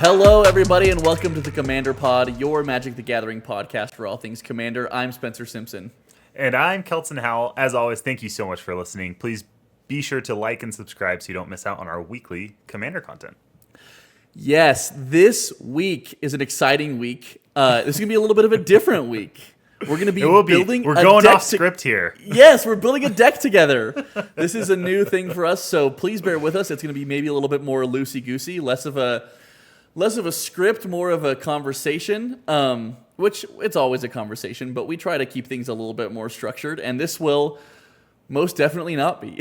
Hello, everybody, and welcome to the Commander Pod, your Magic the Gathering podcast for all things Commander. I'm Spencer Simpson. And I'm Kelton Howell. As always, thank you so much for listening. Please be sure to like and subscribe so you don't miss out on our weekly Commander content. Yes, this week is an exciting week. This is going to be a little bit of a different week. We're going to be building We're going off script here. Yes, we're building a deck together. This is a new thing for us, so please bear with us. It's going to be maybe a little bit more loosey-goosey, less of a script, more of a conversation, which it's always a conversation, but we try to keep things a little bit more structured, and this will most definitely not be.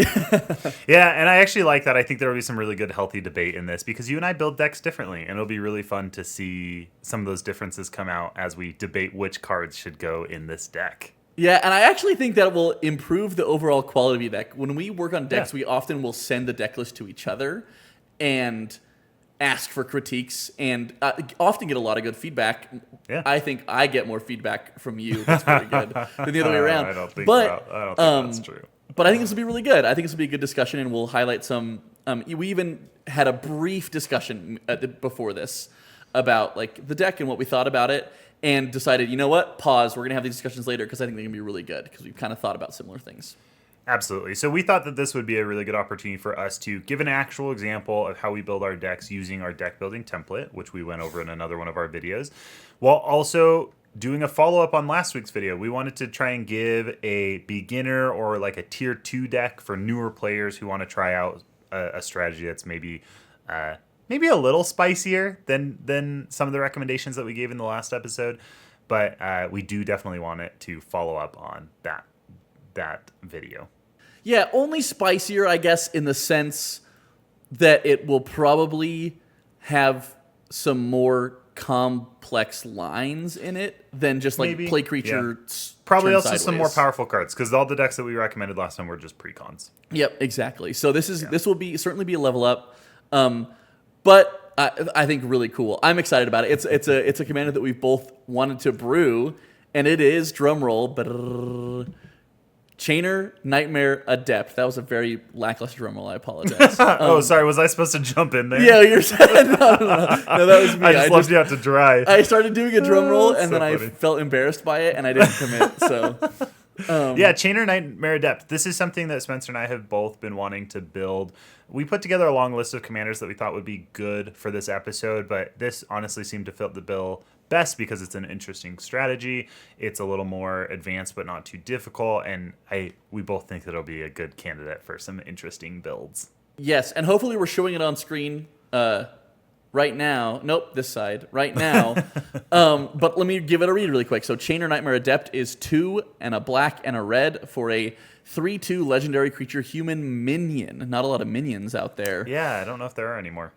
Yeah, and I actually like that. I think there will be some really good, healthy debate in this because you and I build decks differently, and it'll be really fun to see some of those differences come out as we debate which cards should go in this deck. Yeah, and I actually think that will improve the overall quality of the deck. When we work on decks, we often will send the deck list to each other and ask for critiques, and often get a lot of good feedback. Yeah. I think I get more feedback from you that's very good than the other way around. I don't think that's true. But I think this will be really good. I think this will be a good discussion, and we'll highlight some. We even had a brief discussion before this about like the deck and what we thought about it, and decided, you know what, pause. We're gonna have these discussions later because I think they're gonna be really good because we've kind of thought about similar things. Absolutely. So we thought that this would be a really good opportunity for us to give an actual example of how we build our decks using our deck building template, which we went over in another one of our videos, while also doing a follow-up on last week's video. We wanted to try and give a beginner or like a tier 2 deck for newer players who want to try out a strategy that's maybe a little spicier than some of the recommendations that we gave in the last episode. But we do definitely want it to follow up on that video. Yeah, only spicier, I guess, in the sense that it will probably have some more complex lines in it than just like play creature. Yeah. Probably also sideways. Some more powerful cards because all the decks that we recommended last time were just precons. Yep, exactly. So this will certainly be a level up, but I think really cool. I'm excited about it. It's a commander that we've both wanted to brew, and it is drumroll. Chainer, Nightmare, Adept. That was a very lackluster drumroll. I apologize. Sorry. Was I supposed to jump in there? Yeah, you're saying no, that was me. I just left you out to dry. I started doing a drumroll, and then funny. I felt embarrassed by it, and I didn't commit. So, Chainer, Nightmare, Adept. This is something that Spencer and I have both been wanting to build. We put together a long list of commanders that we thought would be good for this episode, but this honestly seemed to fit the bill best because it's an interesting strategy. It's a little more advanced but not too difficult, and we both think that it'll be a good candidate for some interesting builds. Yes, and hopefully we're showing it on screen right now. Nope, this side right now. But let me give it a read really quick. So Chainer, Nightmare, Adept is 2 and a black and a red for a 3/2 legendary creature human minion. Not a lot of minions out there. Yeah, I don't know if there are anymore.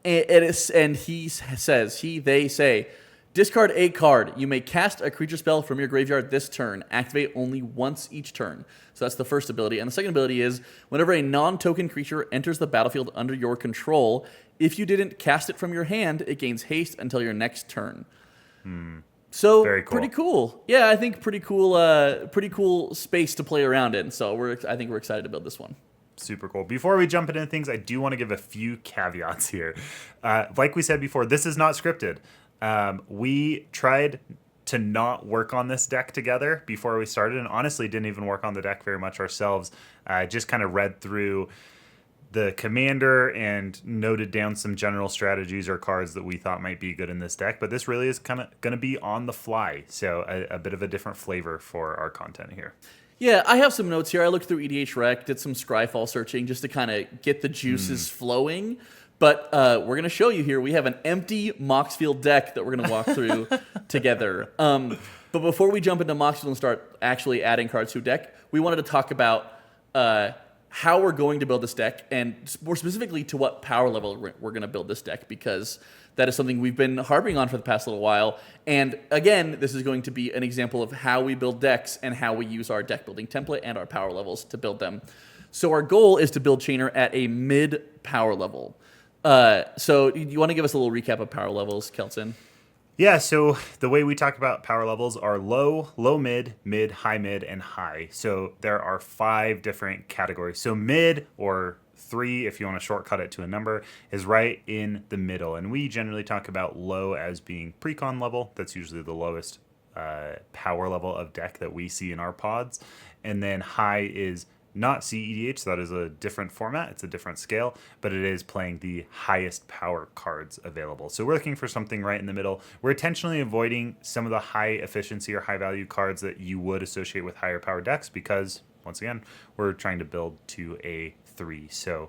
They say, discard a card. You may cast a creature spell from your graveyard this turn. Activate only once each turn. So that's the first ability. And the second ability is, whenever a non-token creature enters the battlefield under your control, if you didn't cast it from your hand, it gains haste until your next turn. So very cool. Pretty cool. Yeah, I think pretty cool space to play around in. So I think we're excited to build this one. Super cool. Before we jump into things, I do want to give a few caveats here. Like we said before, this is not scripted. We tried to not work on this deck together before we started, and honestly didn't even work on the deck very much ourselves. Just kind of read through the commander and noted down some general strategies or cards that we thought might be good in this deck. But this really is kind of going to be on the fly, so a bit of a different flavor for our content here. Yeah, I have some notes here. I looked through EDH Rec, did some Scryfall searching just to kind of get the juices flowing. But we're going to show you here. We have an empty Moxfield deck that we're going to walk through together. But before we jump into Moxfield and start actually adding cards to a deck, we wanted to talk about how we're going to build this deck, and more specifically to what power level we're going to build this deck, because that is something we've been harping on for the past little while. And again, this is going to be an example of how we build decks and how we use our deck building template and our power levels to build them. So our goal is to build Chainer at a mid power level. So you want to give us a little recap of power levels, Kelton? Yeah, so the way we talk about power levels are low, low mid, mid, and high. So there are 5 different categories. So mid or 3, if you want to shortcut it to a number, is right in the middle. And we generally talk about low as being precon level. That's usually the lowest power level of deck that we see in our pods. And then high is not CEDH, so that is a different format. It's a different scale, but it is playing the highest power cards available. So we're looking for something right in the middle. We're intentionally avoiding some of the high efficiency or high value cards that you would associate with higher power decks because, once again, we're trying to build to a 3. So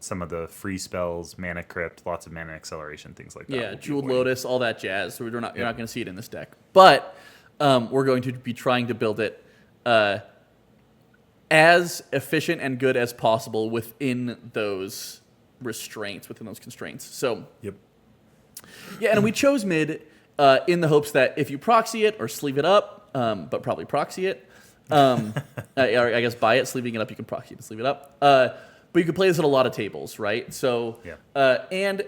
some of the free spells, mana crypt, lots of mana acceleration, things like that. Yeah, Jeweled Lotus, all that jazz. So you're not going to see it in this deck. But we're going to be trying to build it as efficient and good as possible within those restraints, within those constraints. So, yeah, and we chose mid in the hopes that if you proxy it or sleeve it up, but probably proxy it, or I guess buy it, sleeving it up, you can proxy it and sleeve it up. But you can play this at a lot of tables, right? So, in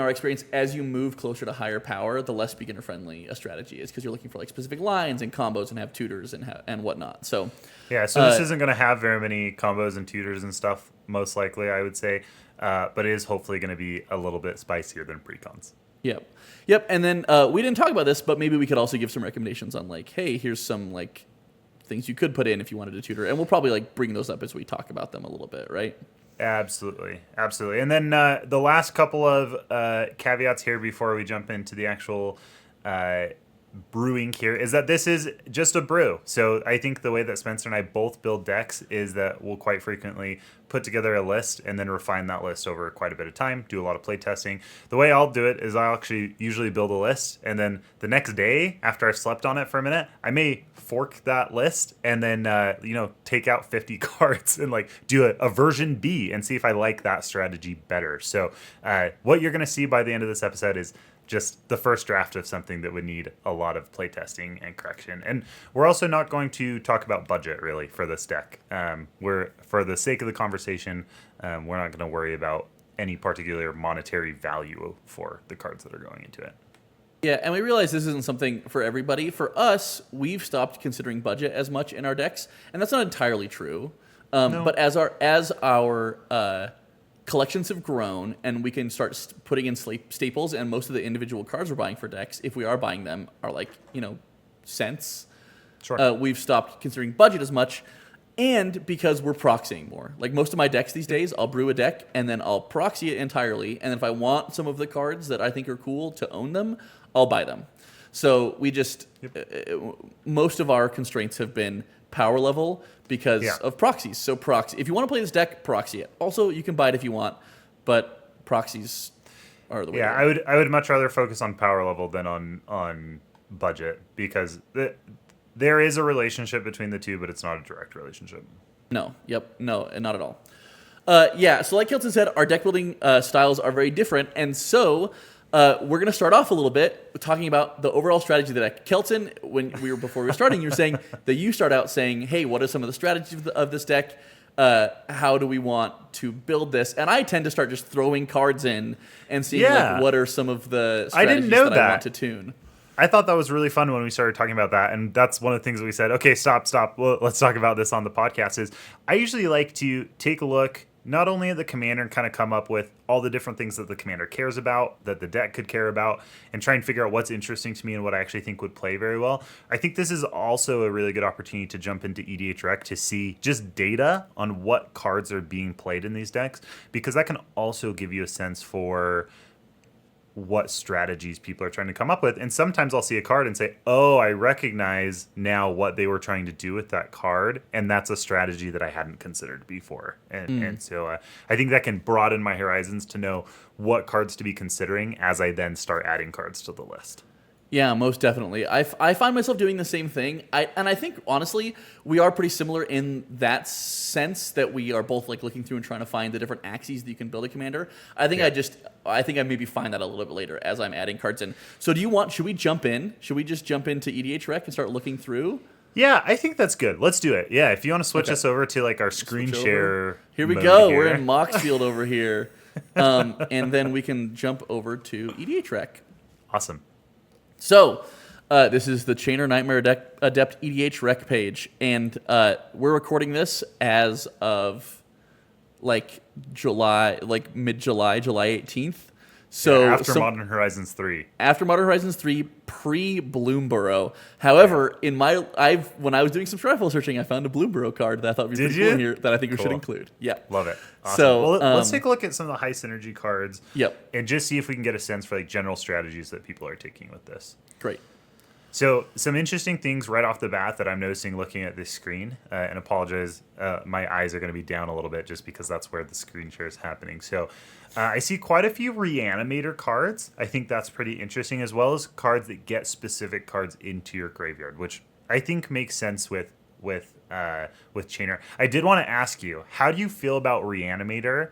our experience, as you move closer to higher power, the less beginner-friendly a strategy is because you're looking for like specific lines and combos and have tutors and whatnot. So, so this isn't going to have very many combos and tutors and stuff, most likely, I would say. But it is hopefully going to be a little bit spicier than precons. Yep. And then we didn't talk about this, but maybe we could also give some recommendations on like, hey, here's some like things you could put in if you wanted to tutor, and we'll probably like bring those up as we talk about them a little bit, right? Absolutely. And then the last couple of caveats here before we jump into the actual brewing here is that this is just a brew. So I think the way that Spencer and I both build decks is that we'll quite frequently put together a list and then refine that list over quite a bit of time, do a lot of play testing. The way I'll do it is I'll actually usually build a list, and then the next day after I've slept on it for a minute, I may fork that list and then take out 50 cards and like do a version B and see if I like that strategy better. So what you're going to see by the end of this episode is just the first draft of something that would need a lot of playtesting and correction. And we're also not going to talk about budget really for this deck. We're, for the sake of the conversation, we're not going to worry about any particular monetary value for the cards that are going into it. Yeah, and we realize this isn't something for everybody. For us, we've stopped considering budget as much in our decks, and that's not entirely true. No. But as our collections have grown and we can start putting in staples, and most of the individual cards we're buying for decks, if we are buying them, are like, cents. Sure. We've stopped considering budget as much, and because we're proxying more. Like most of my decks these days, I'll brew a deck and then I'll proxy it entirely, and if I want some of the cards that I think are cool to own them, I'll buy them. So we just, most of our constraints have been power level because of proxies. So if you want to play this deck, proxy it. Also, you can buy it if you want, but proxies are the way. Yeah, I would much rather focus on power level than on budget, because there is a relationship between the two, but it's not a direct relationship. No, not at all. So like Hilton said, our deck building styles are very different, and so we're going to start off a little bit talking about the overall strategy of the deck. Kelton, before we were starting, you were saying that you start out saying, hey, what are some of the strategies of this deck? How do we want to build this? And I tend to start just throwing cards in and seeing what are some of the strategies that I want to tune. I thought that was really fun when we started talking about that, and that's one of the things that we said, okay, stop, well, let's talk about this on the podcast, is I usually like to take a look not only at the commander and kind of come up with all the different things that the commander cares about, that the deck could care about, and try and figure out what's interesting to me and what I actually think would play very well. I think this is also a really good opportunity to jump into EDH Rec to see just data on what cards are being played in these decks, because that can also give you a sense for what strategies people are trying to come up with. And sometimes I'll see a card and say, oh, I recognize now what they were trying to do with that card, and that's a strategy that I hadn't considered before. And so I think that can broaden my horizons to know what cards to be considering as I then start adding cards to the list. Yeah, most definitely. I find myself doing the same thing. I think, honestly, we are pretty similar in that sense that we are both like looking through and trying to find the different axes that you can build a commander. I think I maybe find that a little bit later as I'm adding cards in. So should we jump in? Should we just jump into EDH Rec and start looking through? Yeah, I think that's good. Let's do it. Yeah, if you want to switch us over to like our screen share. Here we go. We're in Moxfield over here. And then we can jump over to EDH Rec. Awesome. So, this is the Chainer Nightmare Adept EDH Rec page, and we're recording this as of like mid-July, July 18th. So after Modern Horizons 3. After Modern Horizons 3, pre-Bloomborough. However, when I was doing some Strifle searching, I found a Bloomborough card that I thought would be pretty cool in here that I think we should include. Yeah. Love it. Awesome. So well, let's take a look at some of the high synergy cards. Yep. And just see if we can get a sense for like general strategies that people are taking with this. Great. So some interesting things right off the bat that I'm noticing looking at this screen, and apologize, my eyes are going to be down a little bit just because that's where the screen share is happening. So I see quite a few Reanimator cards. I think that's pretty interesting, as well as cards that get specific cards into your graveyard, which I think makes sense with Chainer. I did want to ask you, how do you feel about Reanimator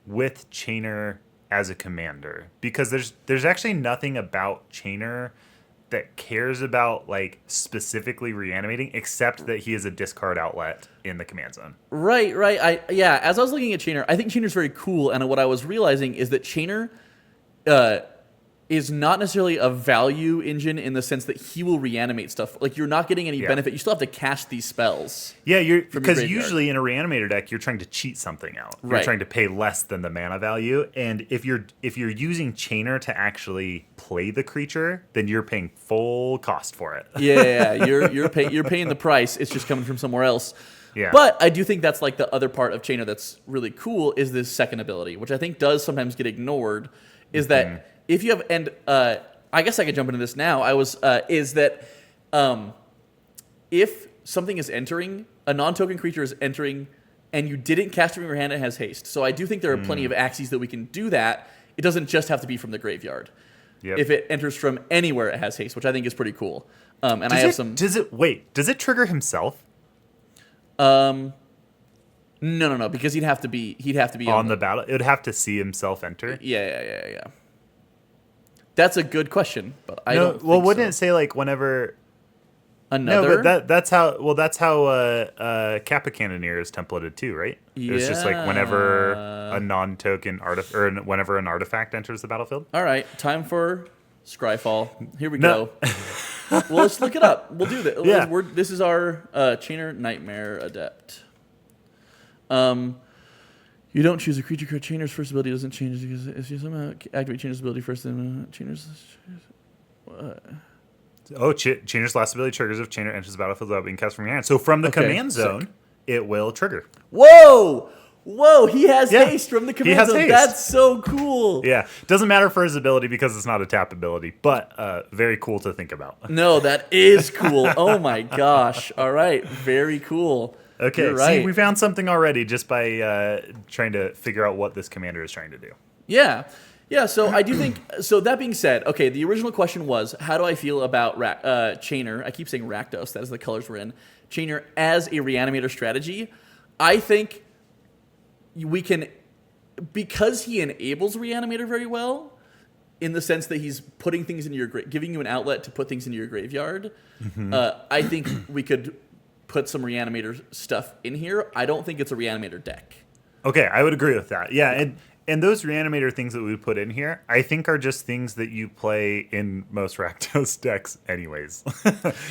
with Chainer as a commander? Because there's actually nothing about Chainer that cares about like specifically reanimating, except that he is a discard outlet in the command zone. Right. As I was looking at Chainer, I think Chainer's very cool, and what I was realizing is that Chainer is not necessarily a value engine in the sense that he will reanimate stuff. Like, you're not getting any benefit. You still have to cast these spells. Yeah, because usually in a reanimator deck, you're trying to cheat something out. You're right. trying to pay less than the mana value, and if you're using Chainer to actually play the creature, then you're paying full cost for it. Yeah, you're paying the price. It's just coming from somewhere else. Yeah. But I do think that's like the other part of Chainer that's really cool is this second ability, which I think does sometimes get ignored. Is that if you have, and I guess I could jump into this now. Is that if something is entering, a non-token creature is entering, and you didn't cast it from your hand, it has haste. So I do think there are plenty of axes that we can do that. It doesn't just have to be from the graveyard. Yep. If it enters from anywhere, it has haste, which I think is pretty cool. Does it trigger himself? No, because he'd have to be on the battle. It would have to see himself enter. Yeah. That's a good question, but I don't. Well, think wouldn't so. it say like whenever? Another? No, but that's how. Well, that's how Kappa Cannoneer is templated too, right? Yeah. It's just like whenever a non-token whenever an artifact enters the battlefield. All right, time for Scryfall. Here we go. Well, let's look it up. We'll do that. Yeah. This is our Chainer Nightmare Adept. You don't choose a creature card. Chainer's first ability doesn't change because if you somehow activate Chainer's ability first, then Chainer's. Chainer's last ability triggers if Chainer enters the battlefield without being cast from your hand. So from the command zone, it will trigger. Whoa! He has haste from the command zone. Haste. That's so cool. Yeah. Doesn't matter for his ability because it's not a tap ability, but very cool to think about. No, that is cool. Oh my gosh. All right. Very cool. Okay, You're right. See, we found something already just by trying to figure out what this commander is trying to do. Yeah, so I do think, so that being said, okay, the original question was, how do I feel about Chainer? I keep saying Rakdos, that is the colors we're in. Chainer as a reanimator strategy. I think we can, because he enables reanimator very well, in the sense that he's putting things into your, giving you an outlet to put things into your graveyard, I think we could put some reanimator stuff in here. I don't think it's a reanimator deck. Okay, I would agree with that. Yeah, and those reanimator things that we put in here, I think are just things that you play in most Rakdos decks anyways.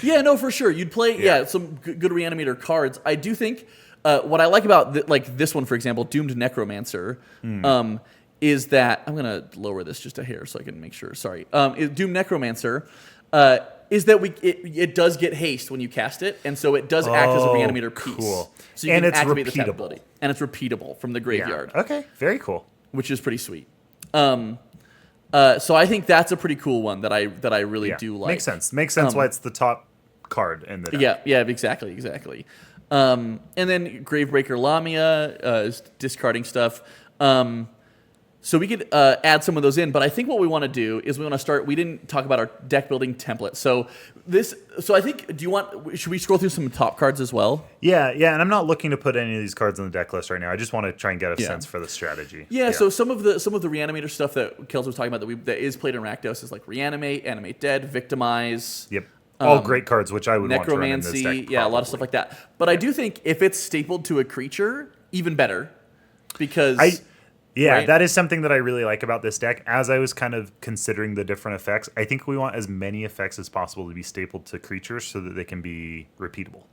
Yeah, no, for sure. You'd play some good reanimator cards. I do think what I like about like this one, for example, Doomed Necromancer, is that I'm gonna lower this just a hair so I can make sure. Sorry, Doomed Necromancer. Is that it does get haste when you cast it, and so it does act as a reanimator piece. Cool. So you can activate the tap ability, and it's repeatable from the graveyard. Yeah. Okay, very cool. Which is pretty sweet. So I think that's a pretty cool one that I really do like. Makes sense why it's the top card in the deck. Yeah, exactly. And then Gravebreaker Lamia is discarding stuff. So we could add some of those in, but I think what we want to do is we want to start. We didn't talk about our deck building template. So I think, should we scroll through some top cards as well? Yeah, and I'm not looking to put any of these cards on the deck list right now. I just want to try and get a sense for the strategy. Yeah. So some of the reanimator stuff that Kels was talking about that is played in Rakdos is like Reanimate, Animate Dead, Victimize. Yep. All great cards, which I would want to run in this deck. Necromancy, a lot of stuff like that. But I do think if it's stapled to a creature, even better, because. Right? That is something that I really like about this deck. As I was kind of considering the different effects, I think we want as many effects as possible to be stapled to creatures so that they can be repeatable.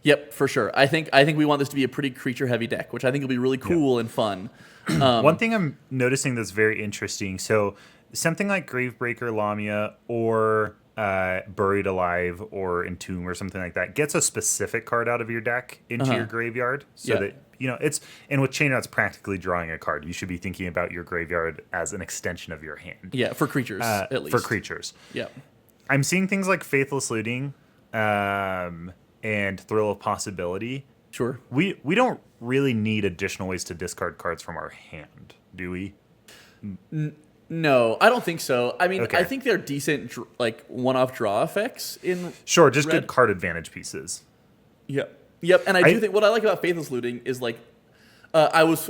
Yep, for sure. I think we want this to be a pretty creature heavy deck, which I think will be really cool and fun. One thing I'm noticing that's very interesting. So something like Gravebreaker Lamia or Buried Alive or Entomb or something like that gets a specific card out of your deck into your graveyard, so that it's, and with Chainer that's practically drawing a card. You should be thinking about your graveyard as an extension of your hand. Yeah, for creatures at least. For creatures. Yeah. I'm seeing things like Faithless Looting and Thrill of Possibility. Sure. We don't really need additional ways to discard cards from our hand, do we? No, I don't think so. I mean, I think they're decent, like one-off draw effects in. Sure, just red. good card advantage pieces. Yep. And I do think what I like about Faithless Looting is like, I was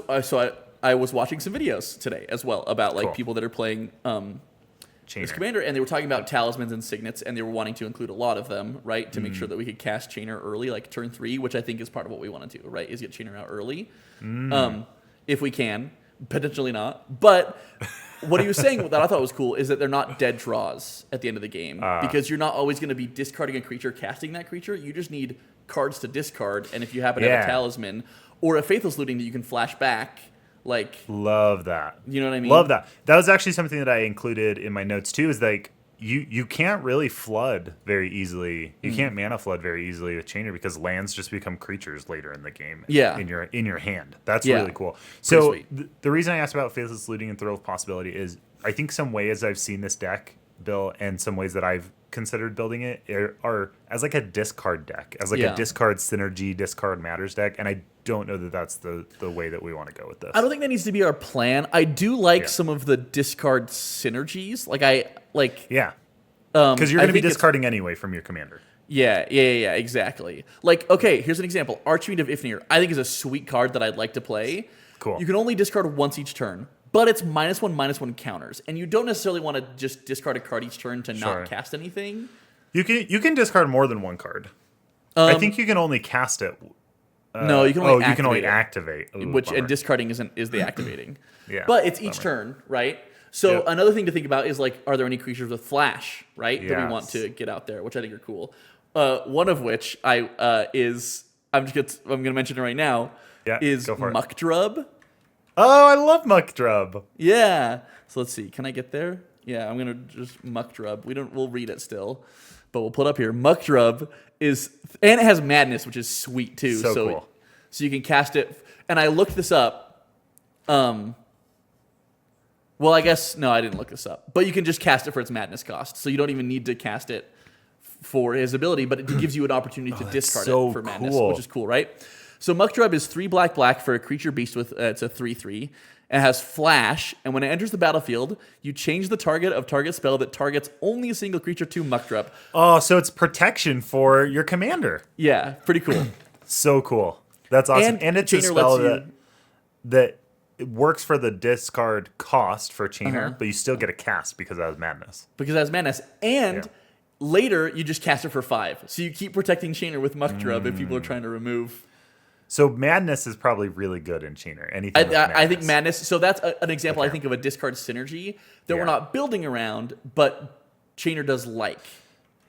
watching some videos today as well about like people that are playing this commander, and they were talking about talismans and signets, and they were wanting to include a lot of them, right, to make sure that we could cast Chainer early, like turn 3, which I think is part of what we want to do, right, is get Chainer out early, if we can, potentially not. But what he was saying that I thought was cool is that they're not dead draws at the end of the game, because you're not always going to be discarding a creature, casting that creature. You just need cards to discard, and if you happen to have a talisman or a Faithless Looting that you can flash back. Like, love that. You know what I mean? Love that. That was actually something that I included in my notes too, is like you can't really flood very easily. You can't mana flood very easily with Chainer because lands just become creatures later in the game. Yeah. In your hand. That's really cool. So the reason I asked about Faithless Looting and Thrill of Possibility is I think some ways I've seen this deck, Bill, and some ways that I've considered building it are as like a discard deck, as like a discard synergy, discard matters deck, and I don't know that that's the way that we want to go with this. I don't think that needs to be our plan. I do like some of the discard synergies. Because you're going to be discarding anyway from your commander. Yeah, exactly. Like, okay, here's an example. Archfiend of Ifnir, I think is a sweet card that I'd like to play. Cool. You can only discard once each turn, but it's -1/-1 counters, and you don't necessarily want to just discard a card each turn to not cast anything. You can discard more than one card. I think you can only cast it. No, you can only activate. Ooh, and discarding is the activating. Yeah, but it's each turn, right? So another thing to think about is like, are there any creatures with flash, right, that we want to get out there, which I think are cool. One of which I'm gonna mention it right now. Yeah, is Muckdrub. Oh, I love Muckdrub. Yeah. So let's see. Can I get there? Yeah, I'm gonna just Muckdrub. We'll read it still, but we'll put up here. Muckdrub and it has Madness, which is sweet too. So cool. So you can cast it. And I looked this up. Well, I guess no, I didn't look this up. But you can just cast it for its Madness cost, so you don't even need to cast it for his ability. But it gives you an opportunity to discard it for Madness, which is cool, right? So Muckdrub is 3 black for a creature beast with it's a 3/3. It has flash, and when it enters the battlefield, you change the target of target spell that targets only a single creature to Muckdrub. Oh, so it's protection for your commander. Yeah, pretty cool. So cool. That's awesome. And it's a spell that it works for the discard cost for Chainer, but you still get a cast because it has Madness. And later, you just cast it for 5. So you keep protecting Chainer with Muckdrub if people are trying to remove. So Madness is probably really good in Chainer. I think Madness. So that's an example, I think, of a discard synergy that we're not building around, but Chainer does like.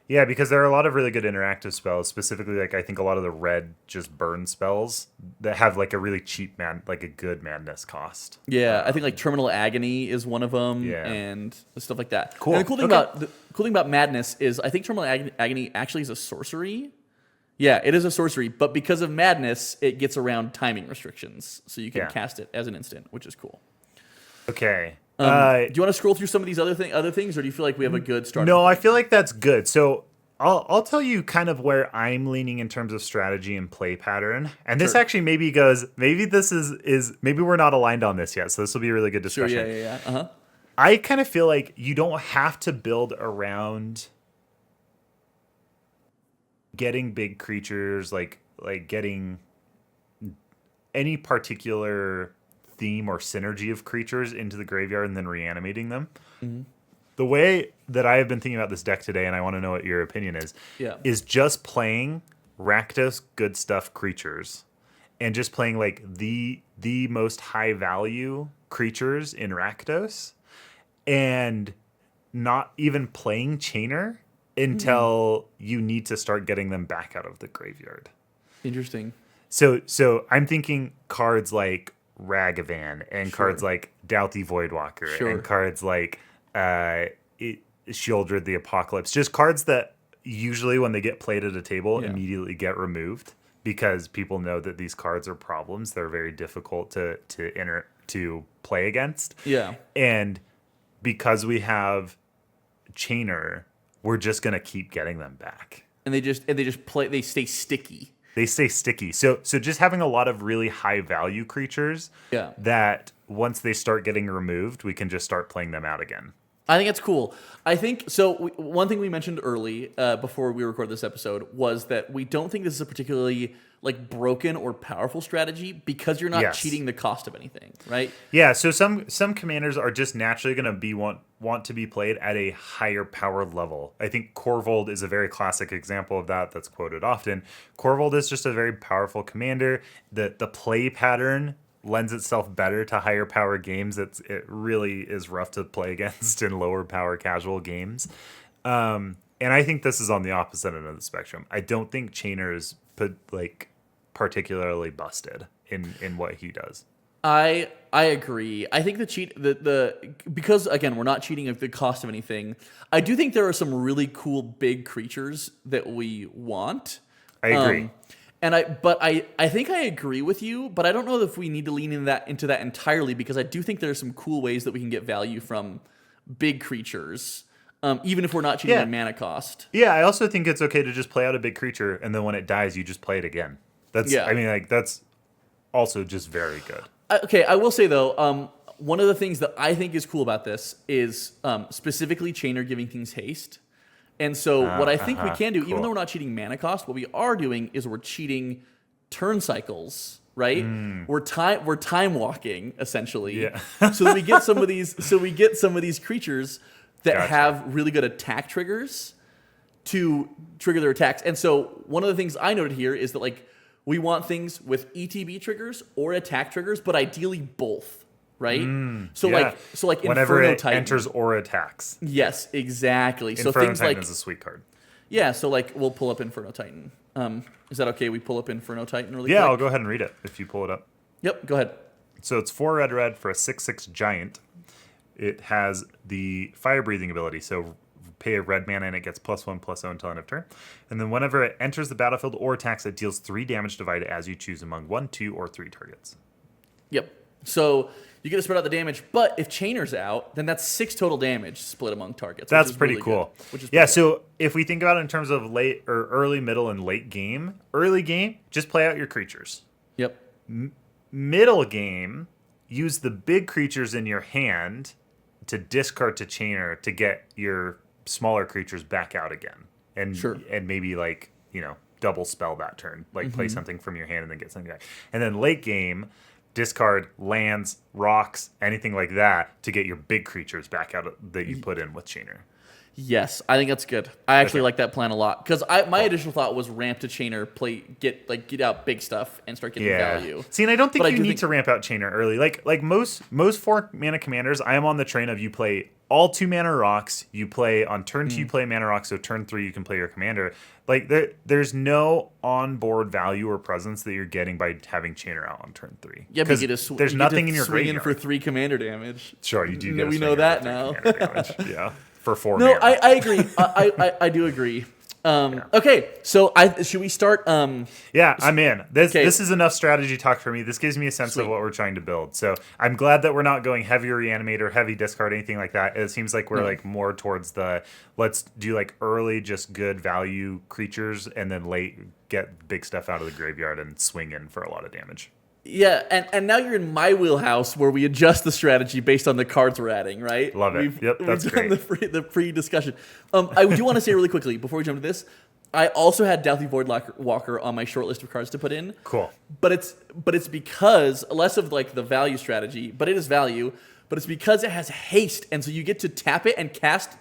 Yeah, because there are a lot of really good interactive spells, specifically like I think a lot of the red just burn spells that have like a really cheap like a good Madness cost. Yeah, I think like Terminal Agony is one of them, and stuff like that. Cool. And the cool thing about Madness is I think Terminal Agony actually is a sorcery. Yeah, it is a sorcery, but because of Madness, it gets around timing restrictions, so you can cast it as an instant, which is cool. Okay. Do you want to scroll through some of these other things, or do you feel like we have a good start? No, I feel like that's good. So I'll tell you kind of where I'm leaning in terms of strategy and play pattern. And this actually maybe this is maybe we're not aligned on this yet, so this will be a really good discussion. Sure, yeah. I kind of feel like you don't have to build around getting big creatures, like getting any particular theme or synergy of creatures into the graveyard and then reanimating them. Mm-hmm. The way that I have been thinking about this deck today, and I want to know what your opinion is just playing Rakdos good stuff creatures and just playing like the most high value creatures in Rakdos and not even playing Chainer until you need to start getting them back out of the graveyard. Interesting. So I'm thinking cards like Ragavan and cards like Douthie Voidwalker and cards like Shieldred the Apocalypse. Just cards that usually when they get played at a table immediately get removed because people know that these cards are problems. They're very difficult to play against. Yeah. And because we have Chainer, we're just gonna keep getting them back. And they stay sticky. They stay sticky. So just having a lot of really high value creatures that once they start getting removed, we can just start playing them out again. I think it's cool. I think so. One thing we mentioned early before we recorded this episode was that we don't think this is a particularly like broken or powerful strategy because you're not cheating the cost of anything, right? Yeah. So some commanders are just naturally going to want to be played at a higher power level. I think Korvold is a very classic example of that. That's quoted often. Korvold is just a very powerful commander. The play pattern lends itself better to higher power games. It really is rough to play against in lower power casual games. And I think this is on the opposite end of the spectrum. I don't think Chainer is particularly busted in what he does. I agree. I think because again we're not cheating at the cost of anything. I do think there are some really cool big creatures that we want. I agree. I think I agree with you, but I don't know if we need to lean into that entirely because I do think there are some cool ways that we can get value from big creatures, even if we're not cheating on mana cost. Yeah, I also think it's okay to just play out a big creature, and then when it dies, you just play it again. That's also just very good. Okay, I will say though, one of the things that I think is cool about this is specifically Chainer giving things haste. And so what I think we can do, even though we're not cheating mana cost, what we are doing is we're cheating turn cycles, right? We're time walking essentially, so that we get some of these creatures that have really good attack triggers to trigger their attacks. And so one of the things I noted here is that like we want things with ETB triggers or attack triggers, but ideally both. Right? So like whenever Inferno it Titan enters or attacks. Yes, exactly. Inferno so things Titan like is a sweet card. Yeah, so like we'll pull up Inferno Titan. Is that okay? We pull up Inferno Titan really quick? Yeah, I'll go ahead and read it if you pull it up. Yep, go ahead. So it's 4 red for a 6/6 giant. It has the fire breathing ability, so pay a red mana and it gets +1/+0 until end of turn. And then whenever it enters the battlefield or attacks, it deals 3 damage divided as you choose among 1, 2, or 3 targets. Yep. So you get to spread out the damage, but if Chainer's out, then that's 6 total damage split among targets. That's pretty cool. So if we think about it in terms of late or early, middle, and late game, early game, just play out your creatures. Yep. Middle game, use the big creatures in your hand to discard to Chainer to get your smaller creatures back out again. And maybe double spell that turn. Play something from your hand and then get something back. And then late game, discard lands, rocks, anything like that to get your big creatures back out that you put in with Chainer. Yes, I think that's good. I actually like that plan a lot because my additional thought was ramp to Chainer, get out big stuff and start getting value. See, and I don't think you need to ramp out Chainer early. Like most 4 mana commanders, I am on the train of you play all 2 mana rocks. You play on turn 2, you play mana rocks. So turn 3, you can play your commander. Like there's no onboard value or presence that you're getting by having Chainer out on turn 3. Yeah, because there's nothing in your graveyard for 3 commander damage. Sure, you do. We know that now. Yeah. For 4 No, mana. I agree. I do agree. Okay, so should we start? Yeah, I'm in. This is enough strategy talk for me. This gives me a sense of what we're trying to build. So I'm glad that we're not going heavy reanimator, heavy discard, anything like that. It seems like we're more towards the let's do early just good value creatures and then late get big stuff out of the graveyard and swing in for a lot of damage. Yeah, and now you're in my wheelhouse where we adjust the strategy based on the cards we're adding, right? Love it. That's great. The pre-discussion. I do want to say really quickly before we jump to this, I also had Douthie Voidwalker on my short list of cards to put in. Cool. But it's because less of the value strategy, but it is value. But it's because it has haste, and so you get to tap it and cast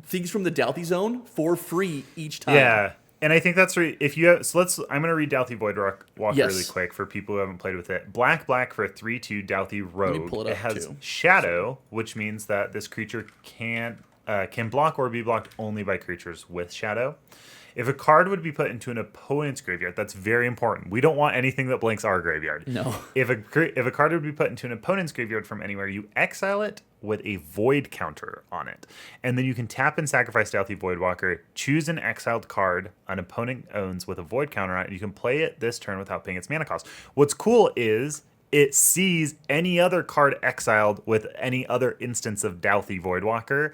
things from the Douthie zone for free each time. Yeah. And I think that's right. If you have, I'm going to read Douthie Voidwalker really quick for people who haven't played with it. Black for a 3/2 Douthie Rogue. It has Shadow, which means that this creature can block or be blocked only by creatures with Shadow. If a card would be put into an opponent's graveyard, that's very important. We don't want anything that blanks our graveyard. No. If a card would be put into an opponent's graveyard from anywhere, you exile it with a void counter on it. And then you can tap and sacrifice Stealthy Voidwalker, choose an exiled card an opponent owns with a void counter on it, and you can play it this turn without paying its mana cost. What's cool is it sees any other card exiled with any other instance of Stealthy Voidwalker.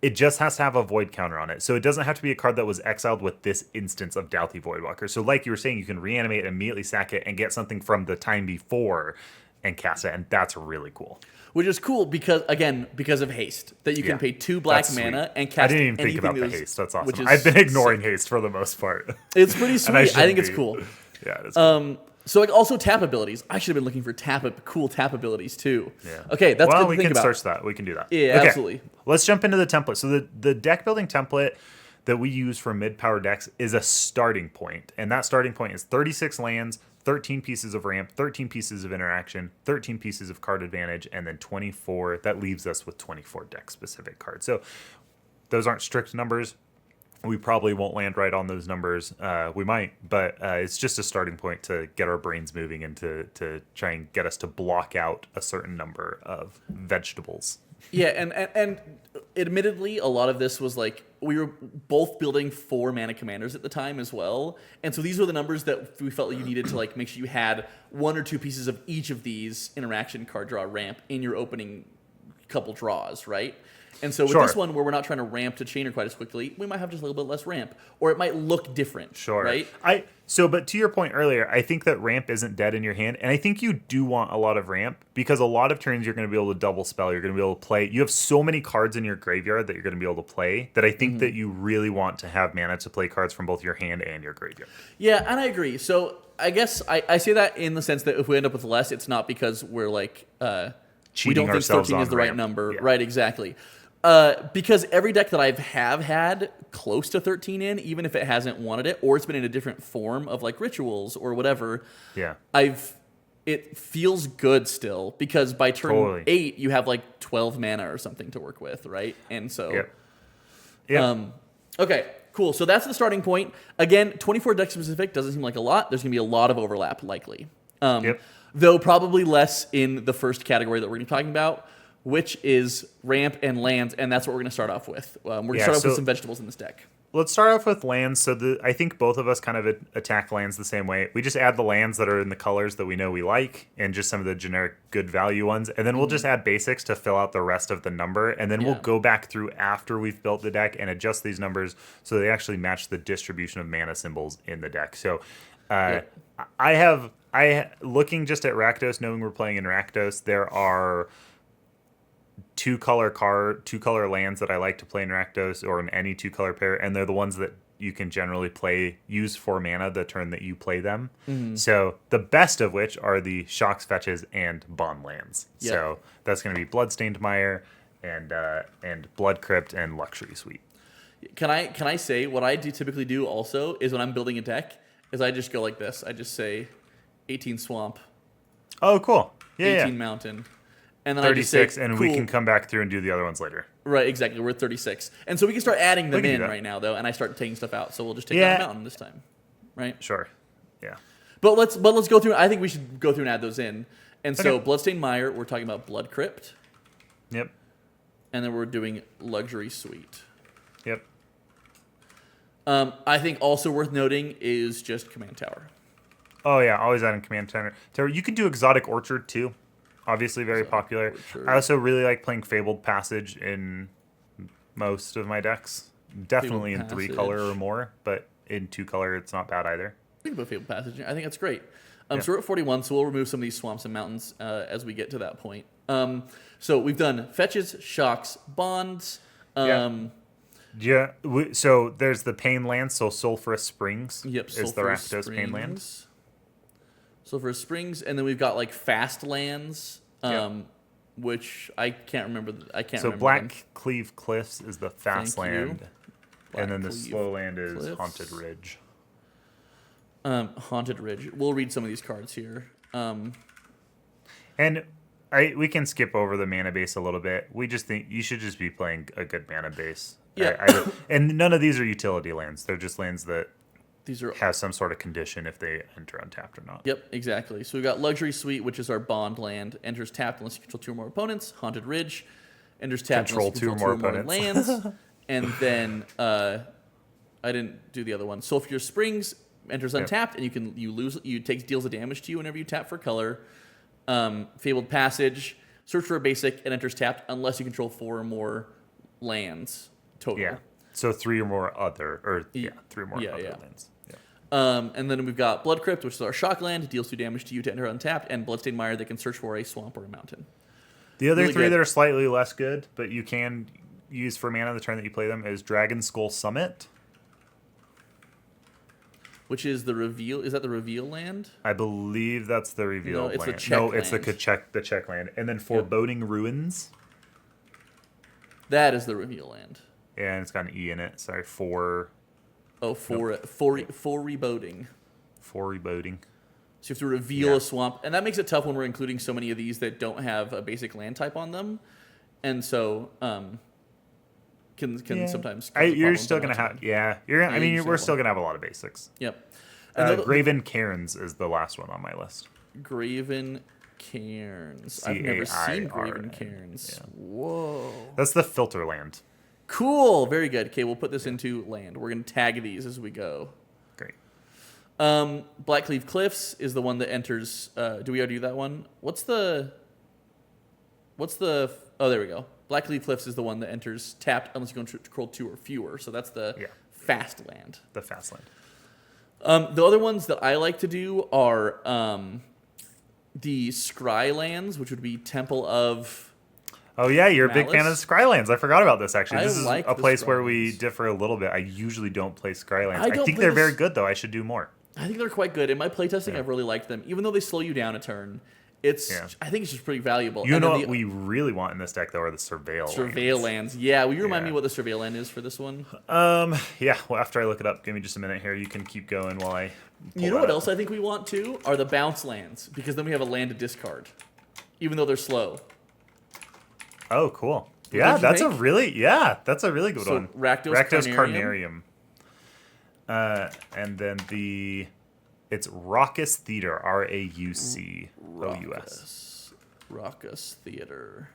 It just has to have a void counter on it. So it doesn't have to be a card that was exiled with this instance of Stealthy Voidwalker. So like you were saying, you can reanimate it, immediately sack it, and get something from the time before and cast it, and that's really cool. Which is cool because of haste. That you can pay 2 black mana and cast. I didn't even think about the haste. That's awesome. I've been ignoring haste for the most part. It's pretty sweet. I think it's cool. Yeah, it is cool. So like also tap abilities. I should have been looking for cool tap abilities too. Yeah. Okay, that's good to we think can about. search that. We can do that. Yeah, okay. Absolutely. Let's jump into the template. So the deck building template that we use for mid-power decks is a starting point. And that starting point is 36 lands, 13 pieces of ramp, 13 pieces of interaction, 13 pieces of card advantage, and then 24. That leaves us with 24 deck-specific cards. So those aren't strict numbers. We probably won't land right on those numbers. We might, but it's just a starting point to get our brains moving and to try and get us to block out a certain number of vegetables. Yeah, and admittedly, a lot of this was like we were both building 4 mana commanders at the time as well, and so these were the numbers that we felt like you needed to like make sure you had 1 or 2 pieces of each of these interaction, card draw, ramp in your opening couple draws, right? And so with this one, where we're not trying to ramp to chainer quite as quickly, we might have just a little bit less ramp, or it might look different. Right? But to your point earlier, I think that ramp isn't dead in your hand, and I think you do want a lot of ramp because a lot of turns you're going to be able to double spell. You're going to be able to play. You have so many cards in your graveyard that you're going to be able to play that I think that you really want to have mana to play cards from both your hand and your graveyard. Yeah, and I agree. So I guess I say that in the sense that if we end up with less, it's not because we're like we don't think 13 is the right number. Yeah. Right? Exactly. Because every deck that I have had close to 13 in, even if it hasn't wanted it, or it's been in a different form of like rituals or whatever, it feels good still because by turn 8 you have like 12 mana or something to work with, right? And so, okay, cool. So that's the starting point. Again, 24 deck specific doesn't seem like a lot. There's gonna be a lot of overlap likely, though probably less in the first category that we're gonna be talking about, which is ramp and lands, and that's what we're going to start off with. We're going to start off with some vegetables in this deck. Let's start off with lands. So I think both of us kind of attack lands the same way. We just add the lands that are in the colors that we know we like, and just some of the generic good value ones, and then we'll just add basics to fill out the rest of the number, and then we'll go back through after we've built the deck and adjust these numbers so they actually match the distribution of mana symbols in the deck. So looking just at Rakdos, knowing we're playing in Rakdos, there are two color lands that I like to play in Rakdos or in any 2-color pair, and they're the ones that you can generally use 4 mana the turn that you play them. So the best of which are the Shocks, Fetches, and Bond lands. So that's going to be Bloodstained Mire and Blood Crypt and Luxury Suite. Can I say what I typically do also is when I'm building a deck is I just go like this. I just say 18 Swamp. Oh, cool. 18 Mountain. And then 36, I just say, and cool. we can come back through and do the other ones later. Right, exactly. We're at 36. And so we can start adding them in right now, though, and I start taking stuff out. So we'll just take out a mountain this time, right? Sure, yeah. But let's go through. I think we should go through and add those in. And so Bloodstained Mire, we're talking about Blood Crypt. Yep. And then we're doing Luxury Suite. Yep. I think also worth noting is just Command Tower. Oh, yeah, always adding Command Tower. You could do Exotic Orchard, too. Obviously very popular. I also really like playing Fabled Passage in most of my decks. Definitely in 3-color or more, but in 2-color it's not bad either. We can put Fabled Passage in. I think that's great. So we're at 41, so we'll remove some of these swamps and mountains as we get to that point. So we've done Fetches, Shocks, Bonds. So there's the Pain Land, so Sulphurous Springs is the Rakdos Pain Land. Sulphurous Springs, and then we've got like fast lands, which I can't remember. So Black Cleave Cliffs is the fast land, and then the slow land is Haunted Ridge. Haunted Ridge. We'll read some of these cards here. And we can skip over the mana base a little bit. We just think you should just be playing a good mana base. Yeah. And none of these are utility lands. They're just lands that These are have some sort of condition if they enter untapped or not. Yep, exactly. So we've got Luxury Suite, which is our bond land. Enters tapped unless you control 2 or more opponents. Haunted Ridge. Enters tapped unless you control 2 or more lands. And then I didn't do the other one. Sulfur Springs enters untapped, and you deals a damage to you whenever you tap for color. Fabled Passage. Search for a basic and enters tapped unless you control 4 or more lands total. Yeah. So 3 or more other lands. And then we've got Blood Crypt, which is our shock land. It deals 2 damage to you to enter untapped, and Bloodstained Mire that can search for a swamp or a mountain. The other really 3 that are slightly less good, but you can use for mana the turn that you play them, is Dragon Skull Summit. Which is the reveal? Is that the reveal land? I believe that's the reveal land. It's the check land. It's the check land. And then Foreboding Ruins. That is the reveal land. Yeah, and it's got an E in it. Sorry, for reboding. For reboding. So you have to reveal a swamp, and that makes it tough when we're including so many of these that don't have a basic land type on them, and so can sometimes. You're still gonna have we're still gonna have a lot of basics. Yep. Graven Cairns is the last one on my list. Graven Cairns. I've never seen Graven Cairns. Yeah. Whoa. That's the filter land. Cool. Very good. Okay, we'll put this into land. We're gonna tag these as we go. Great. Blackcleave Cliffs is the one that enters. Do we already do that one? What's the? Oh, there we go. Blackcleave Cliffs is the one that enters tapped unless you control 2 or fewer. So that's the fast land. The fast land. The other ones that I like to do are the Scry lands, which would be Temple of. Oh yeah, you're Malice. a big fan of Scrylands. I forgot about this actually. This is like a place where Scrylands. we differ a little bit. I usually don't play Scrylands. I think they're very good though. I should do more. I think they're quite good. In my playtesting, I've really liked them. Even though they slow you down a turn, I think it's just pretty valuable. You know what we really want in this deck though are the Surveil lands. Yeah, will you remind me what the Surveil land is for this one? Yeah. Well, after I look it up, give me just a minute here. You can keep going while I. You know what else I think we want too are the bounce lands, because then we have a land to discard, even though they're slow. Oh, cool. Yeah, that's a really good one. Rakdos Carnarium. And then it's Raucous Theater, Raucous. Raucous Theater.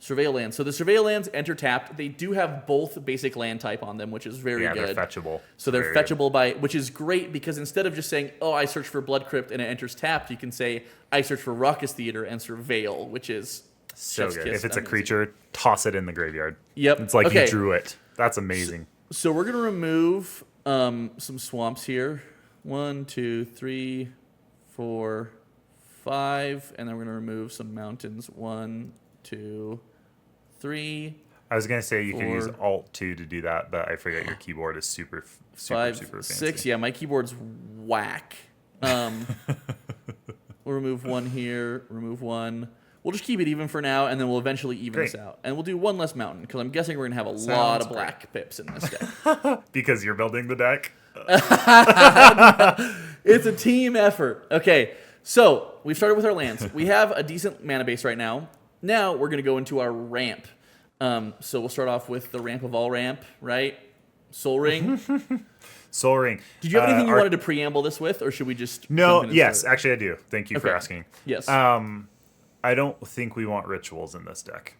Surveil lands. So the Surveil lands enter tapped. They do have both basic land type on them, which is very good. Yeah, they're fetchable. So they're fetchable which is great because instead of just saying, oh, I search for Blood Crypt and it enters tapped, you can say, I search for Raucous Theater and Surveil, which is so good. If it's amazing. A creature, toss it in the graveyard. Yep. It's like you drew it. That's amazing. So we're going to remove some swamps here. 1, 2, 3, 4, 5. And then we're going to remove some mountains. 1, 2, 3. I was going to say you can use Alt-2 to do that, but I forget your keyboard is super 5, fancy. 6. Yeah, my keyboard's whack. We'll remove 1 here, remove 1. We'll just keep it even for now, and then we'll eventually even this out. And we'll do 1 less mountain, because I'm guessing we're going to have a lot of black pips in this deck. Because you're building the deck? It's a team effort. Okay, so we've started with our lands. We have a decent mana base right now. Now we're going to go into our ramp. So we'll start off with the ramp of all ramp, right? Soul Ring. Soul Ring. Did you have anything you wanted to preamble this with, or should we just... No, yes, actually I do. Thank you for asking. Yes. I don't think we want rituals in this deck.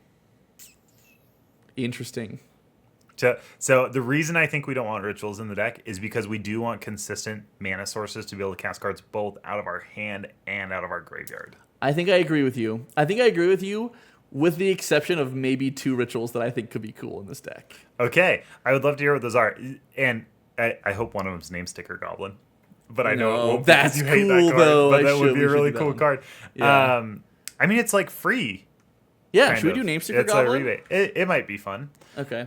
Interesting. So the reason I think we don't want rituals in the deck is because we do want consistent mana sources to be able to cast cards both out of our hand and out of our graveyard. I think I agree with you. With the exception of maybe 2 rituals that I think could be cool in this deck. Okay. I would love to hear what those are. And I hope one of them's Name Sticker Goblin. But I know it won't that's because you hate cool, that card. though. But that would be a really cool card. Yeah. I mean, it's like free. Yeah, should we do Name Sticker Goblin? It's a rebate. It might be fun. Okay.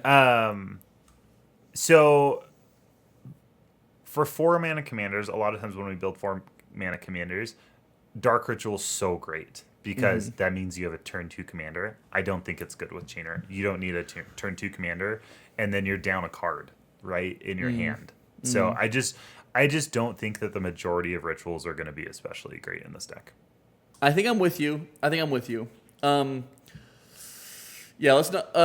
So for 4 mana commanders, a lot of times when we build 4 mana commanders, Dark Ritual is so great because that means you have a turn 2 commander. I don't think it's good with Chainer. You don't need a turn 2 commander, and then you're down a card, right, in your hand. So I just don't think that the majority of rituals are going to be especially great in this deck. I think I'm with you. Yeah, let's not.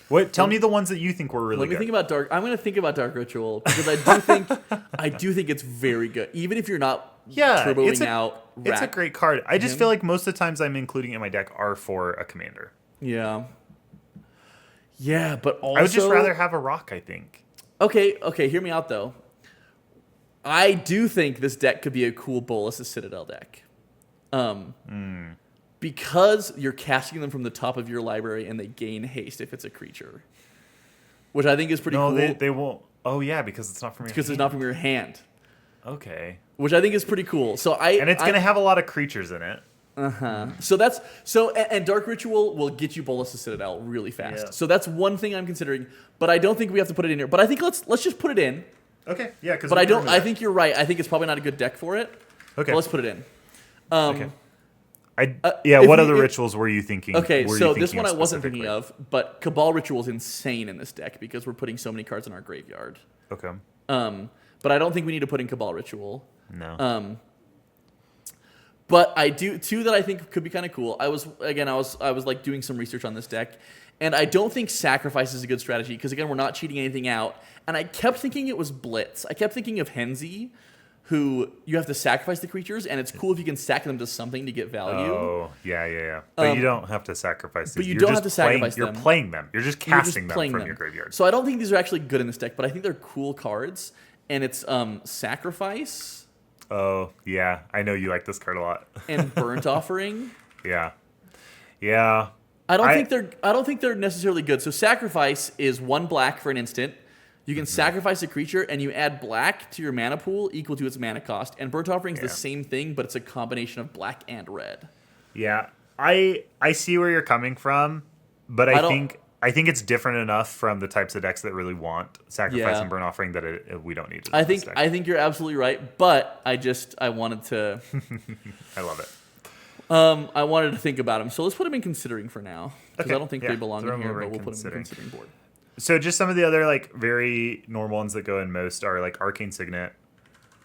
What? Tell me the ones that you think were really Let me good. think about Dark. I'm going to think about Dark Ritual because I do think it's very good, even if you're not turboing out. It's a great card. I just feel like most of the times I'm including it in my deck are for a commander. Yeah. Yeah, but also I would just rather have a rock, I think. Okay, hear me out though. I do think this deck could be a cool Bolas' Citadel deck. Because you're casting them from the top of your library and they gain haste if it's a creature. Which I think is pretty cool. No, they won't. Oh, yeah, because it's not from your hand. Because it's not from your hand. Okay. Which I think is pretty cool. And it's going to have a lot of creatures in it. And Dark Ritual will get you Bolas' Citadel really fast. Yeah. So that's one thing I'm considering, but I don't think we have to put it in here. But I think let's just put it in. Okay. Yeah, but I think you're right. I think it's probably not a good deck for it. Okay. But let's put it in. Okay. What other rituals were you thinking? Okay, so this one I wasn't thinking of, but Cabal Ritual is insane in this deck because we're putting so many cards in our graveyard. Okay. But I don't think we need to put in Cabal Ritual. No. But I do two that I think could be kind of cool. I was like doing some research on this deck, and I don't think Sacrifice is a good strategy because again we're not cheating anything out. And I kept thinking it was Blitz. I kept thinking of Henzi, who you have to sacrifice the creatures, and it's cool if you can stack them to something to get value. Oh, yeah. But you don't have to sacrifice these. But you don't have to sacrifice them. You're playing them. You're just casting them from your graveyard. So I don't think these are actually good in this deck, but I think they're cool cards. And it's Sacrifice. Oh, yeah. I know you like this card a lot. And Burnt Offering. Yeah. I don't think they're necessarily good. So Sacrifice is 1 black for an instant. You can sacrifice a creature, and you add black to your mana pool equal to its mana cost. And Burnt Offering is the same thing, but it's a combination of black and red. Yeah, I see where you're coming from, but I think it's different enough from the types of decks that really want Sacrifice and Burnt Offering that we don't need it. I think you're absolutely right, but I wanted to. I love it. I wanted to think about them, so let's put them in considering for now because I don't think they belong in here, but we'll put them in considering board. So just some of the other like very normal ones that go in most are like Arcane Signet.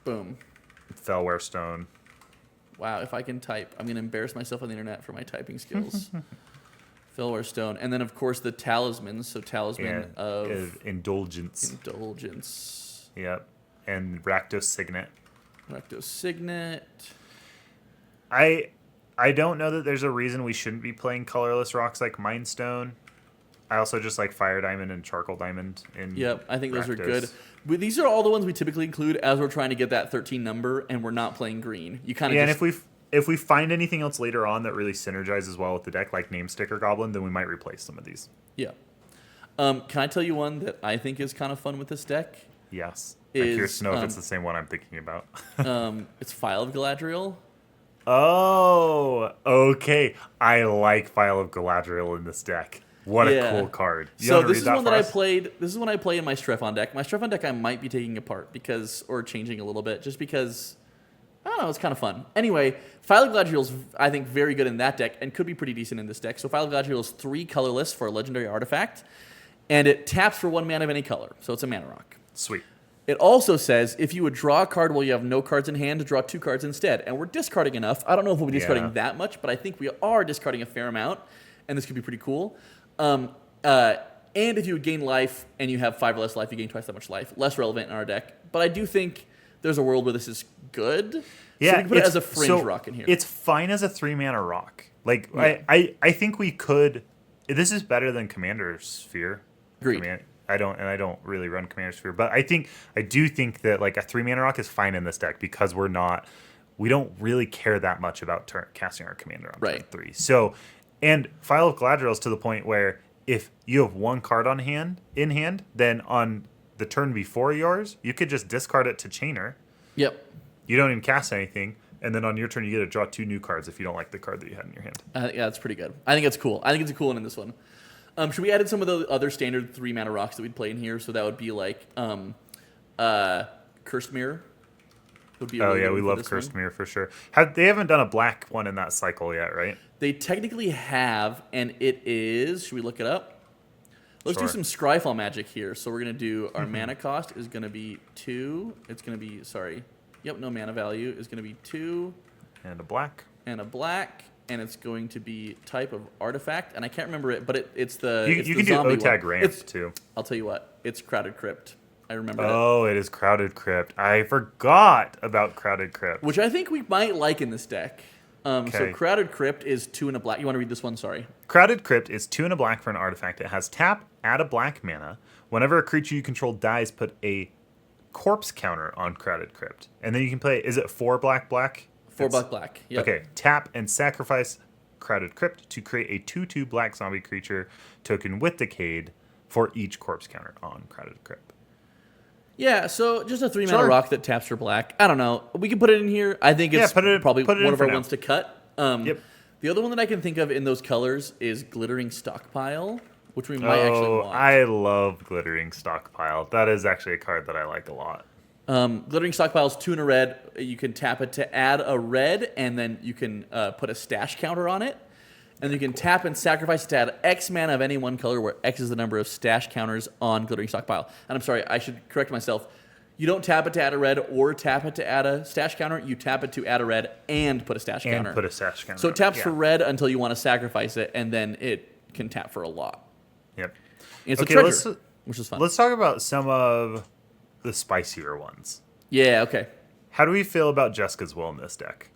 Boom. Fellware Stone. Wow, if I can type, I'm going to embarrass myself on the internet for my typing skills. Fellware Stone. And then, of course, the talismans. So Talisman of Indulgence. Yep. And Rakdos Signet. I don't know that there's a reason we shouldn't be playing colorless rocks like Mindstone. I also just like Fire Diamond and Charcoal Diamond. Yep, I think those are good. These are all the ones we typically include as we're trying to get that 13 number, and we're not playing green. You kind of and if we find anything else later on that really synergizes well with the deck, like Namestick or Goblin, then we might replace some of these. Yeah. Can I tell you one that I think is kind of fun with this deck? Yes. I'm curious to know if it's the same one I'm thinking about. It's Phial of Galadriel. Oh, okay. I like Phial of Galadriel in this deck. What a cool card. So this is one that I played. This is one I play in my Strephon deck. My Strephon deck I might be taking apart or changing a little bit just because, I don't know, it's kind of fun. Anyway, Phial of Galadriel is, I think, very good in that deck and could be pretty decent in this deck. So Phial of Galadriel is 3 colorless for a legendary artifact, and it taps for 1 mana of any color. So it's a mana rock. Sweet. It also says if you would draw a card while you have no cards in hand, draw 2 cards instead. And we're discarding enough. I don't know if we'll be discarding that much, but I think we are discarding a fair amount, and this could be pretty cool. And if you would gain life and you have 5 or less life, you gain twice that much life. Less relevant in our deck. But I do think there's a world where this is good. Yeah, so we can put it as a fringe rock in here. It's fine as a 3-mana rock. Like, I think we could... This is better than Commander Sphere. Agreed. I don't really run Commander Sphere. But I do think that like a 3-mana rock is fine in this deck because we don't really care that much about casting our commander on turn 3. So... And Phial of Galadriel is to the point where if you have 1 card in hand, then on the turn before yours, you could just discard it to Chainer. Yep. You don't even cast anything, and then on your turn you get to draw 2 new cards if you don't like the card that you had in your hand. Yeah, that's pretty good. I think it's cool. I think it's a cool one in this one. Should we add in some of the other standard 3-mana rocks that we'd play in here? So that would be like Cursed Mirror. We love Cursed Mirror for sure. They haven't done a black one in that cycle yet, right? They technically have, and it is... Should we look it up? Let's do some Scryfall magic here. So we're going to do... Our mana cost is going to be 2. It's going to be... Sorry. Yep, no mana value is going to be 2. And a black. and it's going to be type of artifact, and I can't remember it, but it's the You it's can the do zombie OTAG one. ramp too. I'll tell you what, it's Crowded Crypt. I remember it. Oh, it is Crowded Crypt. I forgot about Crowded Crypt. Which I think we might like in this deck. So Okay. Crowded Crypt is 2 and a black. You want to read this one? Sorry. Crowded Crypt is 2 and a black for an artifact. It has tap, add a black mana. Whenever a creature you control dies, put a corpse counter on Crowded Crypt. And then you can play, is it 4 black? 4 black. Yep. Okay, tap and sacrifice Crowded Crypt to create a 2/2 black zombie creature token with Decayed for each corpse counter on Crowded Crypt. Yeah, so just a 3-mana Sure. rock that taps for black. I don't know. We can put it in here. I think it's probably put it one in of for our now. ones to cut. Yep. The other one that I can think of in those colors is Glittering Stockpile, which we might actually want. I love Glittering Stockpile. That is actually a card that I like a lot. Glittering Stockpile is 2 and a red. You can tap it to add a red, and then you can put a stash counter on it. And you can tap and sacrifice it to add X mana of any one color, where X is the number of stash counters on Glittering Stockpile. And I'm sorry, I should correct myself. You don't tap it to add a red or tap it to add a stash counter. You tap it to add a red and put a stash counter. And put a stash counter. So it taps yeah. for red until you want to sacrifice it, and then it can tap for a lot. Yep. And it's Okay, a treasure, which is fun. Let's talk about some of the spicier ones. Yeah, okay. How do we feel about Jessica's Will in this deck?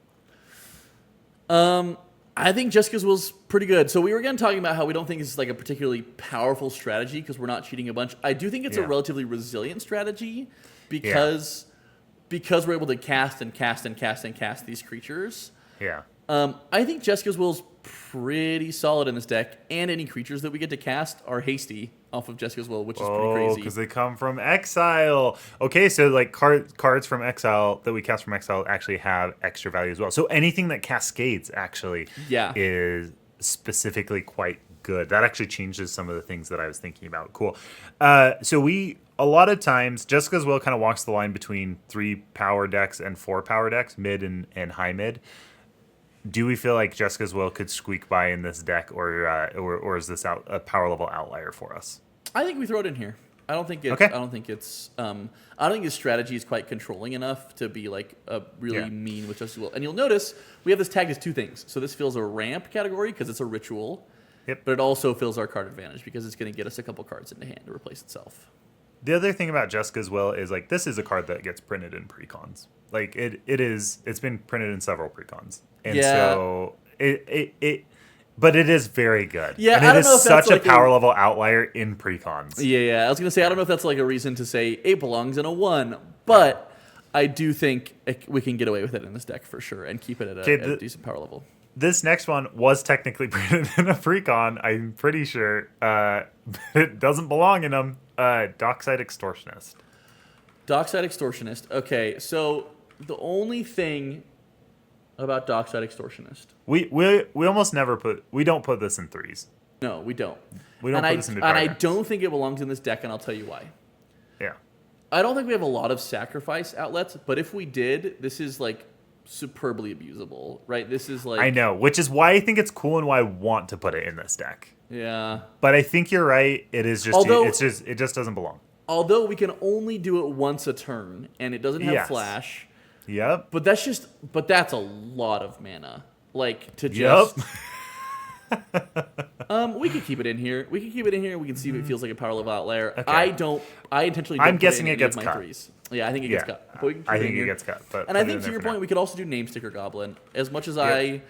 I think Jessica's Will's pretty good. So we were again talking about how we don't think it's like a particularly powerful strategy because we're not cheating a bunch. I do think it's a Yeah. relatively resilient strategy because we're able to cast these creatures. Yeah. I think Jessica's Will's pretty solid in this deck, and any creatures that we get to cast are hasty off of Jessica's Will, which is pretty Oh, crazy. because they come from exile. Okay, so like cards from exile that we cast from exile actually have extra value as well. So anything that cascades actually is specifically quite good. That actually changes some of the things that I was thinking about. Cool. So a lot of times, Jessica's Will kind of walks the line between 3 power decks and 4 power decks, mid and high mid. Do we feel like Jessica's Will could squeak by in this deck, or is this a power level outlier for us? I think we throw it in here. I don't think it's. Okay. I don't think it's. I don't think his strategy is quite controlling enough to be like a really mean with Jessica's Will. And you'll notice we have this tagged as 2 things. So this fills a ramp category because it's a ritual. Yep. But it also fills our card advantage because it's going to get us a couple cards into hand to replace itself. The other thing about Jessica's Will is like this is a card that gets printed in precons. Like it's been printed in several precons, and so but it is very good. Yeah, and I it don't know is if that's such a like power level outlier in precons. Yeah. I was going to say I don't know if that's like a reason to say it belongs in a 1, but I do think we can get away with it in this deck for sure and keep it at a decent power level. This next one was technically printed in a precon, I'm pretty sure. It doesn't belong in them. Dockside Extortionist. Dockside Extortionist. Okay, so the only thing about Dockside Extortionist. We almost never don't put this in 3s. No, we don't. We don't put this in And I decks. don't think it belongs in this deck, and I'll tell you why. Yeah. I don't think we have a lot of sacrifice outlets, but if we did, this is like superbly abusable, right? This is like I know, which is why I think it's cool and why I want to put it in this deck. Yeah. But I think you're right. It is just it just doesn't belong. Although we can only do it once a turn, and it doesn't have flash. Yep. But that's a lot of mana. Like to just we could keep it in here. We can see if it feels like a power level outlier. Okay. I intentionally don't I'm put guessing it it gets my cut. 3s. Yeah, I think it gets cut. But we can keep I it think in it here. gets cut. But And I think to your point, we could also do Name Sticker Goblin. As much as I think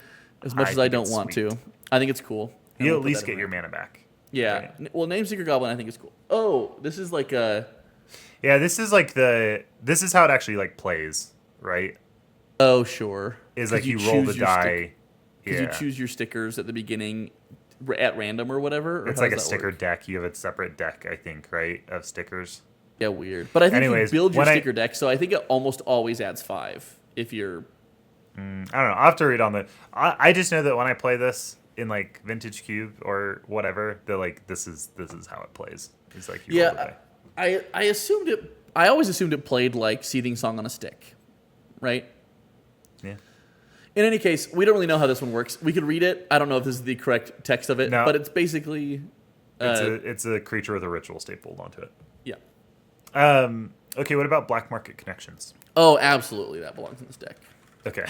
don't it's want sweet. to. I think it's cool. And You we'll at put least that get in your there. mana back. Yeah. Right. Well, Name Sticker Goblin I think is cool. Oh, this is like a Yeah, this is how it actually like plays, right? Oh, sure. Is like you roll the die. Because you choose your stickers at the beginning at random or whatever? Or It's how like a does that sticker work? deck. You have a separate deck, I think, right, of stickers. Yeah, weird. But I think Anyways, you build your when I- sticker deck, so I think it almost always adds 5 if you're... I don't know. I'll have to read on the... I just know that when I play this in like Vintage Cube or whatever, that like this is how it plays. It's like you roll the die. I always assumed it played like Seething Song on a stick, right? Yeah. In any case, we don't really know how this one works. We could read it. I don't know if this is the correct text of it, No. but it's basically... It's a creature with a ritual stapled onto it. yeah. Okay, what about Black Market Connections? Oh, absolutely. That belongs in this deck. Okay.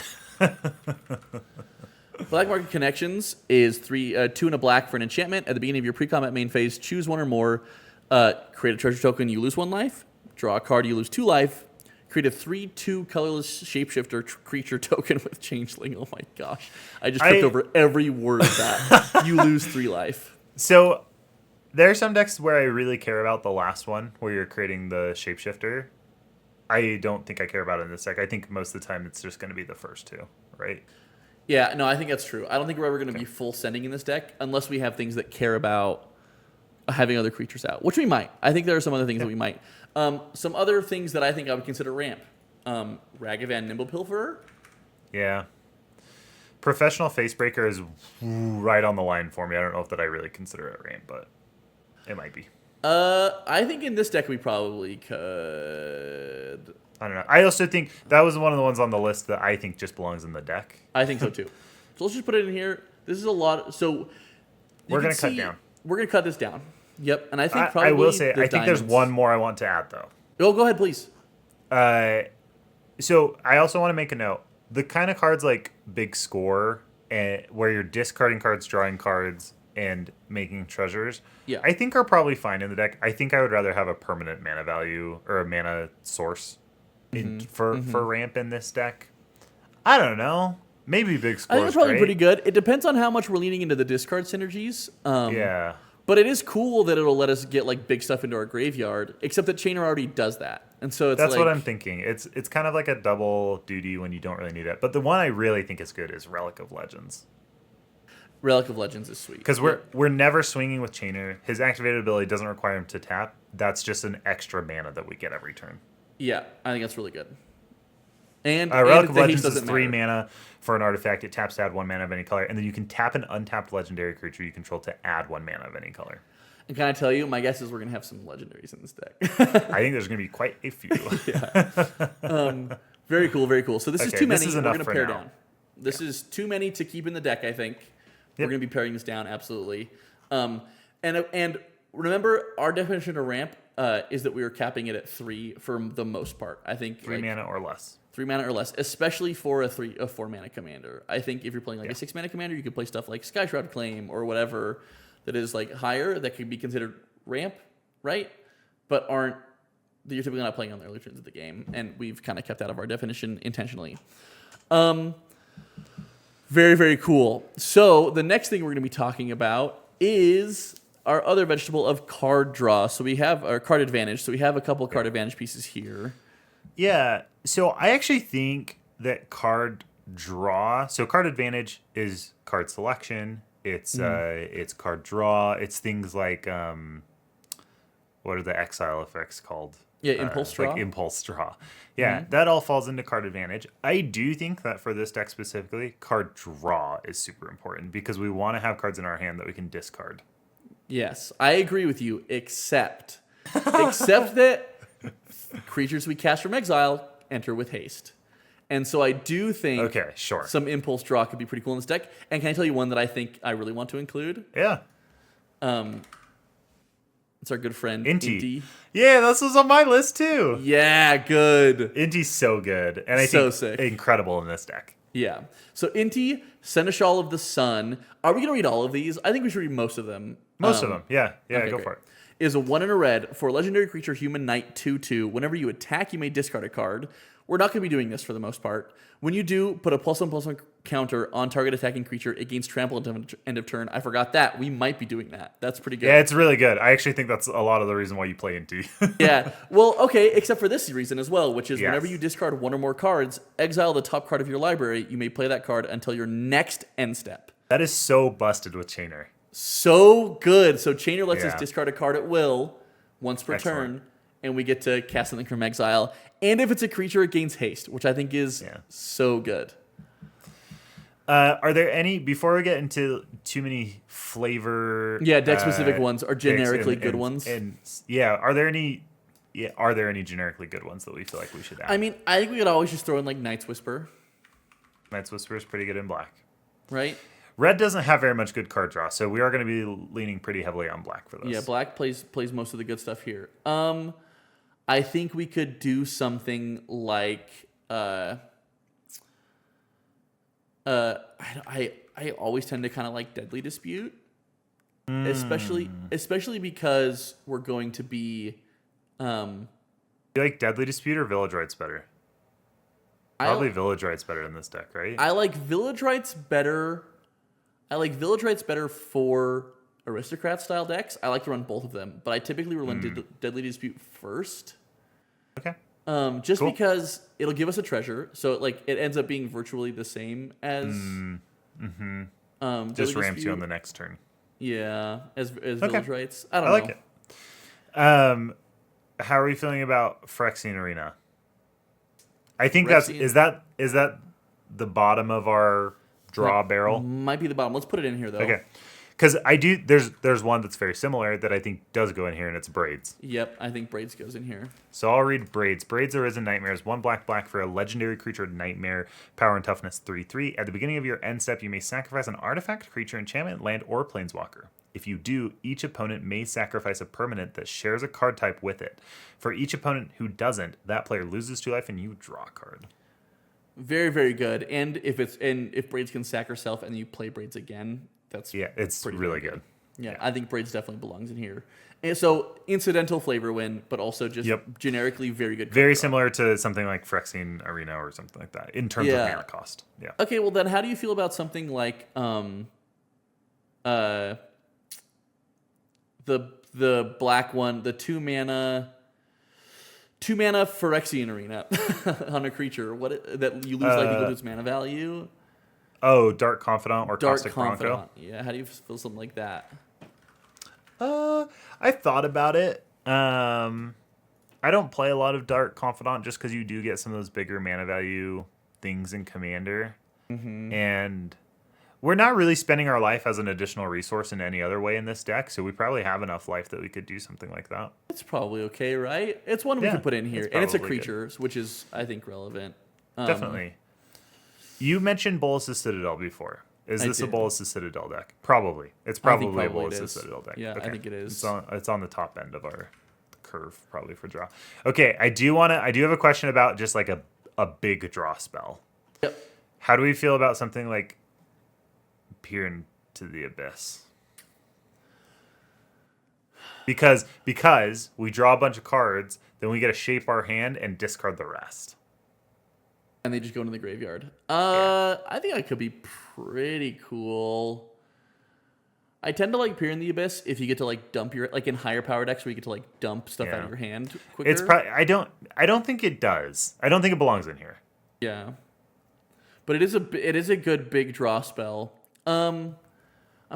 Black Market Connections is 2 and a black for an enchantment. At the beginning of your pre-combat main phase, choose one or more. Create a treasure token, you lose 1 life. Draw a card, you lose 2 life. Create a 3/2 colorless shapeshifter creature token with changeling. Oh my gosh. I just tripped over every word of that. You lose 3 life. So there are some decks where I really care about the last one, where you're creating the shapeshifter. I don't think I care about it in this deck. I think most of the time it's just going to be the first 2, right? Yeah, no, I think that's true. I don't think we're ever going to be full sending in this deck unless we have things that care about having other creatures out, which we might. I think there are some other things that we might. Some other things that I think I would consider ramp. Ragavan Nimble Pilferer. Yeah. Professional Facebreaker is right on the line for me. I don't know if that I really consider it ramp, but it might be. I think in this deck we probably could. I don't know. I also think that was one of the ones on the list that I think just belongs in the deck. I think so too. So let's just put it in here. This is a lot. So we're going to cut down. We're going to cut this down. Yep. And I think probably I will say, I think there's one more I want to add, though. Oh, go ahead, please. So I also want to make a note. The kind of cards like Big Score, where you're discarding cards, drawing cards, and making treasures, I think are probably fine in the deck. I think I would rather have a permanent mana value or a mana source for ramp in this deck. I don't know. Maybe Big Score. I think it's probably pretty good. It depends on how much we're leaning into the discard synergies. Yeah. But it is cool that it'll let us get like big stuff into our graveyard, except that Chainer already does that. And so it's That's what I'm thinking. It's kind of like a double duty when you don't really need it. But the one I really think is good is Relic of Legends. Relic of Legends is sweet. Because we're never swinging with Chainer. His activated ability doesn't require him to tap. That's just an extra mana that we get every turn. Yeah, I think that's really good. And Relic of Legends is 3 mana for an artifact. It taps to add 1 mana of any color. And then you can tap an untapped legendary creature you control to add 1 mana of any color. And can I tell you, my guess is we're going to have some legendaries in this deck. I think there's going to be quite a few. Very cool, very cool. So this is too many. Is we're going to pair now. down. This is too many to keep in the deck, I think. We're going to be paring this down, absolutely. And remember, our definition of ramp is that we are capping it at 3 for the most part. I think 3 mana or less. 3 mana or less, especially for a 4 mana commander. I think if you're playing like a 6 mana commander, you could play stuff like Sky Shroud Claim or whatever that is like higher that could be considered ramp, right? But aren't that you're typically not playing on the early turns of the game, and we've kind of kept out of our definition intentionally. Very, very cool. So the next thing we're going to be talking about is our other vegetable of card draw. So we have our card advantage. So we have a couple card advantage pieces here. Yeah. So I actually think that card draw. So card advantage is card selection. It's card draw. It's things like what are the exile effects called? Yeah, impulse draw. Like impulse draw. Yeah, that all falls into card advantage. I do think that for this deck specifically, card draw is super important because we want to have cards in our hand that we can discard. Yes, I agree with you, except that creatures we cast from exile enter with haste. And so I do think some impulse draw could be pretty cool in this deck. And can I tell you one that I think I really want to include? Yeah. It's our good friend Inti. Yeah, this was on my list too. Yeah, good. Inti's so good. And I think sick. Incredible in this deck. Yeah. So Inti, Seneschal of the Sun. Are we going to read all of these? I think we should read most of them. Most of them. Yeah, okay, go great. for it. Is a 1 and a red for legendary creature human knight 2/2. Whenever you attack, you may discard a card. We're not going to be doing this for the most part. When you do, put a +1/+1 counter on target attacking creature. It gains trample until end of turn. I forgot that. We might be doing that. That's pretty good. Yeah, it's really good. I actually think that's a lot of the reason why you play Inti. Yeah. Well, okay, except for this reason as well, which is whenever you discard 1 or more cards, exile the top card of your library. You may play that card until your next end step. That is so busted with Chainer. So good. So Chainer lets us discard a card at will once per turn, and we get to cast something from exile. And if it's a creature, it gains haste, which I think is so good. Are there any, before we get into too many flavor... Yeah, deck-specific ones are generically good ones. And are there any generically good ones that we feel like we should add? I mean, I think we could always just throw in, like, Night's Whisper. Night's Whisper is pretty good in black. Right? Red doesn't have very much good card draw, so we are going to be leaning pretty heavily on black for this. Yeah, black plays most of the good stuff here. I think we could do something like... I always tend to kind of like Deadly Dispute, especially because we're going to be. You like Deadly Dispute or Village Rites better? Probably Village Rites better in this deck, right? I like Village Rites better. I like Village Rites better for Aristocrat style decks. I like to run both of them, but I typically run Deadly Dispute first. Okay. Just Cool. because it'll give us a treasure, so it ends up being virtually the same as. Just Deadly ramps Dispute. you on the next turn. Yeah, as Village Rites. I don't I know. like it. How are we feeling about Phyrexian Arena? I think is that the bottom of our draw barrel? Might be the bottom. Let's put it in here though. Okay. Because there's one that's very similar that I think does go in here, and it's Braids. Yep, I think Braids goes in here. So I'll read Braids. Braids Arisen Nightmares. 1 black for a legendary creature Nightmare. Power and toughness 3/3. At the beginning of your end step, you may sacrifice an artifact, creature, enchantment, land, or planeswalker. If you do, each opponent may sacrifice a permanent that shares a card type with it. For each opponent who doesn't, that player loses 2 life and you draw a card. Very, very good. And if Braids can sack herself and you play Braids again, it's really good. Yeah, I think Braids definitely belongs in here. And so incidental flavor win, but also just generically very good. Very similar to something like Phyrexian Arena or something like that in terms of mana cost. Yeah. Okay, well then, how do you feel about something like the black one, the 2 mana Phyrexian Arena on a creature? That you lose life equal to its mana value? Oh, Dark Confidant or Dark Caustic Confidant. Bronco? Yeah, how do you feel something like that? I thought about it. I don't play a lot of Dark Confidant just because you do get some of those bigger mana value things in Commander. And we're not really spending our life as an additional resource in any other way in this deck, so we probably have enough life that we could do something like that. It's probably okay, right? It's one we can put in here. And it's a creature, which is, I think, relevant. Definitely. You mentioned Bolas' Citadel before. Is this a Bolas' Citadel deck? Probably. It's probably a Bolas' Citadel deck. Yeah, okay. I think it is. It's on the top end of our curve, probably, for draw. Okay, I do have a question about just like a big draw spell. Yep. How do we feel about something like Peer into the Abyss? Because we draw a bunch of cards, then we get to shape our hand and discard the rest. And they just go into the graveyard. I think that could be pretty cool. I tend to like Peer in the Abyss if you get to like dump your, like in higher power decks where you get to like dump stuff out of your hand quicker. It's probably I don't think it does. I don't think it belongs in here. Yeah. But it is a good big draw spell. I'm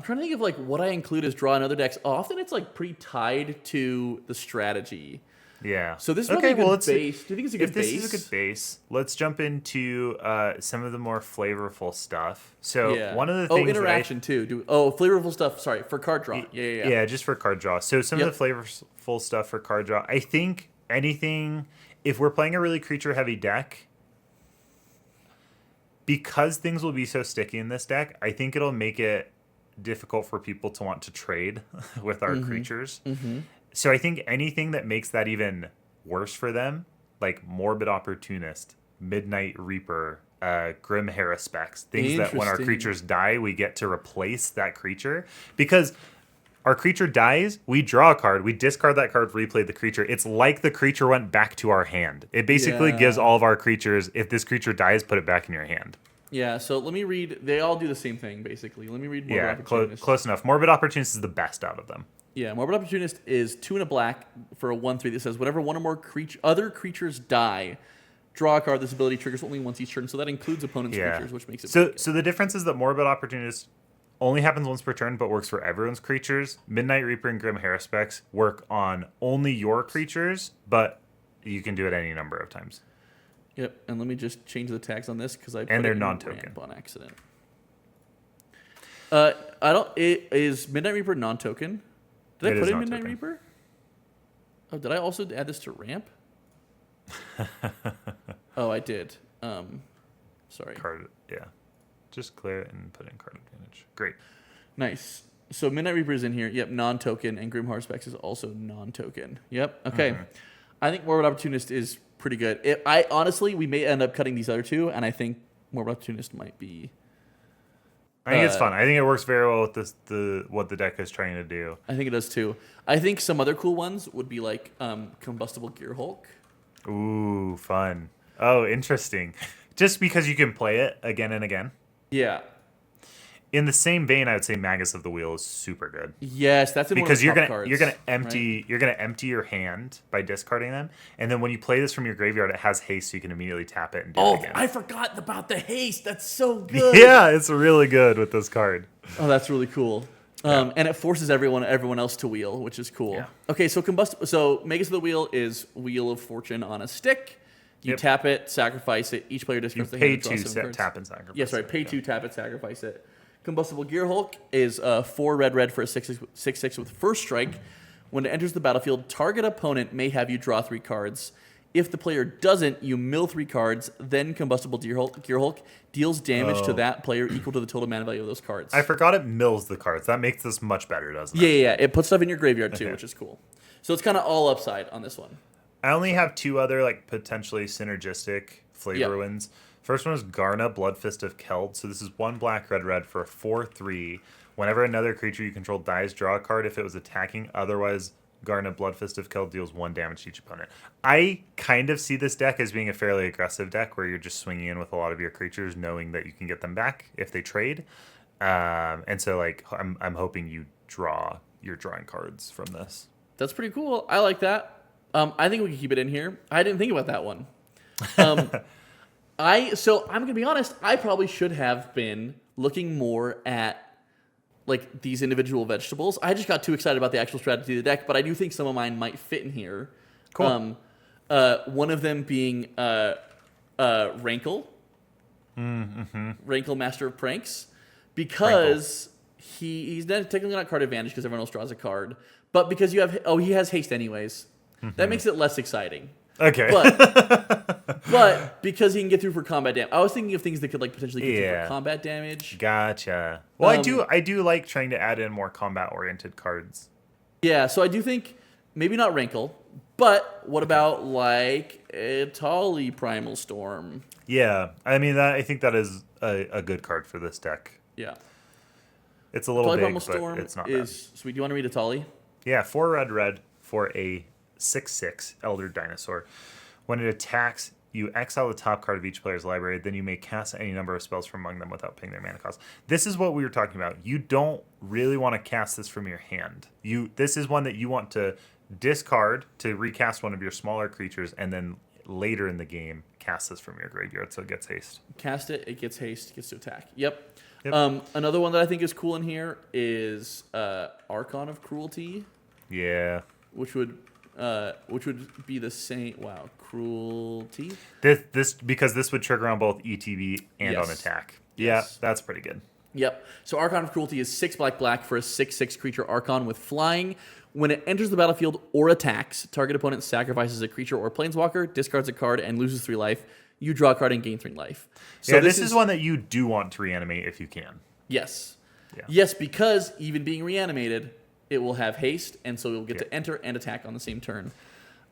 trying to think of like what I include as draw in other decks. Often it's like pretty tied to the strategy. Yeah. So this is a good base. Do you think it's a good base? If this is a good base, let's jump into some of the more flavorful stuff. So one of the things interaction too. Flavorful stuff. Sorry, for card draw. Yeah. Yeah, just for card draw. So some of the flavorful stuff for card draw. I think anything, if we're playing a really creature heavy deck, because things will be so sticky in this deck, I think it'll make it difficult for people to want to trade with our creatures. So I think anything that makes that even worse for them, like Morbid Opportunist, Midnight Reaper, Grim Haruspex, things that when our creatures die, we get to replace that creature. Because our creature dies, we draw a card, we discard that card, replay the creature. It's like the creature went back to our hand. It basically gives all of our creatures, if this creature dies, put it back in your hand. Yeah, so let me read. They all do the same thing, basically. Let me read Morbid Opportunist. Close enough. Morbid Opportunist is the best out of them. Yeah, Morbid Opportunist is 2 and a black for a 1/3 that says whenever one or more other creatures die, draw a card. This ability triggers only once each turn, so that includes opponents' creatures, which makes it So the difference is that Morbid Opportunist only happens once per turn, but works for everyone's creatures. Midnight Reaper and Grim Haruspex work on only your creatures, but you can do it any number of times. Yep, and let me just change the tags on this because I put and they're it in non-token ramp on accident. Is Midnight Reaper non-token? Did I put in Midnight Reaper? Oh, did I also add this to ramp? Oh, I did. Sorry. Card, yeah. Just clear it and put in card advantage. Great. Nice. So Midnight Reaper is in here. Yep, non-token, and Grim Haruspex is also non-token. Yep. Okay. I think Morbid Opportunist is pretty good. We may end up cutting these other two, and I think Morbid Opportunist might be I think it's fun. I think it works very well with what the deck is trying to do. I think it does too. I think some other cool ones would be like Combustible Gear Hulk. Ooh, fun. Oh, interesting. Just because you can play it again and again. Yeah. In the same vein, I would say Magus of the Wheel is super good. Yes, that's in because one of the top cards, you're gonna empty your hand by discarding them, and then when you play this from your graveyard, it has haste, so you can immediately tap it and do it again. I forgot about the haste. That's so good. Yeah, it's really good with this card. Oh, that's really cool. And it forces everyone else to wheel, which is cool. Yeah. Okay, so Magus of the Wheel is Wheel of Fortune on a stick. You tap it, sacrifice it. Each player discards the hand. You pay 2, tap and sacrifice. Yes, right. Pay 2, tap it, sacrifice it. Combustible Gear Hulk is 4 red for a 6/6 with first strike. When it enters the battlefield, target opponent may have you draw 3 cards. If the player doesn't, you mill 3 cards. Then Combustible Gear Hulk deals damage to that player equal to the total mana value of those cards. I forgot it mills the cards. That makes this much better, doesn't it? Yeah. It puts stuff in your graveyard too, which is cool. So it's kind of all upside on this one. I only have 2 other like potentially synergistic flavor wins. First one is Garna, Bloodfist of Keld. So this is 1 black, red for a 4/3. Whenever another creature you control dies, draw a card if it was attacking. Otherwise, Garna, Bloodfist of Keld deals 1 damage to each opponent. I kind of see this deck as being a fairly aggressive deck where you're just swinging in with a lot of your creatures, knowing that you can get them back if they trade. And so, like, I'm hoping you're drawing cards from this. That's pretty cool. I like that. I think we can keep it in here. I didn't think about that one. So I'm gonna be honest. I probably should have been looking more at like these individual vegetables. I just got too excited about the actual strategy of the deck, but I do think some of mine might fit in here. Cool. One of them being Rankle. Rankle, Master of Pranks, because he's technically not card advantage because everyone else draws a card, but because he has haste anyways. That makes it less exciting. Okay. But because he can get through for combat damage. I was thinking of things that could like potentially get through for combat damage. Gotcha. Well, I do like trying to add in more combat-oriented cards. Yeah, so I do think maybe not Rankle, but what about like Tali Primal Storm? Yeah, I mean I think that is a good card for this deck. Yeah. It's a little Tali big, Primal Storm but it's not is bad. sweet. Do you want to read a Tali? Yeah, 4 red for a 6/6 Elder Dinosaur. When it attacks, you exile the top card of each player's library, then you may cast any number of spells from among them without paying their mana cost. This is what we were talking about. You don't really want to cast this from your hand. This is one that you want to discard to recast one of your smaller creatures, and then later in the game, cast this from your graveyard so it gets haste. Cast it, it gets haste, gets to attack. Yep. Another one that I think is cool in here is Archon of Cruelty. Yeah. Which would be the same. Wow, Cruelty. This because this would trigger on both ETB and on attack. Yeah, that's pretty good. Yep. So Archon of Cruelty is 6 black for a 6/6 creature Archon with flying. When it enters the battlefield or attacks, target opponent sacrifices a creature or planeswalker, discards a card, and loses 3 life. You draw a card and gain 3 life. So this is one that you do want to reanimate if you can. Yes. Yeah. Yes, because even being reanimated, it will have haste, and so it will get to enter and attack on the same turn.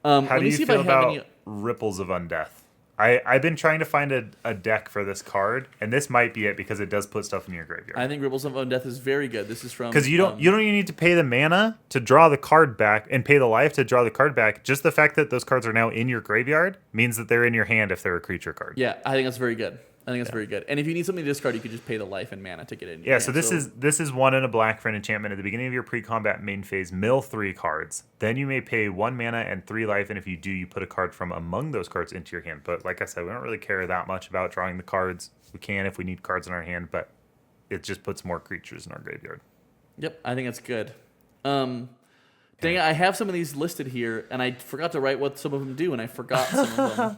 How do you feel about Ripples of Undeath? I've been trying to find a deck for this card, and this might be it because it does put stuff in your graveyard. I think Ripples of Undeath is very good. This is from because you don't even need to pay the mana to draw the card back and pay the life to draw the card back. Just the fact that those cards are now in your graveyard means that they're in your hand if they're a creature card. Yeah, I think that's very good. Very good. And if you need something to discard, you could just pay the life and mana to get it in. Yeah, so this is 1 and a black for an enchantment. At the beginning of your pre-combat main phase, mill 3 cards. Then you may pay 1 mana and 3 life, and if you do, you put a card from among those cards into your hand. But like I said, we don't really care that much about drawing the cards. We can if we need cards in our hand, but it just puts more creatures in our graveyard. Yep, I think that's good. Dang it, I have some of these listed here, and I forgot to write what some of them do, and I forgot some of them.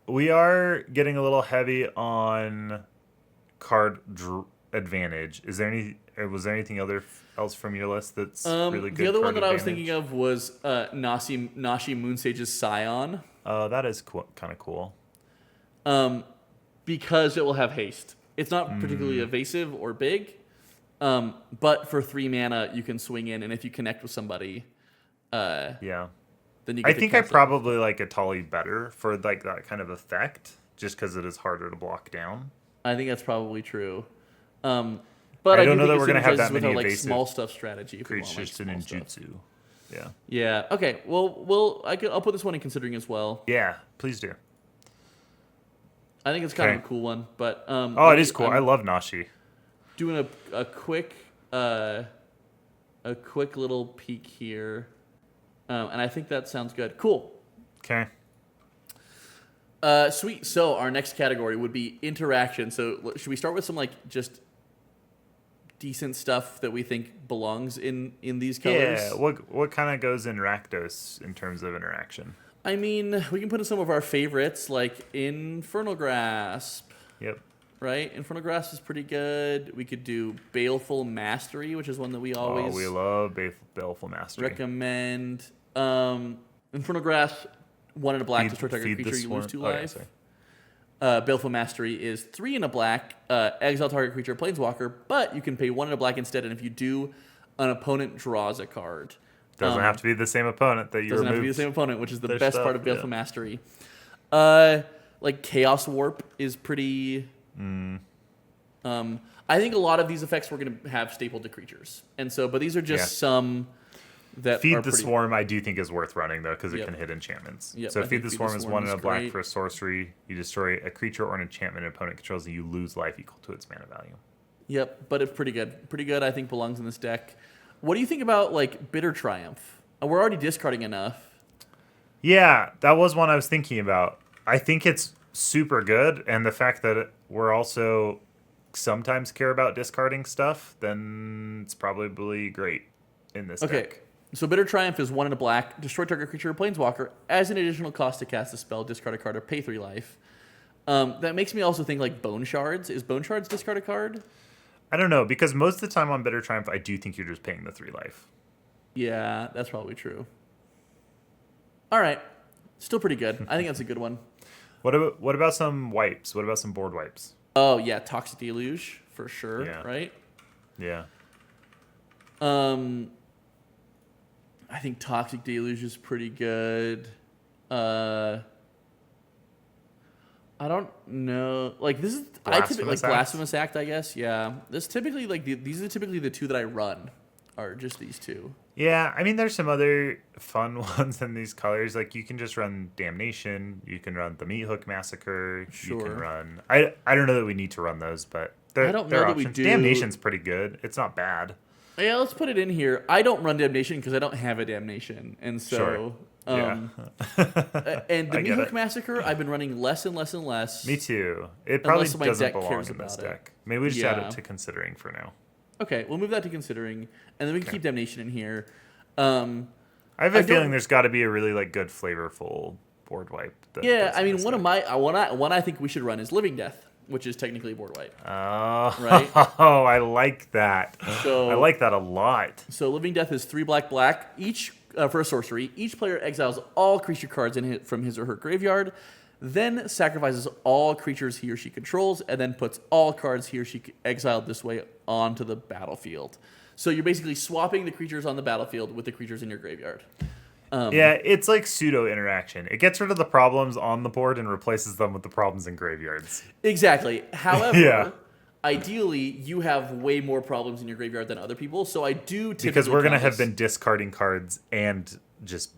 We are getting a little heavy on card advantage. Was there anything else from your list that's really good? The other one that advantage? I was thinking of was Nashi Moonsage's Scion. Oh, that is kind of cool. Because it will have haste. It's not particularly evasive or big, but for 3 mana you can swing in, and if you connect with somebody, then you get I think I probably like Atali better for like that kind of effect, just because it is harder to block down. I think that's probably true. But I I don't do know think that we're gonna it have synergizes that with many our, like, evasive small stuff strategy. If we want, creatures like, to small stuff. ninjutsu. Yeah. Yeah. Okay. Well, I'll put this one in considering as well. Yeah, please do. I think it's kind of Okay. a cool one, but Oh, it is cool. I love Nashi. doing a quick little peek here, and I think that sounds good. Cool. Okay. Sweet. So our next category would be interaction. So should we start with some, like, just decent stuff that we think belongs in these colors? Yeah. What kind of goes in Rakdos in terms of interaction? I mean, we can put in some of our favorites, like Infernal Grasp, Yep. right? Infernal Grasp is pretty good. We could do Baleful Mastery, which is one that we always We love Baleful Mastery. recommend. Infernal Grasp, 1 and a black, destroy target creature, you lose 2 life. Baleful Mastery is 3 and a black, exile target creature, planeswalker, but you can pay 1 and a black instead, and if you do, an opponent draws a card. Doesn't have to be the same opponent that you Doesn't removed. have to be the same opponent, which is the their best stuff, part of Baleful yeah. Mastery. Like Chaos Warp is pretty. I think a lot of these effects we're going to have stapled to creatures, and so, but these are just some that Feed are the pretty, Swarm, I do think is worth running though, because it Yep. can hit enchantments. Yep, So I Feed think the Feed the Swarm is Swarm 1 and a is black great. for a sorcery. You destroy a creature or an enchantment an opponent controls, and you lose life equal to its mana value. Yep, but it's pretty good. Pretty good. I think belongs in this deck. What do you think about, like, Bitter Triumph? We're already discarding enough. Yeah, that was one I was thinking about. I think it's super good, and the fact that we're also sometimes care about discarding stuff, then it's probably great in this Okay, deck. so Bitter Triumph is 1 and a black, destroy target creature or planeswalker. As an additional cost to cast the spell, discard a card or pay 3 life. That makes me also think, like, Bone Shards. Is Bone Shards discard a card? I don't know, because most of the time on Bitter Triumph, I do think you're just paying the 3 life. Yeah, that's probably true. All right. Still pretty good. I think that's a good one. What about some wipes? What about some board wipes? Oh, yeah, Toxic Deluge, for sure, Yeah. right? Yeah. I think Toxic Deluge is pretty good. I don't know. Like, this is Blasphemous Act? Blasphemous Act, I guess. Yeah. This typically, like, these are typically the 2 that I run, are just these 2. Yeah, I mean, there's some other fun ones in these colors. Like, you can just run Damnation. You can run the Meat Hook Massacre. You can Sure. run... I don't know that we need to run those, but they're, I don't they're know that we options. do. Damnation's pretty good. It's not bad. Yeah, let's put it in here. I don't run Damnation because I don't have a Damnation. And so... Sure. Yeah. And the I Meat get Hook it. Massacre, I've been running less and less and less. Me too. It probably Unless my doesn't deck belong cares in this about it. deck. Maybe we just add Yeah. it to considering for now. Okay, we'll move that to considering, and then we can keep Damnation in here. I have a I feeling don't- there's got to be a really like good, flavorful board wipe. that Yeah, goes I in mean, this one of deck. my one I think we should run is Living Death, which is technically a board wipe. Oh, Right? Oh, I like that. So- I like that a lot. So Living Death is 3 black. Each for a sorcery, each player exiles all creature cards from his or her graveyard, then sacrifices all creatures he or she controls, and then puts all cards he or she exiled this way onto the battlefield. So you're basically swapping the creatures on the battlefield with the creatures in your graveyard. Yeah, it's like pseudo interaction. It gets rid of the problems on the board and replaces them with the problems in graveyards. Exactly. However, Yeah. ideally, you have way more problems in your graveyard than other people. So I do typically Because we're going to count have this. been discarding cards and just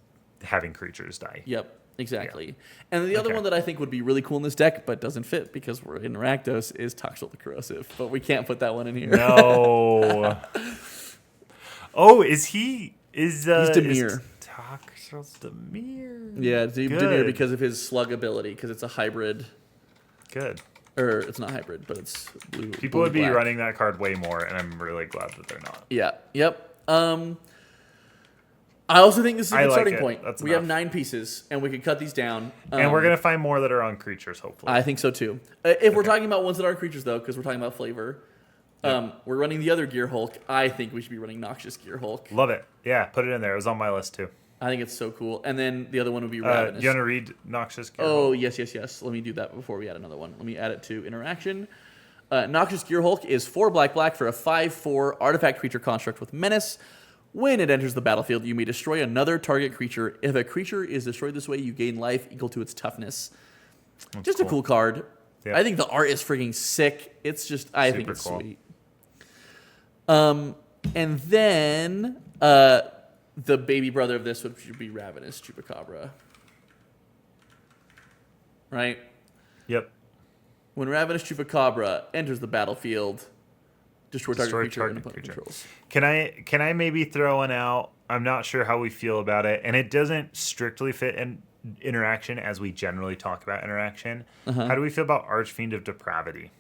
having creatures die. Yep, exactly. And the other Okay. one that I think would be really cool in this deck, but doesn't fit because we're in Rakdos, is Toxel the Corrosive. But we can't put that one in here. No. Oh, is he? He's Dimir. Toxel's Dimir. Yeah, it's Good. Dimir because of his slug ability, because it's a hybrid. Good. Or it's not hybrid, but it's blue. People blue would be black. running that card way more, and I'm really glad that they're not. Yeah. Yep. I also think this is a I good like starting it. point. That's We have enough. 9 pieces, and we can cut these down. And we're going to find more that are on creatures, hopefully. I think so too. If we're talking about ones that aren't creatures, though, because we're talking about flavor, we're running the other Gear Hulk. I think we should be running Noxious Gear Hulk. Love it. Yeah, put it in there. It was on my list, too. I think it's so cool. And then the other one would be You Ravenous. want to read Noxious Gear? Oh, yes. Let me do that before we add another one. Let me add it to interaction. Noxious Gear Hulk is 4 black for a 5/4 artifact creature construct with menace. When it enters the battlefield, you may destroy another target creature. If a creature is destroyed this way, you gain life equal to its toughness. Just a cool card. Yeah. I think the art is freaking sick. It's just, I think Super it's cool. sweet. And then the baby brother of this would be Ravenous Chupacabra. Right? Yep. When Ravenous Chupacabra enters the battlefield, destroy target creature and opponent controls. Can I maybe throw one out? I'm not sure how we feel about it, and it doesn't strictly fit in interaction as we generally talk about interaction. How do we feel about Archfiend of Depravity?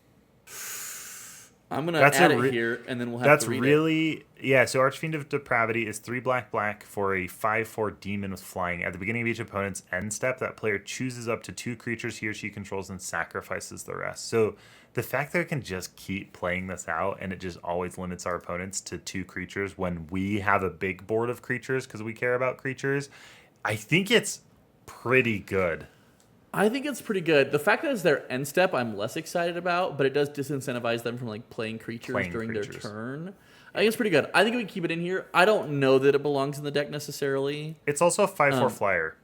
I'm gonna add it here, and then we'll have to read it. Yeah. So Archfiend of Depravity is 3 black for a 5/4 demon with flying. At the beginning of each opponent's end step, that player chooses up to 2 creatures he or she controls and sacrifices the rest. So the fact that we can just keep playing this out and it just always limits our opponents to 2 creatures when we have a big board of creatures because we care about creatures, I think it's pretty good. I think it's pretty good. The fact that it's their end step, I'm less excited about, but it does disincentivize them from like playing creatures during their turn. I think it's pretty good. I think we keep it in here. I don't know that it belongs in the deck necessarily. It's also a 5/4 flyer.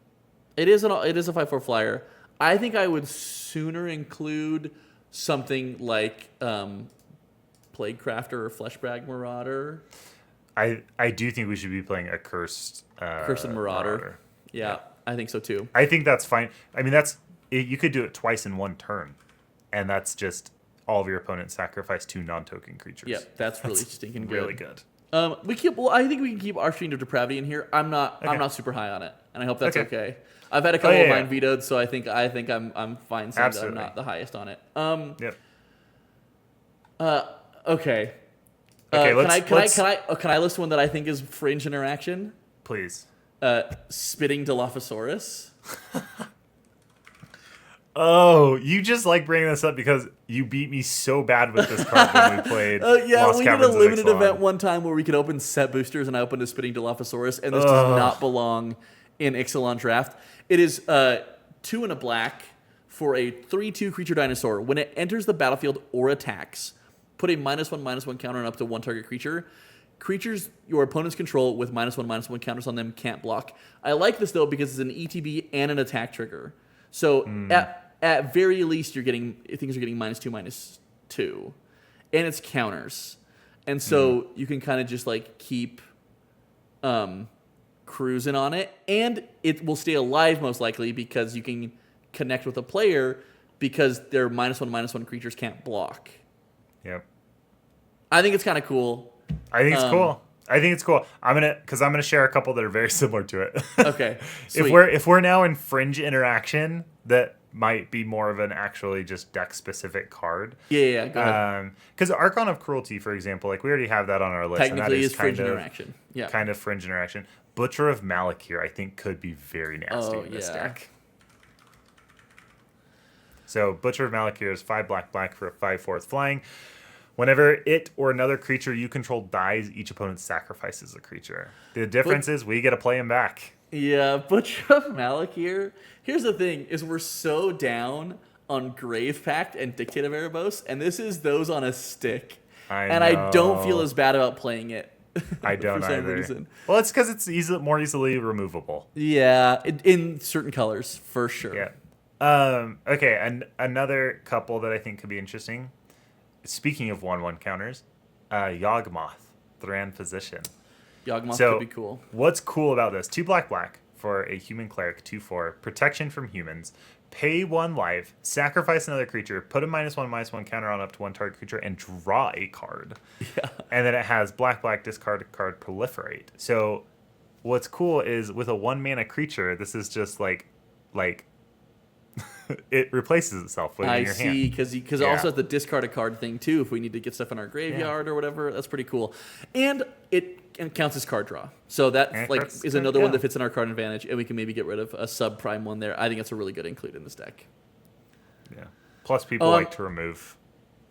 It is a 5/4 flyer. I think I would sooner include something like Plaguecrafter or Fleshbag Marauder. I do think we should be playing a Cursed Marauder. Yeah, I think so too. I think that's fine. I mean, you could do it twice in one turn, and that's just all of your opponents sacrifice 2 non-token creatures. Yeah, that's really stinking good. Really good. I think we can keep Archfiend of Depravity in here. I'm not super high on it, and I hope that's okay. I've had a couple of mine vetoed, so I think I'm fine saying that I'm not the highest on it. Yep. Okay. Can I list one that I think is fringe interaction? Please. Spitting Dilophosaurus. Oh, you just like bringing this up because you beat me so bad with this card when we played. Yeah, Lost we did a Caverns of limited Ixalan. event one time where we could open set boosters, and I opened a Spitting Dilophosaurus, and this does not belong in Ixalan Draft. It is 2 and a black for a 3/2 creature dinosaur. When it enters the battlefield or attacks, put a -1/-1 counter on up to 1 target creature. Creatures your opponents control with -1/-1 counters on them can't block. I like this though because it's an ETB and an attack trigger. So at very least things are getting -2/-2, and it's counters, and so you can kind of just like keep cruising on it, and it will stay alive most likely because you can connect with a player because their -1/-1 creatures can't block. Yep. I think it's kind of cool. I think it's cool. I'm gonna share a couple that are very similar to it. Okay. Sweet. If we're now in fringe interaction, that might be more of an actually just deck specific card. Yeah. Go ahead. Because Archon of Cruelty, for example, like we already have that on our list. Technically, and that is fringe interaction. Yeah. Kind of fringe interaction. Butcher of Malakir, I think, could be very nasty in this deck. So Butcher of Malakir is 5 black for a 5/4 flying. Whenever it or another creature you control dies, each opponent sacrifices a creature. The difference is we get to play him back. Yeah, Butcher of Malakir. Here's the thing, is we're so down on Grave Pact and Dictate of Erebos, and this is those on a stick. I don't feel as bad about playing it. I don't for some either. reason. Well, it's because it's more easily removable. Yeah, in certain colors, for sure. Yeah. Okay, and another couple that I think could be interesting. Speaking of 1/1 counters, Yawgmoth, Thran Physician. Yawgmoth could be cool. What's cool about this? 2 black for a human cleric, 2/4, protection from humans. Pay 1 life, sacrifice another creature, put a -1/-1 counter on up to 1 target creature, and draw a card. Yeah. And then it has black, discard a card, proliferate. So what's cool is with a 1 mana creature, this is just like it replaces itself with your hand. I see, because it also has the discard a card thing too. If we need to get stuff in our graveyard or whatever, that's pretty cool. And it counts as card draw, so that is another one that fits in our card advantage, and we can maybe get rid of a subprime one there. I think it's a really good include in this deck. Yeah. Plus, people like to remove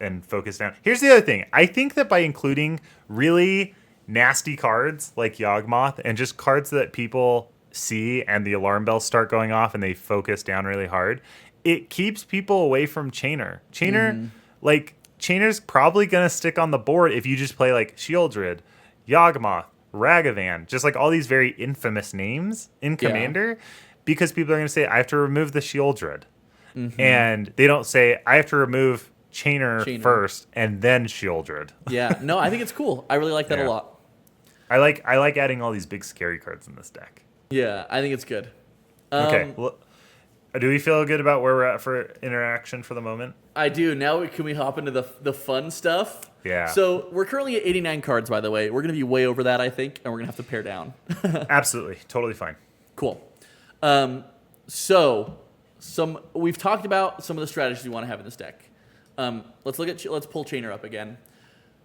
and focus down. Here's the other thing. I think that by including really nasty cards like Yawgmoth and just cards that people see and the alarm bells start going off and they focus down really hard, it keeps people away from Chainer. Chainer's probably going to stick on the board if you just play like Shieldred, Yawgmoth, Ragavan, just like all these very infamous names in Commander, because people are going to say, I have to remove the Shieldred. And they don't say, I have to remove Chainer first and then Shieldred. Yeah, no, I think it's cool. I really like that a lot. I like adding all these big scary cards in this deck. Yeah, I think it's good. Okay, well, do we feel good about where we're at for interaction for the moment? I do. Now can we hop into the fun stuff? Yeah. So we're currently at 89 cards, by the way. We're going to be way over that, I think, and we're going to have to pare down. Absolutely. Totally fine. Cool. So we've talked about some of the strategies we want to have in this deck. Let's pull Chainer up again.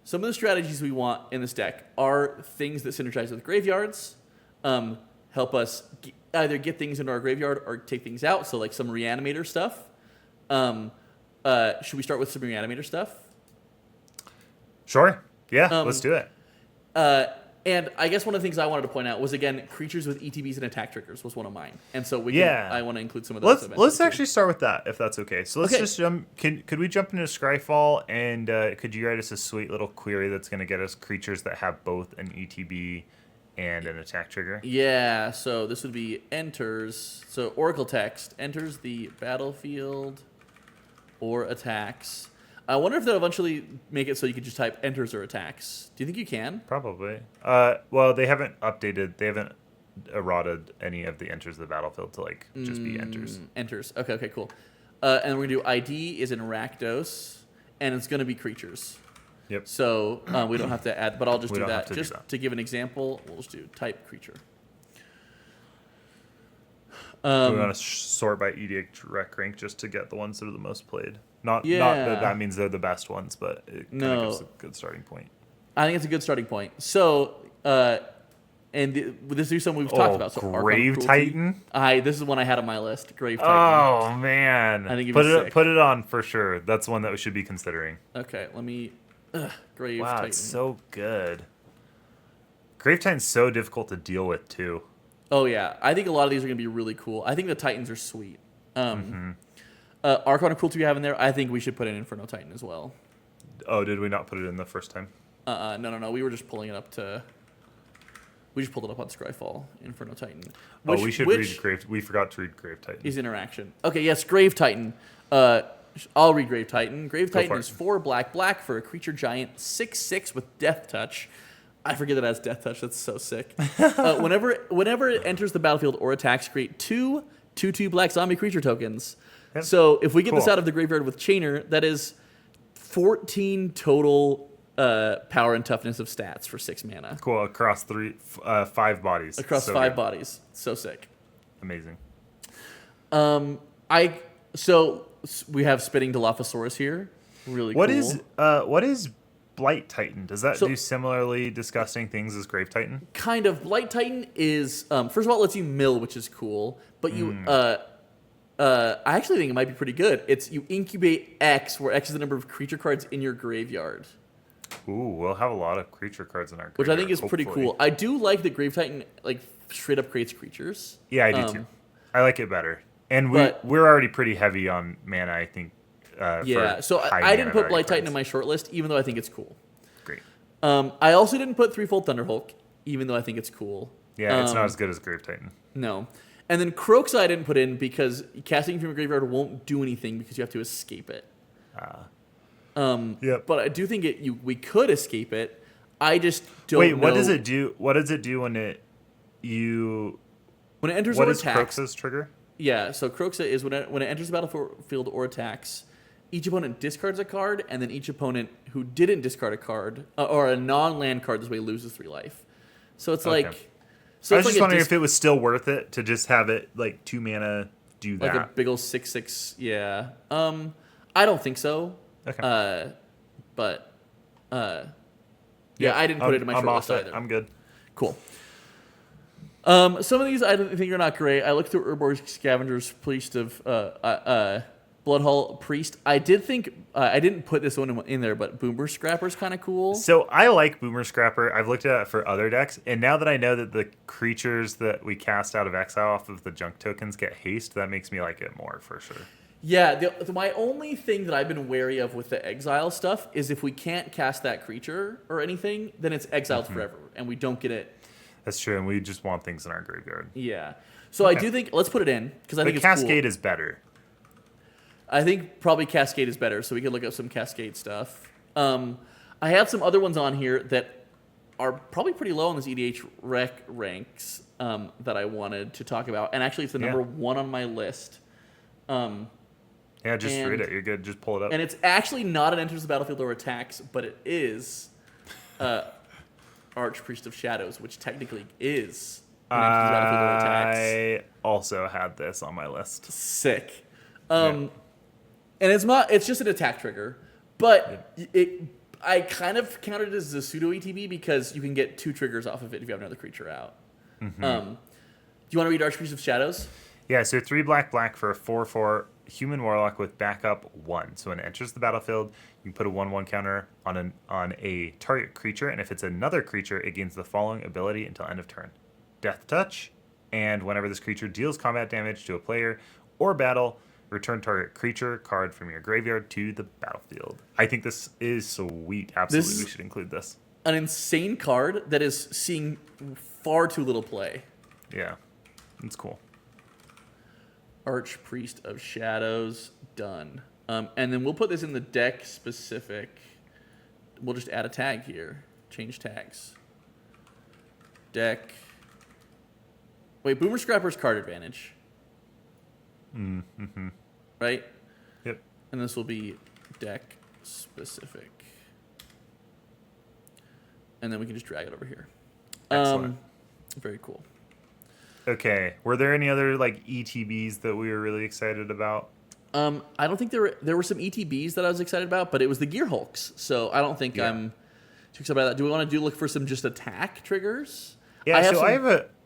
Some of the strategies we want in this deck are things that synergize with graveyards, help us either get things into our graveyard or take things out, so like some Reanimator stuff. Should we start with some Reanimator stuff? Sure. Yeah, let's do it. And I guess one of the things I wanted to point out was, again, creatures with ETBs and attack triggers was one of mine. And so I want to include some of those. Let's actually start with that, if that's okay. So let's just jump. Could we jump into Scryfall, and could you write us a sweet little query that's going to get us creatures that have both an ETB and an attack trigger? Yeah, so this would be enters. So Oracle text enters the battlefield or attacks. I wonder if they'll eventually make it so you can just type enters or attacks. Do you think you can? Probably. Well, they haven't updated. They haven't eroded any of the enters of the battlefield to just be enters. Enters. Okay, cool. And we're gonna do ID is in Rakdos, and it's gonna be creatures. Yep. So we don't have to add, but I'll just do that. Just to give an example, we'll just do type creature. Do we want to sort by Edict Rec rank just to get the ones that are the most played? Not that means they're the best ones, but it kind of gives a good starting point. I think it's a good starting point. So, this is something we've talked about. So Grave Titan? This is one I had on my list. Grave Titan. Oh, man. I think put it on for sure. That's one that we should be considering. Okay, let me... Grave Titan. Wow, it's so good. Grave Titan's so difficult to deal with, too. Oh, yeah. I think a lot of these are going to be really cool. I think the Titans are sweet. Archon of Cruelty we have in there, I think we should put in Inferno Titan as well. Oh, did we not put it in the first time? No. We were just pulling it up to... We just pulled it up on Scryfall, Inferno Titan. We should read Grave... We forgot to read Grave Titan. Is interaction. Okay, yes, Grave Titan. I'll read Grave Titan. Grave Titan is 4 black for a creature giant, 6/6 with Death Touch. I forget that it has Death Touch. That's so sick. Whenever it enters the battlefield or attacks, create 2/2 black zombie creature tokens. Yep. So if we get this out of the graveyard with Chainer, that is 14 total power and toughness of stats for 6 mana. Cool. Across 5 bodies. Across so 5 bodies. So sick. Amazing. So we have Spitting Dilophosaurus here. Really cool. What is Blight Titan? Does that do similarly disgusting things as Grave Titan? Kind of. Blight Titan is first of all, it lets you mill, which is cool. But you I actually think it might be pretty good. You incubate X, where X is the number of creature cards in your graveyard. Ooh, we'll have a lot of creature cards in our graveyard. Which I think is pretty cool. I do like that Grave Titan straight up creates creatures. Yeah, I do too. I like it better. And we're already pretty heavy on mana, I think. So I didn't put Blight Titan in my short list, even though I think it's cool. Great. I also didn't put Threefold Thunderhulk, even though I think it's cool. Yeah, it's not as good as Grave Titan. No. And then Croxa I didn't put in because casting from a graveyard won't do anything because you have to escape it. Yep. But I do think we could escape it. I just don't know. Wait, what does it do? What does it do when it enters or attacks? What is Croxa's trigger? Yeah, so Croxa is when it enters the battlefield or attacks, each opponent discards a card, and then each opponent who didn't discard a card or a non-land card this way loses 3 life. So it's like... So I was just wondering if it was still worth it to just have it 2 mana do that. Like a big old 6/6, yeah. I don't think so. Okay. But I didn't put it in my short list either. I'm good. Cool. Some of these I think are not great. I looked through Urborg Scavenger's Priest of Bloodhull Priest. I did think I didn't put this one in there, but Boomer Scrapper's kind of cool. So I like Boomer Scrapper. I've looked at it for other decks, and now that I know that the creatures that we cast out of exile off of the junk tokens get haste, that makes me like it more for sure. Yeah, my only thing that I've been wary of with the exile stuff is if we can't cast that creature or anything, then it's exiled forever, and we don't get it. That's true, and we just want things in our graveyard. Yeah. So I do think, let's put it in, because I think it's Cascade cool. is better. I think probably Cascade is better, so we can look up some Cascade stuff. I had some other ones on here that are probably pretty low on this EDH rec ranks that I wanted to talk about. And actually, it's the number 1 on my list. Yeah, just read it. You're good. Just pull it up. And it's actually not an Enters the Battlefield or attacks, but it is Archpriest of Shadows, which technically is an Enters the Battlefield or attacks. I also had this on my list. Sick. And it's just an attack trigger, but I kind of counted it as a pseudo ETB because you can get 2 triggers off of it if you have another creature out. Mm-hmm. Do you want to read Archpriest of Shadows? Yeah, so 3 black for a 4/4 human warlock with backup 1. So when it enters the battlefield, you can put a 1/1 counter on a target creature, and if it's another creature, it gains the following ability until end of turn: Death Touch, and whenever this creature deals combat damage to a player or battle, return target creature card from your graveyard to the battlefield. I think this is sweet. Absolutely, we should include this. An insane card that is seeing far too little play. Yeah, it's cool. Archpriest of Shadows, done. And then we'll put this in the deck specific. We'll just add a tag here. Change tags. Deck. Wait, Boomer Scrapper's card advantage. Mm-hmm. Right? Yep. And this will be deck specific. And then we can just drag it over here. Excellent. Very cool. Okay. Were there any other like ETBs that we were really excited about? I don't think there were some ETBs that I was excited about, but it was the Gear Hulks, so I don't think I'm too excited about that. Do we want to look for some just attack triggers? Yeah,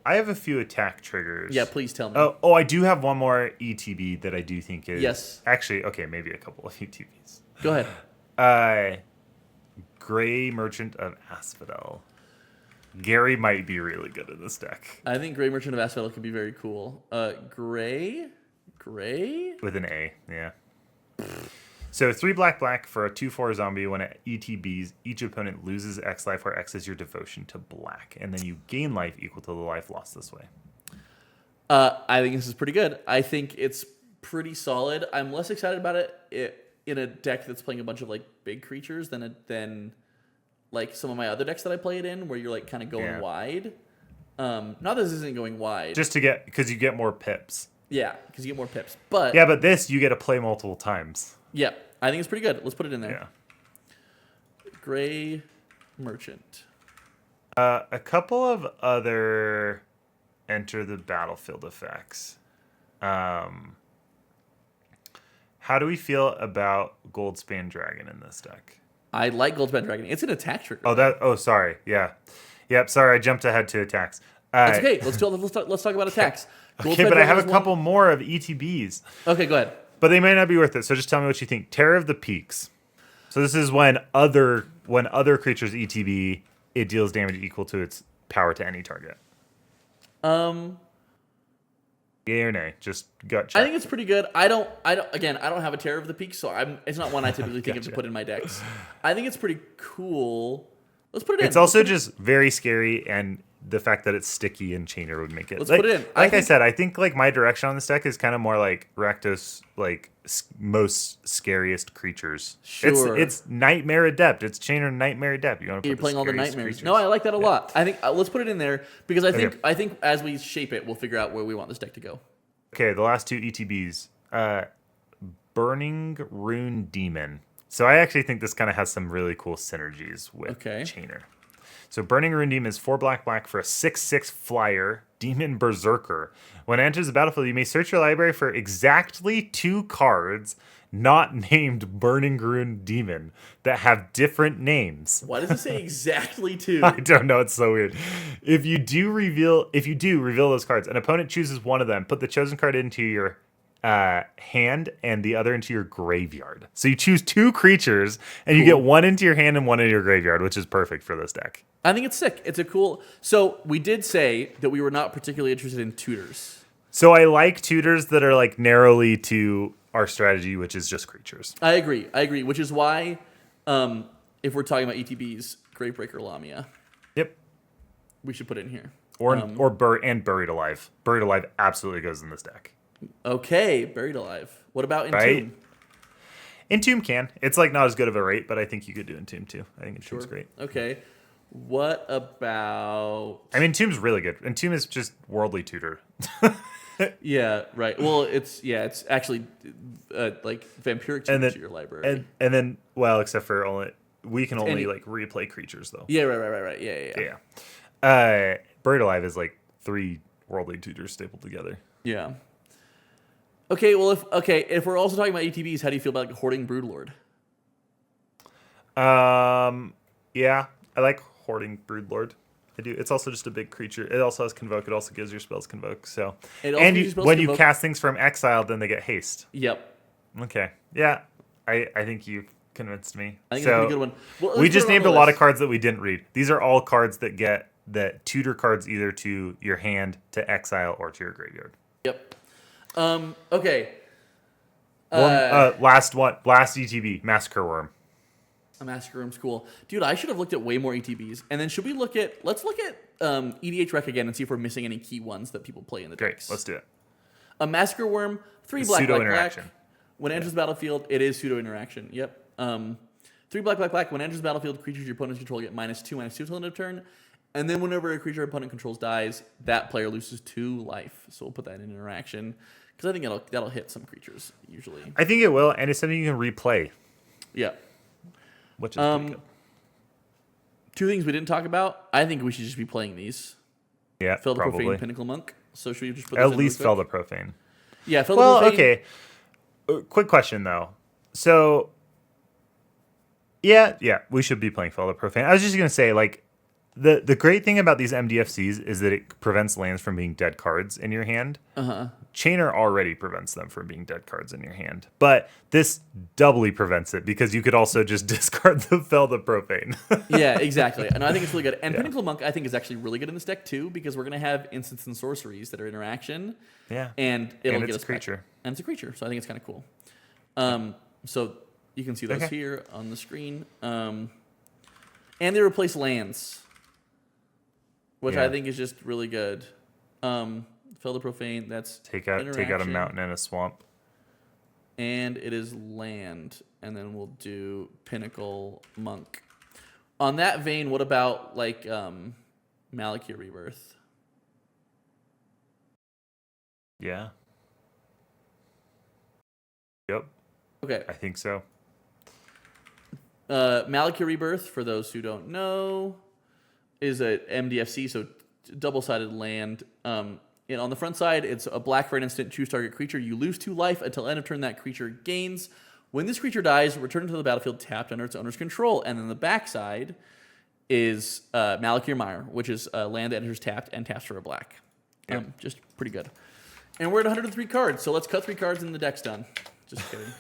I have a few attack triggers. Yeah, please tell me. Oh, I do have one more ETB that I do think is... Yes. Actually, okay, maybe a couple of ETBs. Go ahead. Gray Merchant of Asphodel. Gary might be really good in this deck. I think Gray Merchant of Asphodel could be very cool. Gray? With an A, yeah. So 3 black for a 2/4 zombie. When it ETBs, each opponent loses X life, where X is your devotion to black. And then you gain life equal to the life lost this way. I think this is pretty good. I think it's pretty solid. I'm less excited about it in a deck that's playing a bunch of like big creatures than like some of my other decks that I play it in, where you're like kind of going wide. Not that this isn't going wide. Just to get, because you get more pips. Yeah, because you get more pips. But yeah, but this you get to play multiple times. Yeah, I think it's pretty good. Let's put it in there. Yeah. Gray Merchant. A couple of other enter the battlefield effects. How do we feel about Goldspan Dragon in this deck? I like Goldspan Dragon. It's an attack trigger. Sorry. Yeah. Yep, sorry, I jumped ahead to attacks. It's okay. Let's talk about attacks. Okay, but I have a couple more of ETBs. Okay, go ahead. But they might not be worth it, so just tell me what you think. Terror of the Peaks. So this is when other creatures ETB, it deals damage equal to its power to any target. Yay or nay? Just gut check. I think it's pretty good. I don't have a Terror of the Peaks, so it's not one I typically think of to put in my decks. I think it's pretty cool. Let's put it in. It's also just very scary, and the fact that it's sticky and chainer would make it. Let's put it in. I said, I think like my direction on this deck is kind of more like Rakdos, like most scariest creatures. Sure. It's Nightmare Adept. It's Chainer Nightmare Adept. You're playing all the nightmares. No, I like that a lot. I think let's put it in there because I think as we shape it, we'll figure out where we want this deck to go. Okay, the last 2 ETBs. Burning Rune Demon. So I actually think this kind of has some really cool synergies with Chainer. So Burning Rune Demon is 4 black for a 6/6 flyer, Demon Berserker. When it enters the battlefield, you may search your library for exactly 2 cards not named Burning Rune Demon that have different names. Why does it say exactly 2? I don't know. It's so weird. If you do reveal those cards, an opponent chooses one of them. Put the chosen card into your hand and the other into your graveyard. So you choose 2 creatures and you get one into your hand and one into your graveyard, which is perfect for this deck. I think it's sick. It's a cool... So we did say that we were not particularly interested in tutors. So I like tutors that are like narrowly to our strategy, which is just creatures. I agree. Which is why, if we're talking about ETBs, Gravebreaker Lamia. Yep. We should put it in here. And Buried Alive. Buried Alive absolutely goes in this deck. Okay, Buried Alive. What about Entomb? Right? Entomb can. It's like not as good of a rate, but I think you could do Entomb too. I think Entomb's great. Okay. What about? I mean, Entomb's really good. Entomb is just worldly tutor. Yeah, right. Well, it's actually like vampiric And to then your library. and then well, except for we can only any- like replay creatures though. Yeah, right. Yeah. Buried Alive is like 3 worldly tutors stapled together. Yeah. Okay, well, if we're also talking about ETBs, how do you feel about Hoarding Broodlord? Yeah, I like Hoarding Broodlord. I do. It's also just a big creature. It also has Convoke. It also gives your spells Convoke. So, It also and gives your spells when you Convoke. cast things from exile, then they get haste. Yep. Okay. Yeah, I think you convinced me. I think it's a pretty good one. Well, We let's just put it on named the a lot list. of cards that we didn't read. These are all cards that get the tutor cards either to your hand, to exile, or to your graveyard. Yep. Okay. Last ETB, Massacre Worm. A Massacre Room's cool. Dude, I should have looked at way more ETBs. And then should we let's look at EDH Rec again and see if we're missing any key ones that people play in the Great, decks. let's do it. A Massacre Worm, 3 It's black, pseudo black, black. interaction. When it enters the battlefield, it is pseudo interaction. Yep. 3 black, black, black. When it enters the battlefield, creatures your opponents control get -2/-2 until end of turn. And then whenever a creature your opponent controls dies, that player loses 2 life. So we'll put that in interaction. Because I think that'll hit some creatures, usually. I think it will, and it's something you can replay, Yeah. which is pretty good. 2 things we didn't talk about. I think we should just be playing these. Yeah, Fell the probably. Profane Pinnacle Monk. So should we just put At those in least real Fell quick? the Profane. Yeah, Fell Well, the Profane. okay. Quick question, though. So, yeah, we should be playing Fell the Profane. I was just going to say, like, the great thing about these MDFCs is that it prevents lands from being dead cards in your hand. Uh-huh. Chainer already prevents them from being dead cards in your hand. But this doubly prevents it because you could also just discard the Fell the Profane. Yeah, exactly. And I think it's really good. And Yeah. Pinnacle Monk, I think, is actually really good in this deck, too, because we're going to have instants and sorceries that are interaction. Yeah. And it'll And get it's us a creature. back. And it's a creature, so I think it's kind of cool. So you can see those Okay. here on the screen. And they replace lands, which Yeah. I think is just really good. Fell the Profane, that's Take out a interaction. mountain and a swamp. And it is land. And then we'll do Pinnacle Monk. On that vein, what about like Malakir Rebirth? Yeah. Yep, Okay. I think so. Malakir Rebirth, for those who don't know, is a MDFC, so double-sided land. And on the front side, it's a black for an instant, choose target creature. You lose 2 life until end of turn that creature gains. When this creature dies, return it to the battlefield tapped under its owner's control. And then the backside is Malakir Mire, which is a land that enters tapped and taps for a black. Yep. Just pretty good. And we're at 103 cards, so let's cut 3 cards and the deck's done. Just kidding.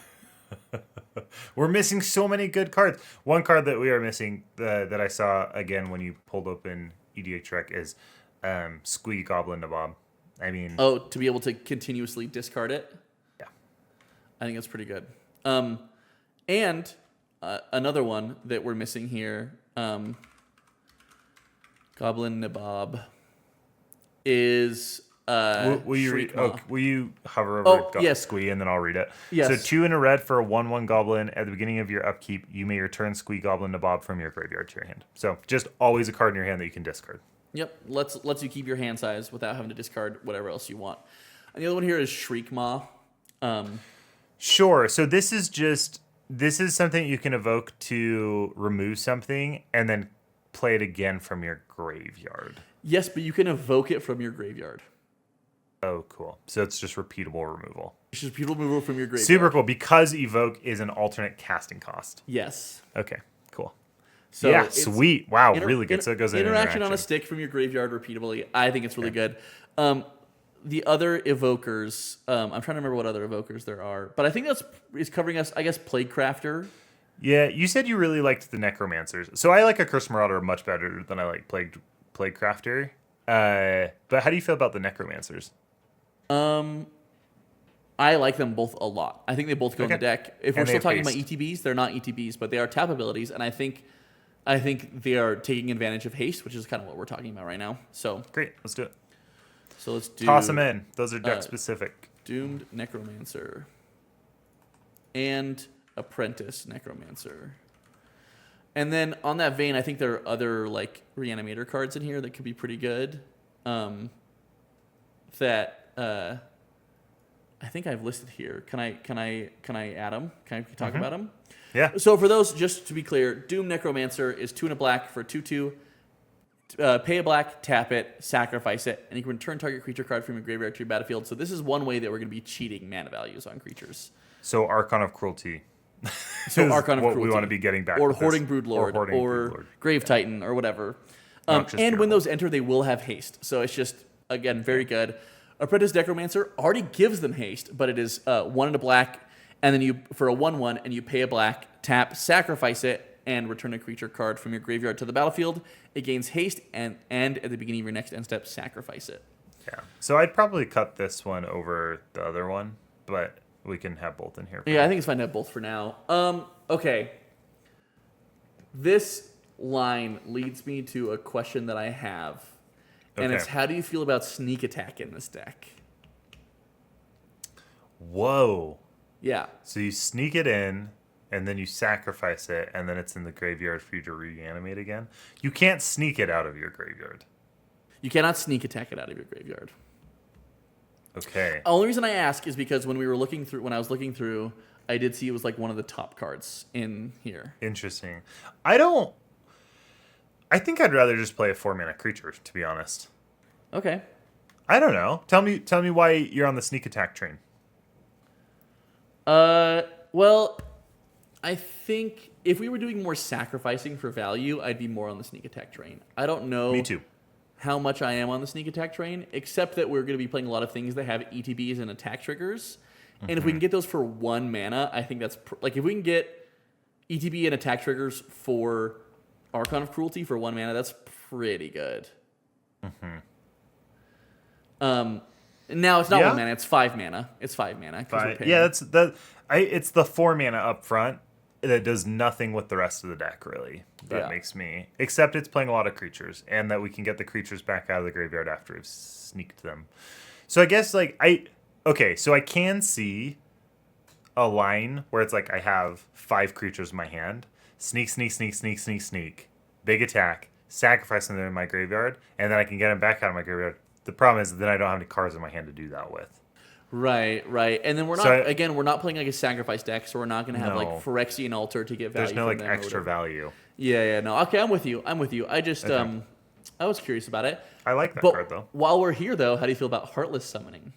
We're missing so many good cards. One card that we are missing that I saw again when you pulled open EDH Rec is Squee Goblin Nabob. I mean, Oh, to be able to continuously discard it? yeah. I think that's pretty good. And another one that we're missing here, Goblin Nabob, is Will you Shriek read? Maw. Will you hover over yes. Squee and then I'll read it? Yes. So 2 in a red for a 1/1 Goblin. At the beginning of your upkeep, you may return Squee Goblin Nabob from your graveyard to your hand. So just always a card in your hand that you can discard. Yep, lets you keep your hand size without having to discard whatever else you want. And the other one here is Shriek Maw. Sure. So this is something you can evoke to remove something and then play it again from your graveyard. Yes, but you can evoke it from your graveyard. Oh, cool. So it's just repeatable removal. It's just beautiful removal from your graveyard. Super cool because evoke is an alternate casting cost. Yes. Okay, cool. So yeah, it's sweet. Wow, really good. So it goes in interaction on a stick from your graveyard repeatably. I think it's really good. The other evokers, I'm trying to remember what other evokers there are, but I think is covering us. I guess Plague Crafter. Yeah, you said you really liked the Necromancers. So I like a Curse Marauder much better than I like Plague Crafter. But how do you feel about the Necromancers? I like them both a lot. I think they both go in the Okay. deck. If And we're they still have talking about haste. ETBs, they're not ETBs, but they are tap abilities, and I think they are taking advantage of haste, which is kind of what we're talking about right now. So Great, let's do it. let's do Toss them in. Those are deck specific. Doomed Necromancer. And Apprentice Necromancer. And then on that vein, I think there are other like Reanimator cards in here that could be pretty good. That I think I've listed here. Can I add them? Can I talk about them? Yeah. So for those, just to be clear, Doom Necromancer is 2 and a black for 2/2. Pay a black, tap it, sacrifice it, and you can return target creature card from your graveyard to your battlefield. So this is one way that we're going to be cheating mana values on creatures. So Archon of Cruelty. So Archon of what Cruelty. we want to be getting back. Or with Hoarding this. Broodlord. Or Grave Titan, or whatever. And terrible. when those enter, they will have haste. So it's just, again, very good. Apprentice Necromancer already gives them haste, but it is 1 and a black, and then you for a 1/1, and you pay a black, tap, sacrifice it, and return a creature card from your graveyard to the battlefield. It gains haste, and at the beginning of your next end step, sacrifice it. Yeah. So I'd probably cut this one over the other one, but we can have both in here. Yeah, I think it's fine to have both for now. Okay. This line leads me to a question that I have. And Okay. it's, how do you feel about sneak attack in this deck? Whoa. Yeah. So you sneak it in, and then you sacrifice it, and then it's in the graveyard for you to reanimate again. You can't sneak it out of your graveyard. You cannot sneak attack it out of your graveyard. Okay. The only reason I ask is because when I was looking through, I did see it was like one of the top cards in here. Interesting. I think I'd rather just play a 4-mana creature, to be honest. Okay. I don't know. Tell me why you're on the sneak attack train. Well, I think if we were doing more sacrificing for value, I'd be more on the sneak attack train. I don't know. Me too. How much I am on the sneak attack train, except that we're going to be playing a lot of things that have ETBs and attack triggers. And if we can get those for 1 mana, I think that's like if we can get ETB and attack triggers for Archon of Cruelty for 1 mana, that's pretty good. Now it's not 1 mana; it's 5 mana. It's 5 mana. Yeah, it's the 4 mana up front that does nothing with the rest of the deck, really. That makes me, except it's playing a lot of creatures, and that we can get the creatures back out of the graveyard after we've sneaked them. So I guess so I can see a line where it's like I have 5 creatures in my hand, sneak, big attack, sacrifice them in my graveyard, and then I can get them back out of my graveyard. The problem is then I don't have any cards in my hand to do that with. Right. And then we're not playing like a sacrifice deck, so we're not going to have like Phyrexian Altar to get value. There's no like extra value. Yeah, no. Okay, I'm with you. I just I was curious about it. I like that card though. While we're here though, how do you feel about Heartless Summoning?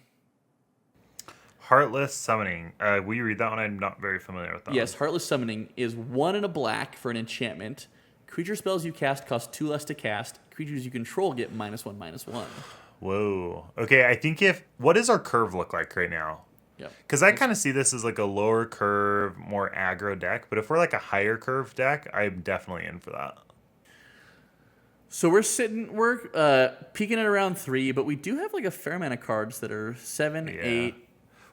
Heartless Summoning. Will you read that one? I'm not very familiar with that. Yes, Heartless Summoning is 1 and a black for an enchantment. Creature spells you cast cost 2 less to cast. Creatures you control get -1/-1. Whoa. Okay, I think what does our curve look like right now? Yep. Because I kind of see this as like a lower curve, more aggro deck. But if we're like a higher curve deck, I'm definitely in for that. So we're peaking at around 3, but we do have like a fair amount of cards that are 7, 8.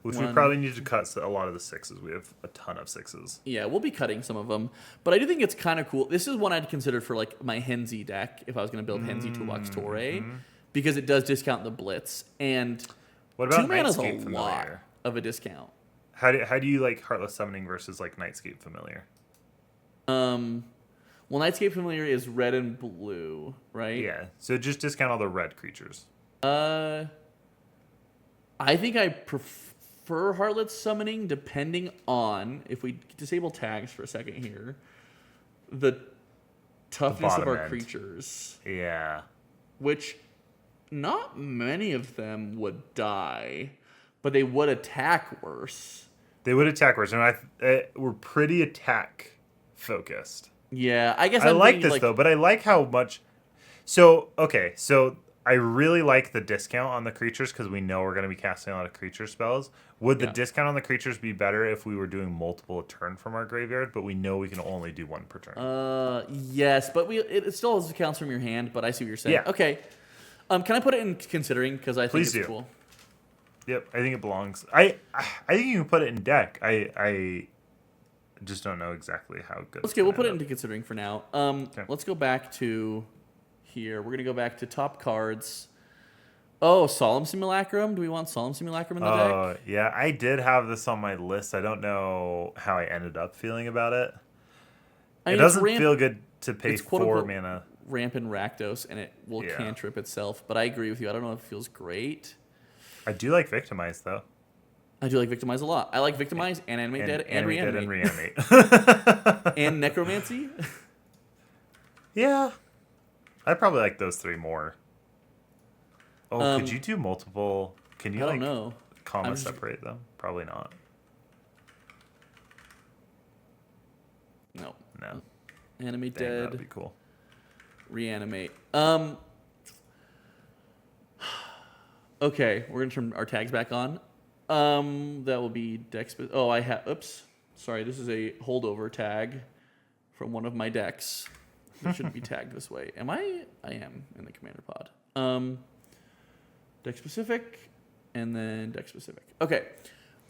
Which we probably need to cut a lot of the 6s. We have a ton of 6s. Yeah, we'll be cutting some of them. But I do think it's kind of cool. This is one I'd consider for like my Henzi deck if I was going to build Henzi Toolbox Torre. Because it does discount the Blitz. And what about 2 mana is Nightscape a Familiar? lot of a discount. How do you like Heartless Summoning versus like Nightscape Familiar? Well, Nightscape Familiar is red and blue, right? Yeah, so just discount all the red creatures. I think I prefer Heartless Summoning depending on, if we disable tags for a second here, the toughness of our creatures. Yeah. Which not many of them would die, but they would attack worse. They would attack worse, and we're pretty attack focused. Yeah, I guess I like this though, but I like how much. So I really like the discount on the creatures because we know we're going to be casting a lot of creature spells. Would the discount on the creatures be better if we were doing multiple a turn from our graveyard, but we know we can only do 1 per turn? Yes, but it still counts from your hand. But I see what you're saying. Yeah. Okay. Can I put it in considering because I think it's cool. Yep, I think it belongs. I think you can put it in deck. I just don't know exactly how good. Okay, we'll put it into considering for now. Let's go back to here. We're gonna go back to top cards. Oh, Solemn Simulacrum. Do we want Solemn Simulacrum in the deck? Oh, yeah. I did have this on my list. I don't know how I ended up feeling about it. I It mean, it's doesn't feel good to pay it's quote 4 unquote mana. ramp in Rakdos, and it will Yeah. cantrip itself. But I agree with you. I don't know if it feels great. I do like Victimize, though. I do like Victimize a lot. I like Victimize and Animate Dead and Dead Reanimate. and Reanimate. And Necromancy. Yeah. I probably like those 3 more. Oh, could you do multiple? Can you I don't know. comma separate them? Probably not. No. No. Animate Dang, Dead. that'd be cool. Reanimate. Okay, we're gonna turn our tags back on. That will be deck. Oh, I have. Oops. Sorry, this is a holdover tag from one of my decks. It shouldn't be tagged this way. Am I? I am in the commander pod. Deck specific, and then deck specific. Okay.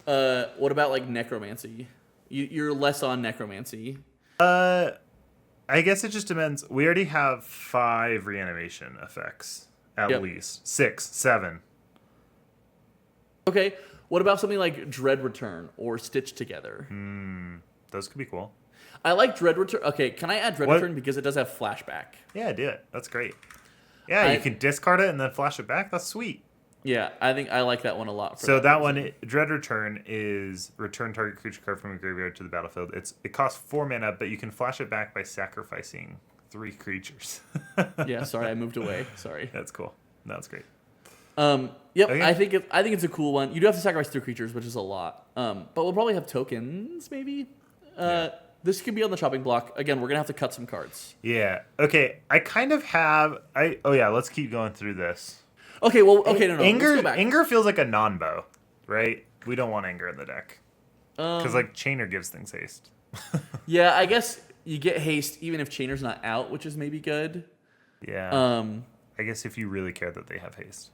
What about like necromancy? You're less on necromancy. I guess it just depends. We already have 5 reanimation effects at Yep. least. 6, 7. Okay. What about something like Dread Return or Stitch Together? Those could be cool. I like Dread Return. Okay, can I add Dread What? Return because it does have flashback? Yeah, do it. That's great. Yeah, you can discard it and then flash it back. That's sweet. Yeah, I think I like that one a lot. For So that reason. one, Dread Return, is return target creature card from your graveyard to the battlefield. It costs 4 mana, but you can flash it back by sacrificing 3 creatures. Yeah, sorry, I moved away. Sorry. That's cool. That's great. Yep, Okay. I think it's a cool one. You do have to sacrifice 3 creatures, which is a lot. But we'll probably have tokens, maybe. This could be on the chopping block. Again, we're gonna have to cut some cards. Yeah. Okay. I kind of have. Oh yeah. Let's keep going through this. Okay, well, okay, no. Anger. Let's go back. Anger feels like a non-bow, right? We don't want anger in the deck because like Chainer gives things haste. Yeah, I guess you get haste even if Chainer's not out, which is maybe good. Yeah. I guess if you really care that they have haste.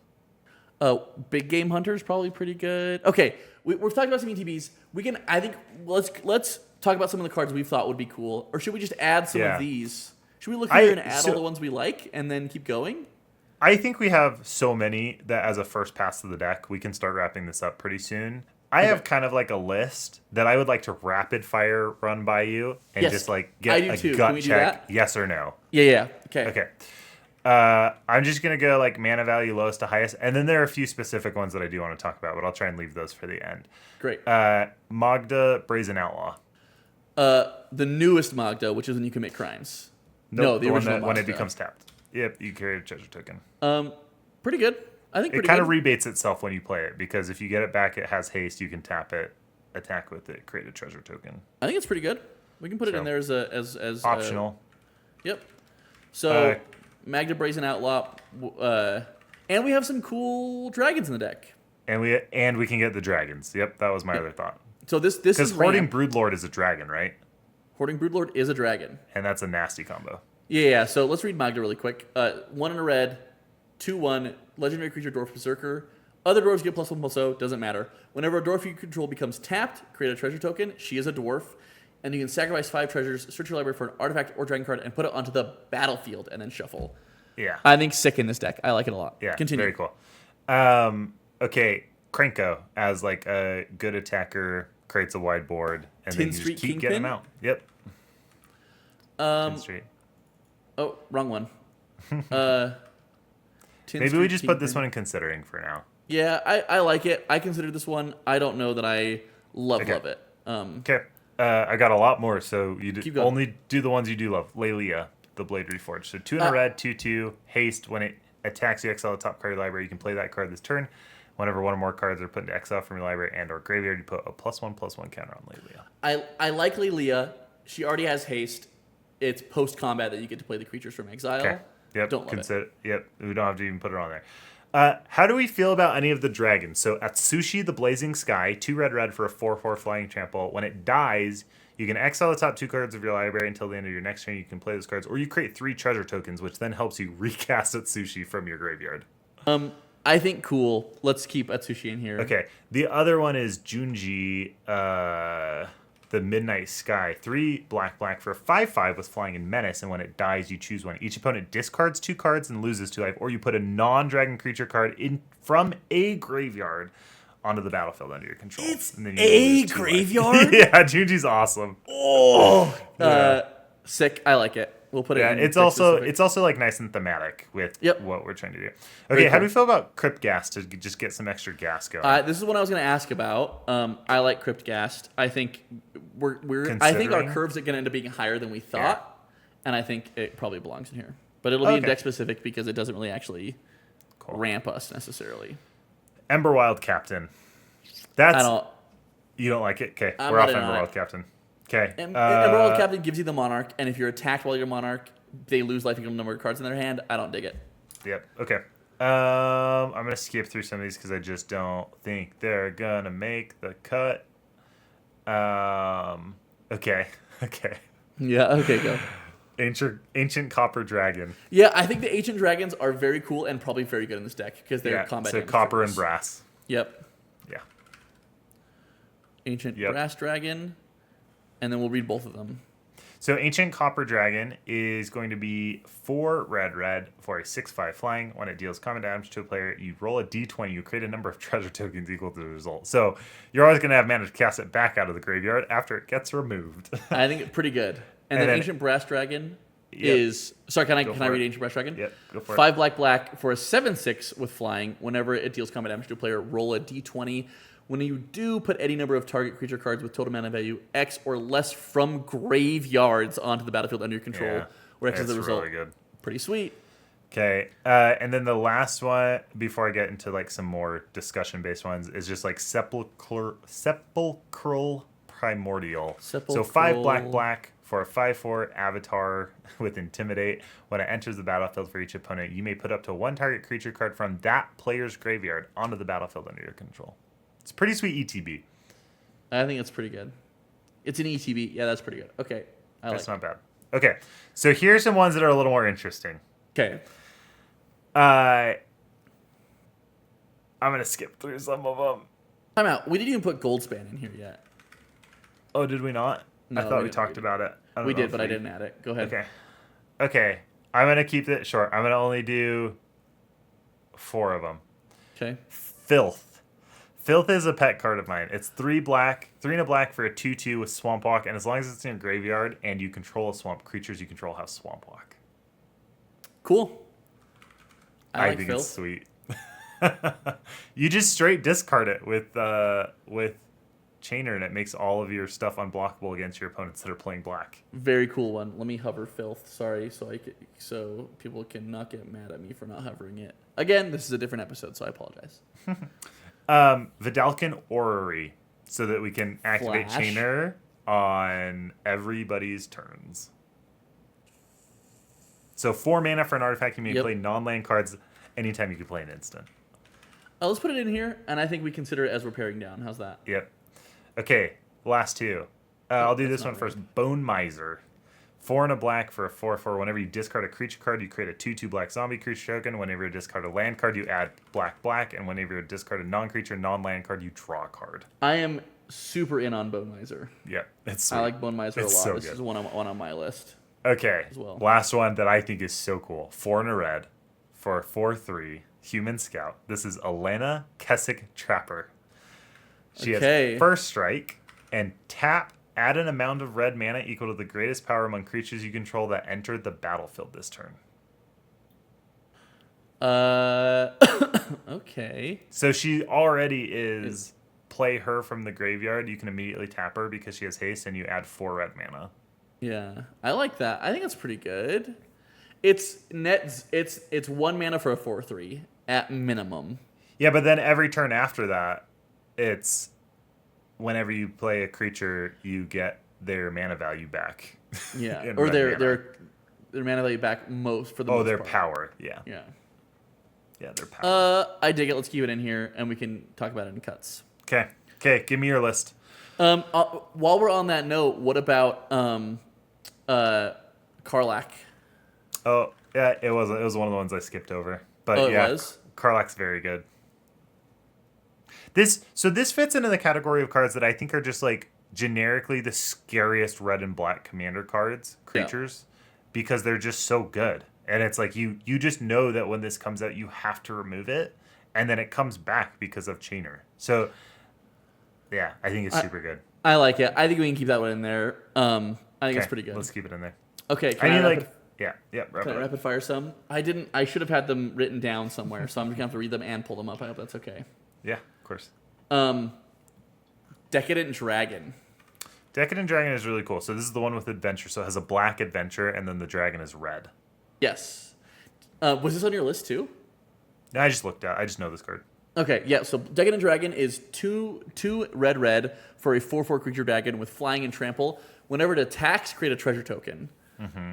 Big Game Hunter's probably pretty good. Okay, we've talked about some ETBs. We can, I think, let's talk about some of the cards we thought would be cool. Or should we just add some of these? Should we look here and add all the ones we like and then keep going? I think we have so many that as a first pass of the deck, we can start wrapping this up pretty soon. I have kind of like a list that I would like to rapid fire run by you and Yes, just like I get do a too. Can gut we do check, that? yes or no. Yeah. Okay. Okay. I'm just going to go like mana value lowest to highest. And then there are a few specific ones that I do want to talk about, but I'll try and leave those for the end. Great. Magda, Brazen Outlaw. The newest Magda, which is when you commit crimes. No, the one original that, when it Magda. becomes tapped. Yep, you carry a treasure token. Pretty good. I think It pretty kind good. of rebates itself when you play it because if you get it back, it has haste. You can tap it, attack with it, create a treasure token. I think it's pretty good. We can put it in So, there as Optional. Yep. So Magda Brazen Outlaw, and we have some cool dragons in the deck. And we can get the dragons. Yep, that was my other thought. So this Because is Hoarding ramp. Broodlord is a dragon, right? Hoarding Broodlord is a dragon. And that's a nasty combo. Yeah. So let's read Magda really quick. 1 in a red, 2/1, legendary creature Dwarf Berserker. Other dwarves get +1/+0, doesn't matter. Whenever a dwarf you control becomes tapped, create a treasure token. She is a dwarf. And you can sacrifice 5 treasures, search your library for an artifact or dragon card, and put it onto the battlefield, and then shuffle. Yeah. I think sick in this deck. I like it a lot. Yeah, Continue. very cool. Okay, Krenko as like a good attacker creates a wide board, and Tin then you Street just keep Kingpin? getting them out. Yep. Tin Street. Oh, wrong one. Tin Maybe we Street just put this Kingpin. one in considering for now. Yeah, I like it. I consider this one. I don't know that I love it. Okay. I got a lot more, so you Keep going. only do the ones you do love. Lelia, the Blade Reforged. So 2 in a red, 2/2, haste. When it attacks, you exile the top card of your library. You can play that card this turn. Whenever one or more cards are put into exile from your library and or graveyard, you put a +1/+1 counter on Lelia. I like Lelia. She already has haste. It's post combat that you get to play the creatures from exile. Okay. Yep. Don't love it. Yep. We don't have to even put it on there. How do we feel about any of the dragons? So Atsushi, the Blazing Sky, 2 red for a 4/4 flying trample. When it dies, you can exile the top 2 cards of your library until the end of your next turn. You can play those cards, or you create 3 treasure tokens, which then helps you recast Atsushi from your graveyard. I think cool. Let's keep Atsushi in here. Okay. The other one is Junji. the Midnight Sky. 3 black for a 5/5 with flying and menace, and when it dies, you choose one. Each opponent discards 2 cards and loses 2 life, or you put a non-dragon creature card in from a graveyard onto the battlefield under your control. It's and then you a lose 2 life. graveyard? Yeah, Junji's awesome. Oh, Yeah. sick. I like it. We'll put it in. It's deck also specific. it's also like nice and thematic with Yep. what we're trying to do. Very Okay, how cool. do we feel about Crypt Gas to just get some extra gas going? This is what I was going to ask about. I like Cryptgast. I think I think our Considering? curves are going to end up being higher than we thought, and I think it probably belongs in here. But it'll be in Okay. deck specific because it doesn't really actually Cool. ramp us necessarily. Emberwild Captain. I That's don't. you don't like it? Okay, I'm we're off not in on Emberwild it. Captain. Okay. Emerald Captain gives you the Monarch, and if you're attacked while you're Monarch, they lose life equal number of cards in their hand. I don't dig it. Yep. Okay. I'm gonna skip through some of these because I just don't think they're gonna make the cut. Okay. Okay. Yeah. Okay. Go. Ancient Copper Dragon. Yeah, I think the Ancient Dragons are very cool and probably very good in this deck because they're Yeah. combat. So damage copper and triggers. brass. Yep. Yeah. Ancient Yep. Brass Dragon, and then we'll read both of them. So Ancient Copper Dragon is going to be 4 red for a 6/5 flying. When it deals combat damage to a player, you roll a d20. You create a number of treasure tokens equal to the result. So you're always going to have mana to cast it back out of the graveyard after it gets removed. I think it's pretty good. And then then- Ancient Brass Dragon Yep. is... Sorry, can I Go read for it. Ancient Brass Dragon? Yep, go for it. 5 black for a 7/6 with flying. Whenever it deals combat damage to a player, roll a d20. When you do, put any number of target creature cards with total mana value X or less from graveyards onto the battlefield under your control, Yeah, where X is it's the result. really good. Pretty sweet. Okay, and then the last one, before I get into like some more discussion-based ones, is just like Sepulchral Primordial. So 5 Sepulchral. black for a 5/4 avatar with Intimidate. When it enters the battlefield for each opponent, you may put up to 1 target creature card from that player's graveyard onto the battlefield under your control. It's pretty sweet ETB. I think it's pretty good. It's an ETB. Yeah, that's pretty good. Okay. That's like not bad. Okay, so here's some ones that are a little more interesting. Okay. I'm gonna skip through some of them. Time out. We didn't even put Goldspan in here yet. Oh, did we not? No, I thought we we didn't. talked about it. I don't We know did, if but I didn't add it. Go ahead. Okay. Okay. I'm going to keep it short. I'm going to only do 4 of them. Okay. Filth. Filth is a pet card of mine. It's 3 black, 3 and a black for a 2/2 with Swamp Walk, and as long as it's in your graveyard and you control a swamp, creatures you control have Swamp Walk. Cool. I like think Filth. it's sweet. You just straight discard it with Chainer, and it makes all of your stuff unblockable against your opponents that are playing black. Very cool one. Let me hover Filth. Sorry, so people can not get mad at me for not hovering it. Again, this is a different episode, so I apologize. Vidalcan Orrery, so that we can activate Flash. Chainer on everybody's turns. So 4 mana for an artifact. You may Yep. play non-land cards anytime you can play an instant. Let's put it in here, and I think we consider it as we're paring down. How's that? Yep. Okay, last 2. I'll do That's this one not first. Bone Miser. 4 and a black for a 4/4. Whenever you discard a creature card, you create a 2/2 black zombie creature token. Whenever you discard a land card, you add black. And whenever you discard a non-creature, non-land card, you draw a card. I am super in on Bone Miser. Yep, it's sweet. I like Bone Miser a lot. It's so This good. is one on my list. Okay, as well. Last one that I think is so cool. 4 and a red for a 4/3 human scout. This is Elena Kessick Trapper. She Okay. has first strike and tap. Add an amount of red mana equal to the greatest power among creatures you control that entered the battlefield this turn. Okay. So she already is play her from the graveyard. You can immediately tap her because she has haste, and you add 4 red mana. Yeah, I like that. I think it's pretty good. It's 1 mana for a 4/3 at minimum. Yeah, but then every turn after that, it's whenever you play a creature, you get their mana value back. Yeah, in or red their mana. their mana value back for the most their part. power. Yeah. Yeah. Yeah, their power. I dig it. Let's keep it in here, and we can talk about it in cuts. Okay, give me your list. While we're on that note, what about Karlach? Oh, yeah, it was one of the ones I skipped over. But Oh, it yeah, was? Karlach's very good. This fits into the category of cards that I think are just like generically the scariest red and black commander creatures, because they're just so good. And it's like you just know that when this comes out, you have to remove it, and then it comes back because of Chainer. So, yeah, I think it's super good. I like it. I think we can keep that one in there. I think it's pretty good. Let's keep it in there. Okay. Can I rapid fire some? I should have had them written down somewhere, so I'm just gonna have to read them and pull them up. I hope that's okay. Yeah, of course. Decadent Dragon. Decadent Dragon is really cool. So this is the one with adventure. So it has a black adventure, and then the dragon is red. Yes. Was this on your list too? No, I just looked at. I just know this card. Okay, yeah. So Decadent Dragon is two red for a 4/4 creature dragon with flying and trample. Whenever it attacks, create a treasure token,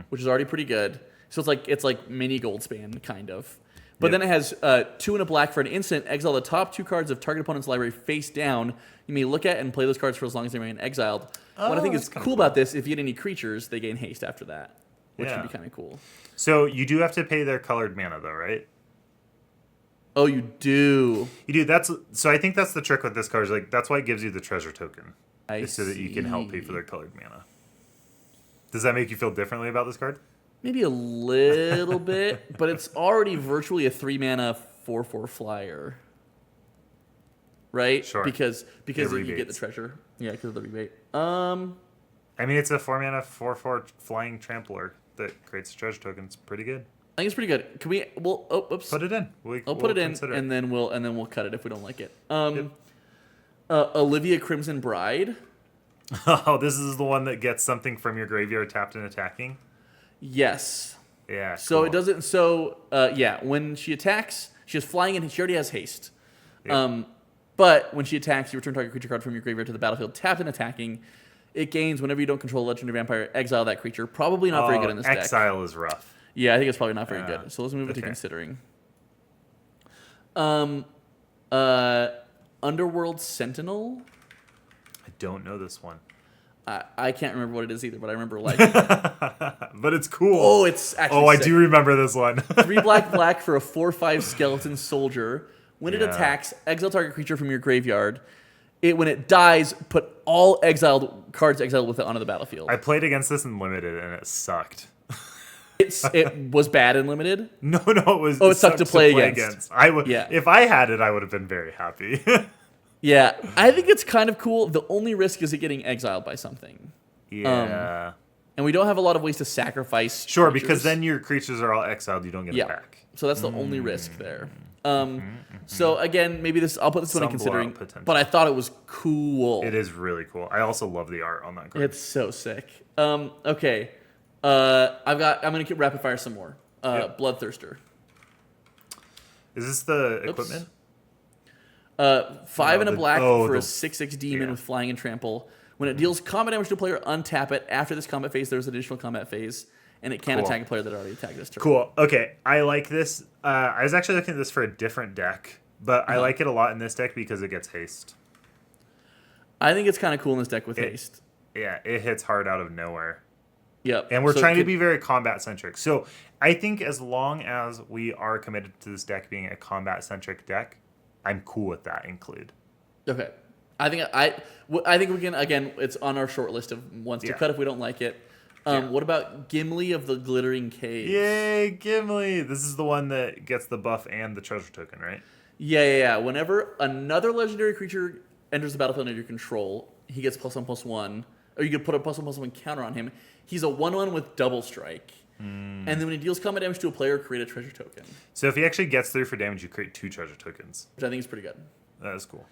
which is already pretty good. So it's like mini Goldspan kind of. But then it has 2 and a black for an instant. Exile the top 2 cards of target opponent's library face down. You may look at and play those cards for as long as they remain exiled. What I think is cool about this, if you get any creatures, they gain haste after that, which would be kind of cool. So you do have to pay their colored mana, though, right? Oh, you do. You do. So I think that's the trick with this card. Is like that's why it gives you the treasure token, so that you can help pay for their colored mana. Does that make you feel differently about this card? Maybe a little bit, but it's already virtually a 3-mana 4/4 flyer, right? Sure. Because you get the treasure. Yeah, because of the rebate. I mean, it's a 4-mana 4/4 flying trampler that creates a treasure token. It's pretty good. I think it's pretty good. Can we? Well, oops. Put it in. I'll put it in, and then we'll cut it if we don't like it. Olivia Crimson Bride. Oh, this is the one that gets something from your graveyard tapped and attacking. Yes. Yeah. So cool. it doesn't. So when she attacks, she has flying and she already has haste. Yep. But when she attacks, you return target creature card from your graveyard to the battlefield tapped and attacking. It gains whenever you don't control a legendary vampire. Exile that creature. Probably not very good in this deck. Exile is rough. Yeah, I think it's probably not very good. So let's move it to considering. Underworld Sentinel. I don't know this one. I can't remember what it is either, but I remember liking it. But it's cool. Oh, it's actually I do remember this one. 3 black for a 4/5 skeleton soldier. When it attacks, exile target creature from your graveyard. When it dies, put all cards exiled with it onto the battlefield. I played against this in limited, and it sucked. It was bad and limited? No, it was. Oh, it sucked to play against. If I had it, I would have been very happy. Yeah, I think it's kind of cool. The only risk is it getting exiled by something. Yeah. And we don't have a lot of ways to sacrifice. Sure, creatures. because then your creatures are all exiled. You don't get it back. So that's the only risk there. So again, maybe I'll put this one in considering. But I thought it was cool. It is really cool. I also love the art on that card. It's so sick. Okay. I'm gonna keep rapid fire some more. Bloodthirster. Is this the equipment? 5 and a black for a 6/6 demon with flying and trample. When it deals combat damage to a player, untap it. After this combat phase, there's an additional combat phase, and it can attack a player that already attacked this turn. Cool. Okay, I like this. I was actually looking at this for a different deck, but I like it a lot in this deck because it gets haste. I think it's kind of cool in this deck with haste. Yeah, it hits hard out of nowhere. Yep. And we're trying to be very combat-centric. So I think as long as we are committed to this deck being a combat-centric deck, I'm cool with that include. Okay. I think we can, again, it's on our short list of ones to cut if we don't like it. What about Gimli of the Glittering Cave? Yay, Gimli! This is the one that gets the buff and the treasure token, right? Yeah. Whenever another legendary creature enters the battlefield under your control, he gets +1/+1, or you can put a +1/+1 counter on him. He's a 1/1 with double strike. And then when he deals combat damage to a player, create a treasure token. So if he actually gets 3 for damage, you create 2 treasure tokens. Which I think is pretty good. That is cool.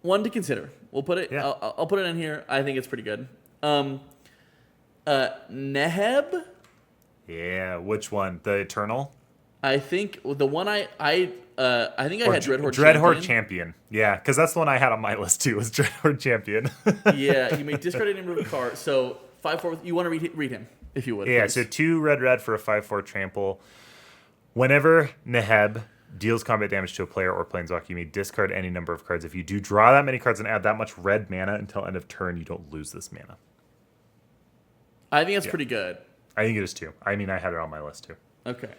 One to consider. We'll put it. Yeah. I'll put it in here. I think it's pretty good. Neheb. Yeah, which one? The Eternal. I think the one I think I had Dreadhorde Champion. Yeah, because that's the one I had on my list too. Was Dreadhorde Champion. Yeah, you may discard any remove card. So 5/4. You want to read him if you would. Yeah. Please. So 2 red for a 5/4 trample. Whenever Neheb deals combat damage to a player or planeswalker, you may discard any number of cards. If you do draw that many cards and add that much red mana until end of turn, you don't lose this mana. I think that's pretty good. I think it is too. I mean, I had it on my list too. Okay.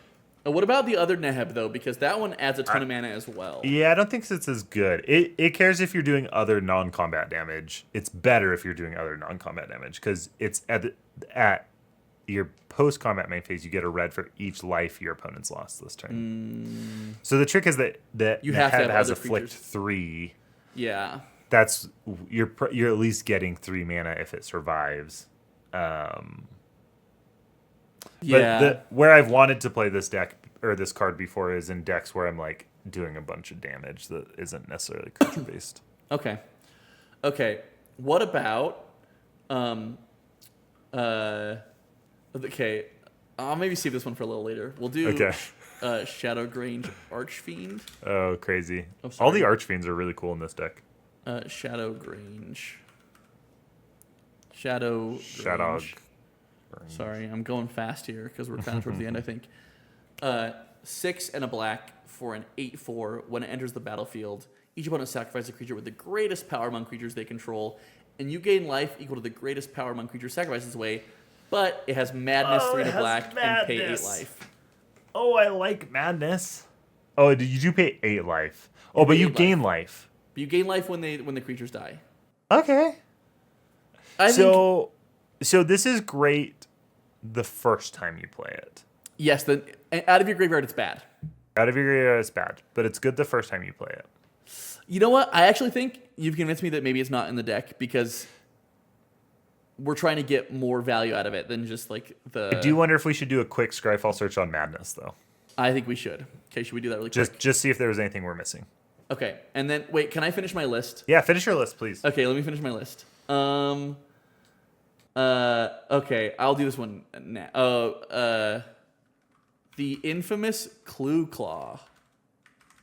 What about the other Neheb, though? Because that one adds a ton of mana as well. Yeah, I don't think it's as good. It cares if you're doing other non-combat damage. It's better if you're doing other non-combat damage because it's at your post-combat main phase, you get a red for each life your opponent's lost this turn. So the trick is that You have to have has other afflict creatures. 3. Yeah. That's you're at least getting 3 mana if it survives. Yeah. But where I've wanted to play this deck or this card before is in decks where I'm like doing a bunch of damage that isn't necessarily creature based. Okay. What about okay, I'll maybe save this one for a little later. We'll do Shadow Grange Archfiend. Oh, crazy. Oh, all the Archfiends are really cool in this deck. Shadow Grange. Shadow Grange. Sorry, I'm going fast here because we're kind of towards the end, I think. 6 and a black for an 8/4. When it enters the battlefield, each opponent sacrifices a creature with the greatest power among creatures they control, and you gain life equal to the greatest power among creatures sacrifices away, but it has Madness 3 to black and pay 8 life. Oh, I like Madness. Oh, you do pay 8 life. Oh, but you gain life. But you gain life when the creatures die. Okay. So this is great the first time you play it. Yes, out of your graveyard it's bad. Out of your graveyard it's bad, but it's good the first time you play it. You know what? I actually think you've convinced me that maybe it's not in the deck because we're trying to get more value out of it than just like the... I do wonder if we should do a quick Scryfall search on Madness, though. I think we should. Okay, should we do that really quick? Just see if there was anything we're missing. Okay, and then, wait, can I finish my list? Yeah, finish your list, please. Okay, let me finish my list. Okay, I'll do this one now. The infamous Clue Claw.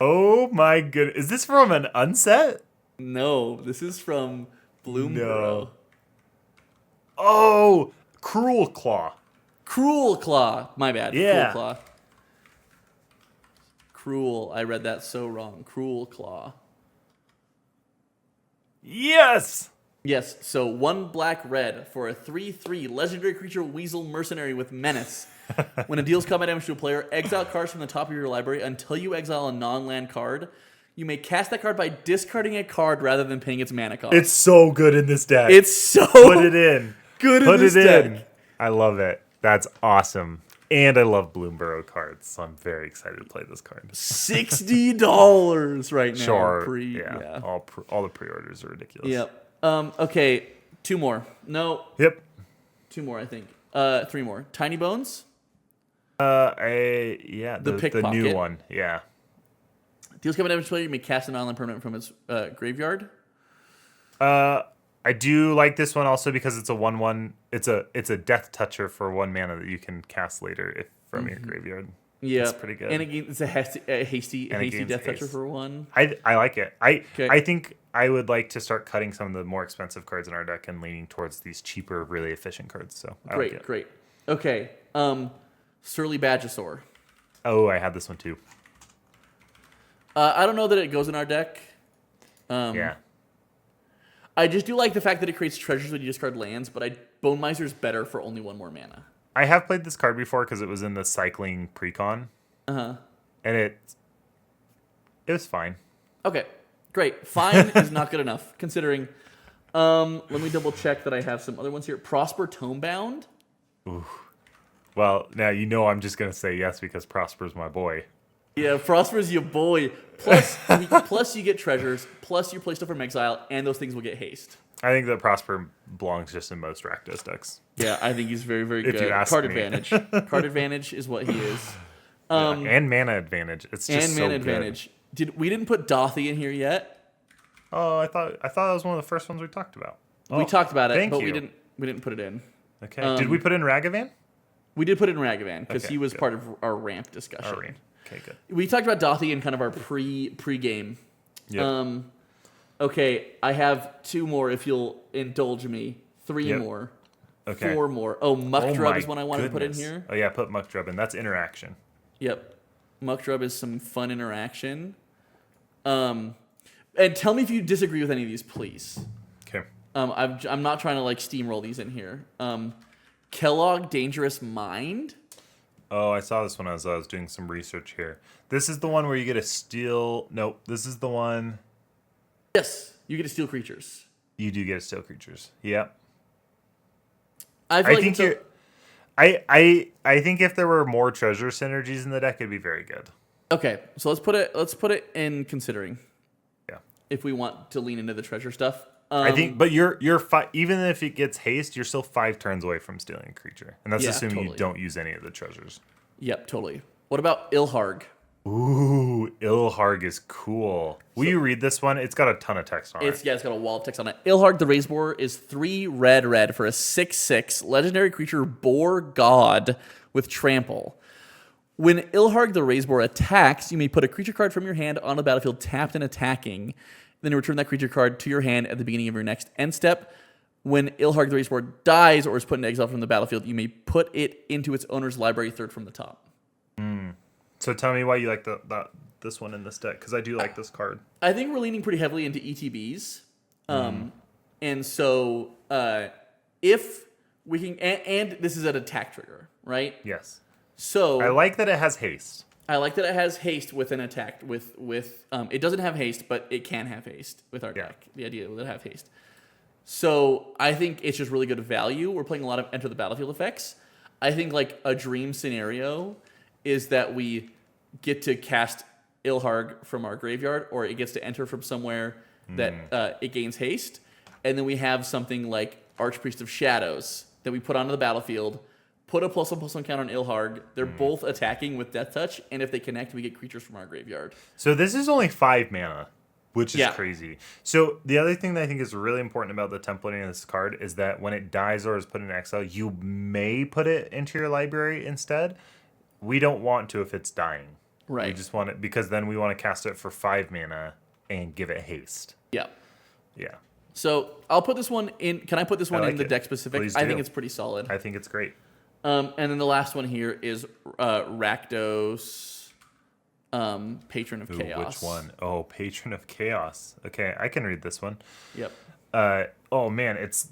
Oh my goodness. Is this from an unset? No, this is from Bloom No. Burrow. Oh, Cruel Claw. Cruel Claw. My bad. Yeah. Cruel Claw. Cruel. I read that so wrong. Cruel Claw. Yes. Yes, so 1 black red for a 3/3 legendary creature Weasel Mercenary with Menace. When it deals combat damage to a player, exile cards from the top of your library until you exile a non-land card. You may cast that card by discarding a card rather than paying its mana cost. It's so good in this deck. It's so Put it in. good Put in this it deck. in. I love it. That's awesome. And I love Bloom Burrow cards, so I'm very excited to play this card. $60 right now. Sure. Yeah. All the pre-orders are ridiculous. Yep. Okay, 2 more. No. Yep. 2 more, I think. 3 more. Tiny Bones. The Pickpocket. new one. Yeah. Deals combat damage to player. You may cast an island permanent from its graveyard. I do like this one also because it's a 1/1. It's a death toucher for 1 mana that you can cast later from your graveyard. Yeah, it's pretty good. And again, it's a hasty death toucher haste. for 1. I like it. I think I would like to start cutting some of the more expensive cards in our deck and leaning towards these cheaper, really efficient cards. So I like it. Great. Okay, Surly Badgesaur. Oh, I had this one too. I don't know that it goes in our deck. Yeah. I just do like the fact that it creates treasures when you discard lands, but Bone Miser's better for only 1 more mana. I have played this card before because it was in the cycling precon. Uh-huh. And it was fine. Okay, great. Fine is not good enough, considering... let me double check that I have some other ones here. Prosper Tomebound. Ooh. Well, now you know I'm just going to say yes because Prosper's my boy. Yeah, Prosper's your boy. Plus you get treasures, plus you play stuff from exile, and those things will get haste. I think that Prosper belongs just in most Rakdos decks. Yeah, I think he's very, very good. If you ask Card me. advantage. Card advantage is what he is. And mana advantage. It's just so mana good. advantage. We didn't put Dothy in here yet. Oh, I thought that was one of the first ones we talked about. We talked about it, but you. we didn't put it in. Okay. Did we put in Ragavan? We did put it in Ragavan because Okay, he was good. part of our ramp discussion. All right. Okay, good. We talked about Dothy in kind of our pre-game. Yep. Okay, I have 2 more if you'll indulge me. 3 more. Okay. 4 more. Oh, Muckdrub my is one I wanted to put in goodness. here. Oh yeah, put Muckdrub in. That's interaction. Yep. Muckdrub is some fun interaction. And tell me if you disagree with any of these, please. Okay. I'm not trying to like steamroll these in here. Kellogg Dangerous Mind. Oh, I saw this one as I was doing some research here. This is the one where you get a steel. Nope, this is the one Yes, you get to steal creatures. you do get a steel creatures. Yep. I feel I like think it's you're. I think if there were more treasure synergies in the deck, it'd be very good. okay. So let's put it in considering Yeah. if we want to lean into the treasure stuff. I think, but even if it gets haste, you're still 5 turns away from stealing a creature, and that's Yeah, assuming totally. you don't use any of the treasures. Yep, totally. What about Ilharg? Ooh, Ilharg is cool. Will you read this one? It's got a ton of text on it. It's got a wall of text on it. Ilharg the Raised Boar is 3 red for a 6/6 legendary creature boar god with trample. When Ilharg the Raised Boar attacks, you may put a creature card from your hand on the battlefield tapped and attacking. Then you return that creature card to your hand at the beginning of your next end step. When Ilharg the Raised Boar dies or is put in exile from the battlefield, you may put it into its owner's library third from the top. So tell me why you like this one in this deck, because I do like this card. I think we're leaning pretty heavily into ETBs. And so if we can, and this is an attack trigger, right? Yes. So I like that it has haste. I like that it has haste with an attack. With it doesn't have haste, but it can have haste with our deck. The idea that it have haste. So I think it's just really good value. We're playing a lot of enter the battlefield effects. I think like a dream scenario is that we get to cast Ilharg from our graveyard, or it gets to enter from somewhere that it gains haste, and then we have something like Archpriest of Shadows that we put onto the battlefield. Put a +1/+1 count on Ilharg. They're both attacking with Death Touch, and if they connect, we get creatures from our graveyard. So this is only 5 mana, which is Yeah. crazy. So the other thing that I think is really important about the templating of this card is that when it dies or is put in exile, you may put it into your library instead. We don't want to if it's dying. Right. We just want it because then we want to cast it for 5 mana and give it haste. Yeah. Yeah. So I'll put this one in. Can I put this one like in the it. deck specific? Please I do. think it's pretty solid. I think it's great. And then the last one here is Rakdos, Patron of Ooh, Chaos. which one? Oh, Patron of Chaos. Okay, I can read this one. Yep. Oh man, it's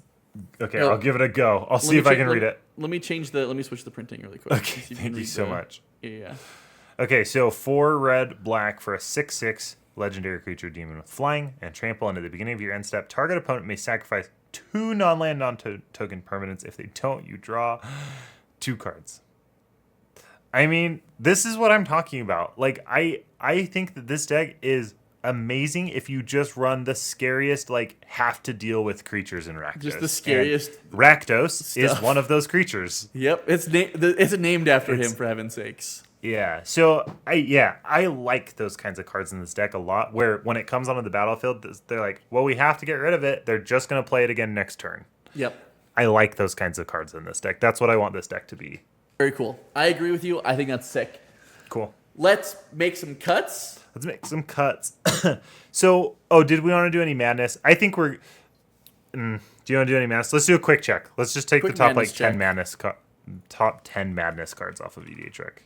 okay. Oh. I'll give it a go. I'll Let see me if I cha- can let- read it. Let me switch the printing really quick. Okay, See if thank you read so the- much. Yeah. Okay, so 4 red, black for a 6/6 legendary creature demon with flying and trample. And at the beginning of your end step, target opponent may sacrifice 2 non-land, non-token permanents. If they don't, you draw 2 cards. I mean, this is what I'm talking about. Like, I think that this deck is amazing if you just run the scariest, like, have to deal with creatures in Rakdos. Just the scariest And Rakdos is stuff. one of those creatures. Yep. It's named after him, for heaven's sakes. Yeah. So I like those kinds of cards in this deck a lot. Where when it comes onto the battlefield, they're like, well, we have to get rid of it. They're just gonna play it again next turn. Yep. I like those kinds of cards in this deck. That's what I want this deck to be. Very cool. I agree with you. I think that's sick. Cool. Let's make some cuts. Let's make some cuts. So, did we want to do any madness? I think we're. Do you want to do any madness? Let's do a quick check. Let's just take Quick the top madness like 10 check. madness top 10 madness cards off of EDH Rec.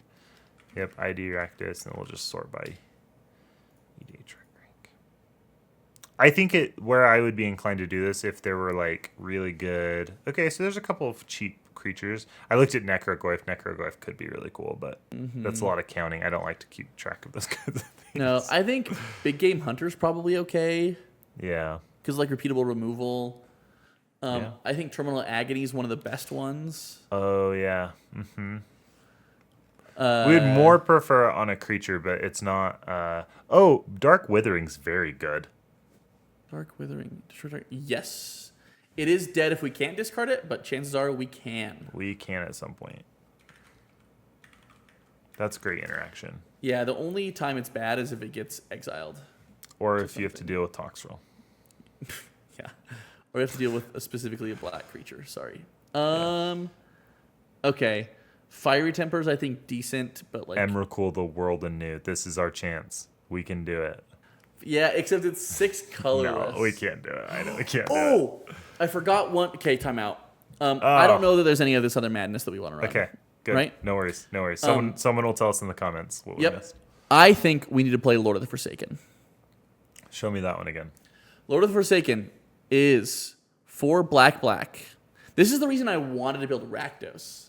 Yep, ID Rakdos, and we'll just sort by EDH Rec rank. I think where I would be inclined to do this if there were like really good. Okay, so there's a couple of cheap creatures. I looked at Necrogoyf. Necrogoyf could be really cool, but that's a lot of counting. I don't like to keep track of those kinds of things. No, I think Big Game Hunter's probably okay Yeah. because like repeatable removal. Yeah. I think Terminal Agony is one of the best ones. Oh yeah. We would more prefer it on a creature, but it's not. Dark Withering's very good. Dark Withering. Yes. It is dead if we can't discard it, but chances are we can. We can at some point. That's great interaction. Yeah, the only time it's bad is if it gets exiled. Or if you have to deal with Toxrill. Yeah. Or you have to deal with specifically a black creature. Sorry. Okay. Fiery Tempers, I think, decent, but like... Emrakul, the world anew. This is our chance. We can do it. Yeah, except it's 6 colorless. No, we can't do it. I know we can't do it. Oh! I forgot one... Okay, time out. I don't know that there's any of this other madness that we want to run. Okay, good. Right? No worries. No worries. Someone will tell us in the comments what we missed. I think we need to play Lord of the Forsaken. Show me that one again. Lord of the Forsaken is 4 black. This is the reason I wanted to build Rakdos.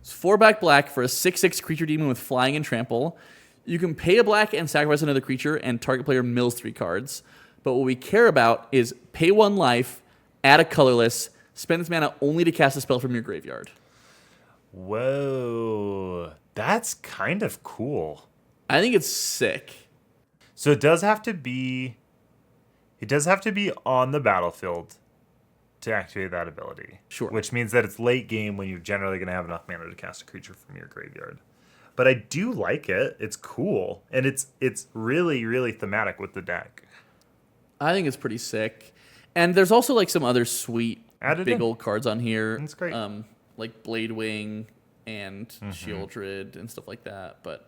It's 4 black for a 6/6 creature demon with flying and trample. You can pay a black and sacrifice another creature, and target player mills 3 cards. But what we care about is pay 1 life, add a colorless, spend this mana only to cast a spell from your graveyard. Whoa. That's kind of cool. I think it's sick. So it does have to be on the battlefield to activate that ability. Sure. Which means that it's late game when you're generally going to have enough mana to cast a creature from your graveyard. But I do like it. It's cool. And it's really, really thematic with the deck. I think it's pretty sick. And there's also like some other sweet big old cards on here. That's great. Like Blade Wing and Shieldred and stuff like that. But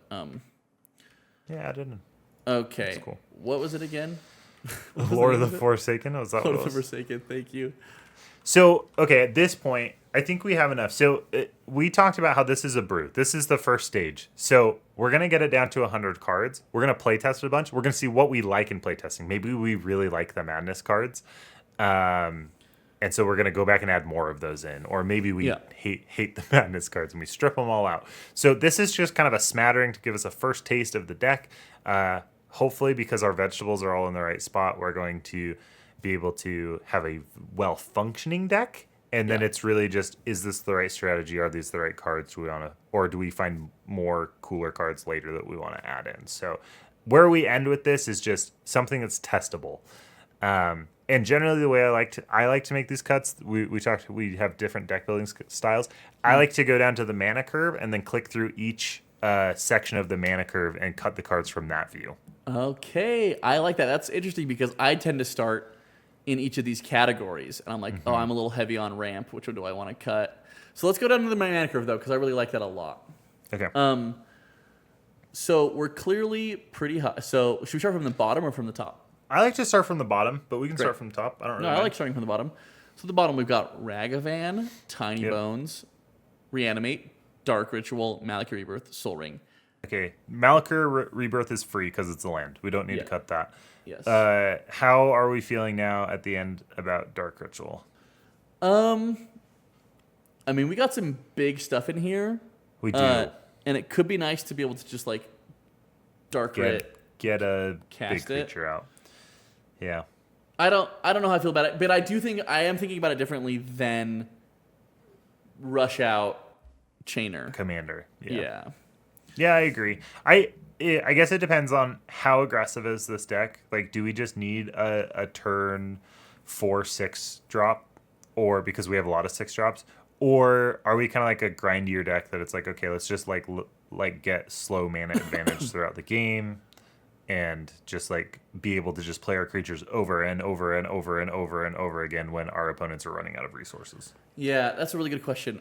yeah, I didn't. Okay. That's cool. What was it again? Lord of the Forsaken? Was that Lord what of it the was? Forsaken, thank you. So, okay, at this point, I think we have enough. So, we talked about how this is a brew. This is the first stage. So, we're going to get it down to 100 cards. We're going to play test a bunch. We're going to see what we like in playtesting. Maybe we really like the Madness cards. And so, we're going to go back and add more of those in. Or maybe we hate the Madness cards and we strip them all out. So, this is just kind of a smattering to give us a first taste of the deck. Hopefully, because our vegetables are all in the right spot, we're going to be able to have a well-functioning deck, and then it's really just, is this the right strategy? Are these the right cards? Do we want to, or do we find more cooler cards later that we want to add in? So where we end with this is just something that's testable. And generally, the way I like to make these cuts, we have different deck building styles. I like to go down to the mana curve and then click through each section of the mana curve and cut the cards from that view. Okay, I like that. That's interesting because I tend to start in each of these categories. And I'm like, oh, I'm a little heavy on ramp. Which one do I want to cut? So let's go down to the mana curve, though, because I really like that a lot. Okay. So we're clearly pretty high. So should we start from the bottom or from the top? I like to start from the bottom, but we can start from the top. I don't really No, mind. I like starting from the bottom. So the bottom, we've got Ragavan, Tiny Bones, Reanimate, Dark Ritual, Malakir Rebirth, Soul Ring. Okay, Malakir Rebirth is free because it's a land. We don't need to cut that. Yes. How are we feeling now at the end about Dark Ritual? I mean, we got some big stuff in here. We do. And it could be nice to be able to just like Dark Rit. Get a cast big creature out. Yeah. I don't know how I feel about it, but I am thinking about it differently than Rush Out Chainer. Commander. Yeah. Yeah, I agree. I guess it depends on how aggressive is this deck. Like, do we just need a turn 4/6 drop, or because we have a lot of 6 drops, or are we kind of like a grindier deck that it's like, okay, let's just like get slow mana advantage throughout the game, and just like be able to just play our creatures over and over and over and over and over again when our opponents are running out of resources. Yeah, that's a really good question.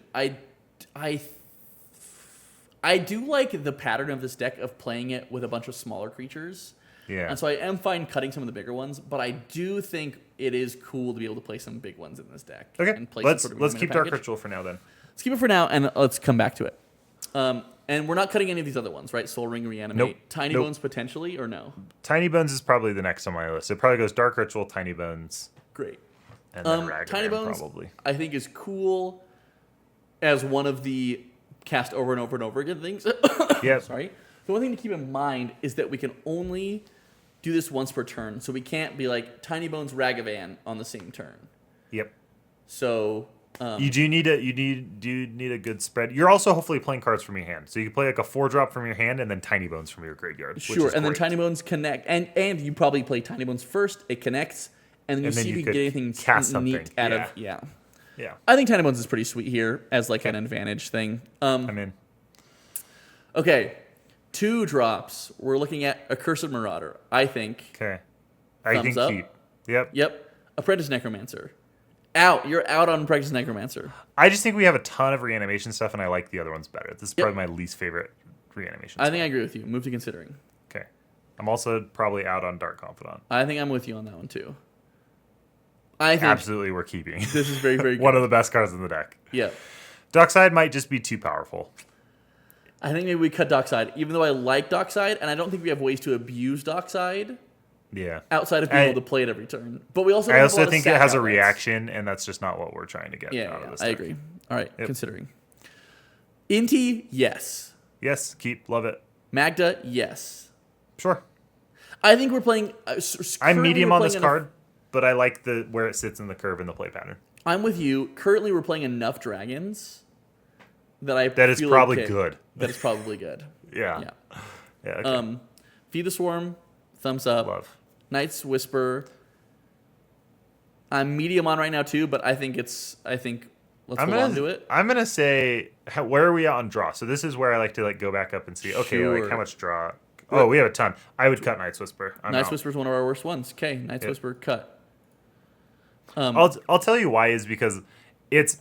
I do like the pattern of this deck of playing it with a bunch of smaller creatures. Yeah. And so I am fine cutting some of the bigger ones, but I do think it is cool to be able to play some big ones in this deck. Okay. And play Let's some sort of keep package. Dark Ritual for now then. Let's keep it for now, and let's come back to it. And we're not cutting any of these other ones, right? Soul Ring, Reanimate, Nope. Tiny Bones potentially, or no? Tiny Bones is probably the next on my list. It probably goes Dark Ritual, Tiny Bones, Great. and then Ragavan Tiny Bones probably. I think is cool as one of the cast over and over and over again things. Yep. Sorry. The one thing to keep in mind is that we can only do this once per turn, so we can't be like Tiny Bones Ragavan on the same turn. Yep. So You do need a good spread. You're also hopefully playing cards from your hand, so you can play like a 4-drop from your hand and then Tiny Bones from your graveyard. Which sure, is and then great. Tiny Bones connect, and you probably play Tiny Bones first. It connects, and then you see if you can get anything cast neat something. out Yeah. of Yeah. I think Tiny Bones is pretty sweet here as like an advantage thing. I'm in. Okay, 2 drops. We're looking at Accursed Marauder. I think. Okay. I Thumbs think up? keep. Yep. Yep. Apprentice Necromancer. Out. You're out on Apprentice Necromancer. I just think we have a ton of reanimation stuff, and I like the other ones better. This is probably my least favorite reanimation I stuff. think I agree with you. Move to considering. Okay. I'm also probably out on Dark Confidant. I think I'm with you on that one too. I think Absolutely, we're keeping. this is very, very good. One of the best cards in the deck. Yeah. Dockside might just be too powerful. I think maybe we cut Dockside, even though I like Dockside, and I don't think we have ways to abuse Dockside Yeah. outside of being able to play it every turn. But we also don't I have a lot also of think it sack has a outlets. reaction, and that's just not what we're trying to get Yeah, out of this I deck. agree. All right, considering. Inti, yes. Yes, keep, love it. Magda, yes. Sure. I think we're playing. I'm medium on this card, but I like the where it sits in the curve in the play pattern. I'm with you. Currently, we're playing enough dragons that That is probably good. That is probably good. Yeah. Okay. Feed the Swarm, thumbs up. Love. Knight's Whisper. I'm medium on right now too, but I think let's hold on to it. I'm gonna say, where are we at on draw? So this is where I like to go back up and see. Okay, Sure. like how much draw? Oh, we have a ton. I would cut Knight's Whisper. Knight's Whisper is one of our worst ones. Okay, Knight's Whisper cut. I'll tell you why is because it's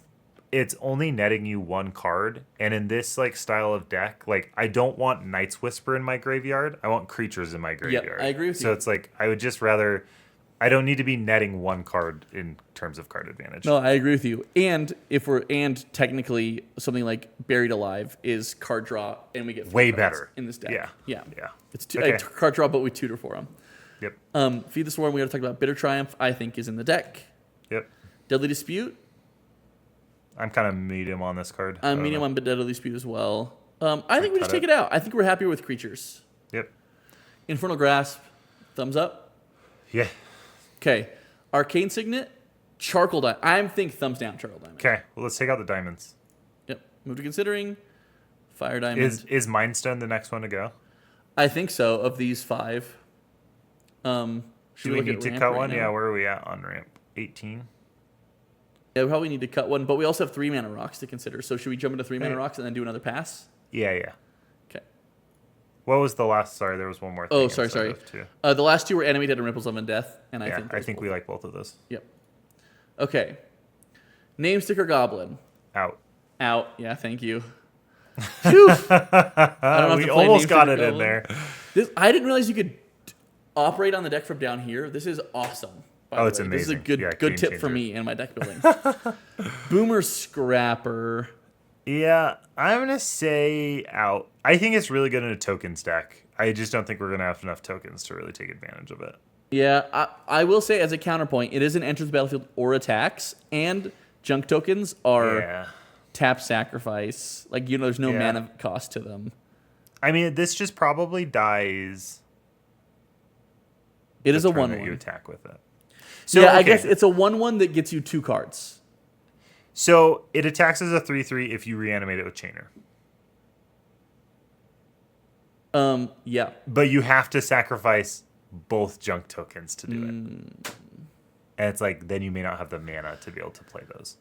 only netting you one card, and in this style of deck, I don't want Knight's Whisper in my graveyard. I want creatures in my graveyard. I agree with you. So it's I would just rather. I don't need to be netting one card in terms of card advantage. No, I agree with you. And technically something like Buried Alive is card draw, and we get way better in this deck. Yeah. It's card draw, but we tutor for them. Yep. Feed the Swarm. We already talked about Bitter Triumph. I think is in the deck. Yep. Deadly Dispute. I'm kind of medium on this card. I'm medium on Deadly Dispute as well. I think we just take it out. I think we're happier with creatures. Yep. Infernal Grasp. Thumbs up. Yeah. Okay. Arcane Signet. Charcoal Diamond. I think thumbs down. Charcoal Diamond. Okay. Well, let's take out the diamonds. Yep. Move to Considering. Fire Diamond. Is Mind Stone the next one to go? I think so. Of these 5. Do we need to cut one? Yeah. Where are we at on ramp? 18. Yeah, we probably need to cut one, but we also have 3 mana rocks to consider. So should we jump into 3 mana rocks and then do another pass? Yeah. Okay. What was the last? Sorry, there was one more thing. Oh, sorry. The last 2 were Animated and Ripples of Undeath, and I think we like both of those. Yep. Okay. Name Sticker Goblin. Out. Yeah, thank you. Phew. We almost got it in there. I didn't realize you could operate on the deck from down here. This is awesome. It's amazing. This is a good tip for me in my deck building. Boomer Scrapper. Yeah, I'm going to say out. I think it's really good in a tokens deck. I just don't think we're going to have enough tokens to really take advantage of it. Yeah, I will say as a counterpoint, it isn't enters the battlefield or attacks, and junk tokens are tap sacrifice. There's no mana cost to them. I mean, this just probably dies. It is a 1/1. You attack with it. So, I guess it's a 1/1 that gets you 2 cards. So it attacks as a 3/3 if you reanimate it with Chainer. Yeah. But you have to sacrifice both junk tokens to do it. And it's then you may not have the mana to be able to play those.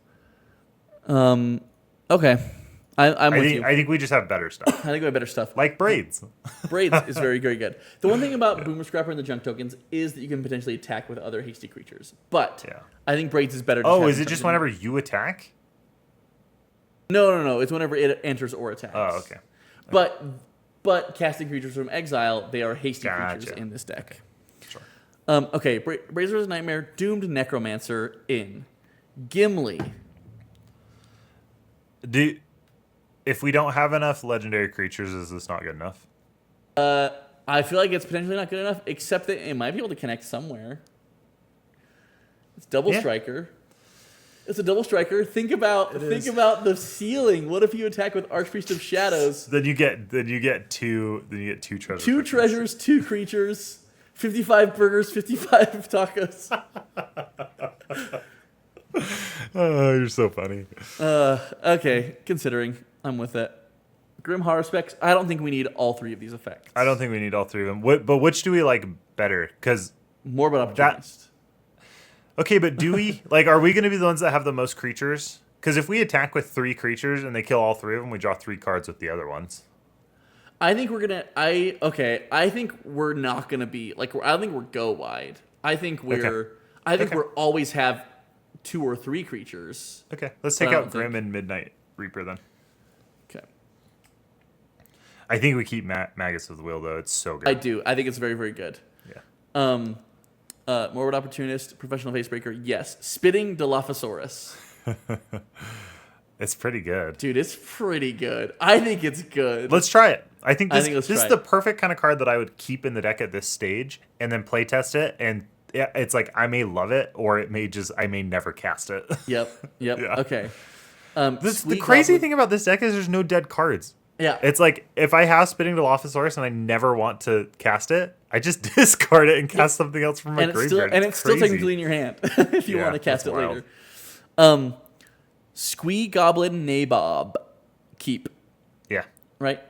Okay. I'm with you. I think we just have better stuff. I think we have better stuff. Like Braids. Braids is very, very good. The one thing about Boomer Scrapper and the junk tokens is that you can potentially attack with other hasty creatures. But I think Braids is better. Oh, is it just whenever you attack? No. It's whenever it enters or attacks. Oh, okay. But casting creatures from exile, they are hasty creatures in this deck. Okay. Sure. Okay, Brazer's Nightmare, Doomed Necromancer in Gimli. If we don't have enough legendary creatures, is this not good enough? I feel like it's potentially not good enough, except that it might be able to connect somewhere. It's double striker. It's a double striker. Think about the ceiling. What if you attack with Archpriest of Shadows? Then you get two treasures. 2 treasures, 2 creatures, 55 burgers, 55 tacos. Oh, you're so funny. Okay, considering I'm with it. Grim Horror Specs. I don't think we need all 3 of these effects. I don't think we need all 3 of them. But which do we like better? Because Morbid Opportunist. Okay, but do we are we going to be the ones that have the most creatures? Because if we attack with 3 creatures and they kill all 3 of them, we draw 3 cards with the other ones. I think we're gonna. I think we're not gonna be I don't think we're go wide. I think we're. I think we're always have 2 or 3 creatures. Okay, let's take out Grim and Midnight Reaper then. Okay. I think we keep Magus of the Wheel though. It's so good. I do. I think it's very, very good. Yeah. Morbid Opportunist, Professional Facebreaker, yes. Spitting Dilophosaurus. It's pretty good. Dude, it's pretty good. I think it's good. Let's try it. I think this is the it. perfect kind of card that I would keep in the deck at this stage and then play test it. And it's I may love it or I may never cast it. Yep. Yeah. Okay. The crazy thing about this deck is there's no dead cards. Yeah. It's like if I have Spinning Dilophosaurus and I never want to cast it, I just discard it and cast something else from my graveyard. It's still technically in your hand if you want to cast it later. Squee Goblin Nabob. Keep. Yeah. Right?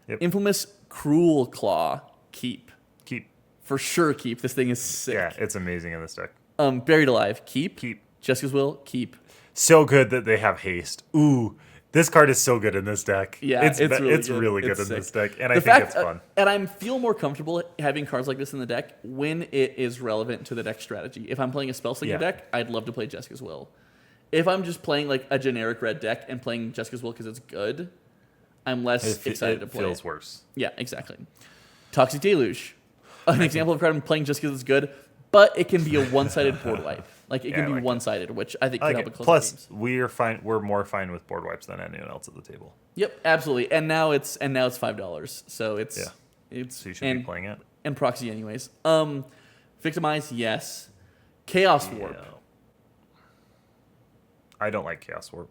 Yep. Infamous Cruel Claw. Keep. Keep. For sure keep. This thing is sick. Yeah, it's amazing in this deck. Buried Alive. Keep. Keep. Jessica's Will. Keep. So good that they have haste. Ooh. This card is so good in this deck. Yeah, it's really good in this deck, and I think it's fun. And I feel more comfortable having cards like this in the deck when it is relevant to the deck strategy. If I'm playing a Spellslinger deck, I'd love to play Jessica's Will. If I'm just playing like a generic red deck and playing Jessica's Will because it's good, I'm less excited to play. It feels worse. Yeah, exactly. Toxic Deluge. An example of a card I'm playing just because it's good, but it can be a one-sided board wipe. Like it can be one-sided, which I think could help it close Plus, games. we're more fine with board wipes than anyone else at the table. Yep, absolutely. And now it's $5, so it's so you should be playing it. And proxy anyways. Victimize, yes. Chaos Warp. I don't like Chaos Warp.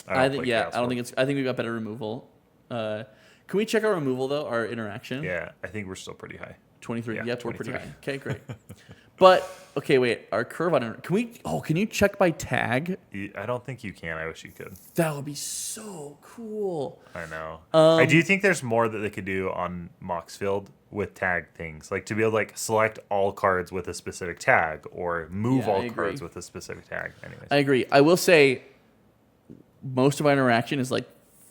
I think we've got better removal. Can we check our removal though? Our interaction. Yeah, I think we're still pretty high. 23. Yeah, yep, 23. We're pretty high. Okay, great. But okay, wait. Our curve on can you check by tag? I don't think you can. I wish you could. That would be so cool. I know. I do think there's more that they could do on Moxfield with tag things, like to be able to like select all cards with a specific tag or move all cards with a specific tag. Anyways, I agree. I will say most of our interaction is like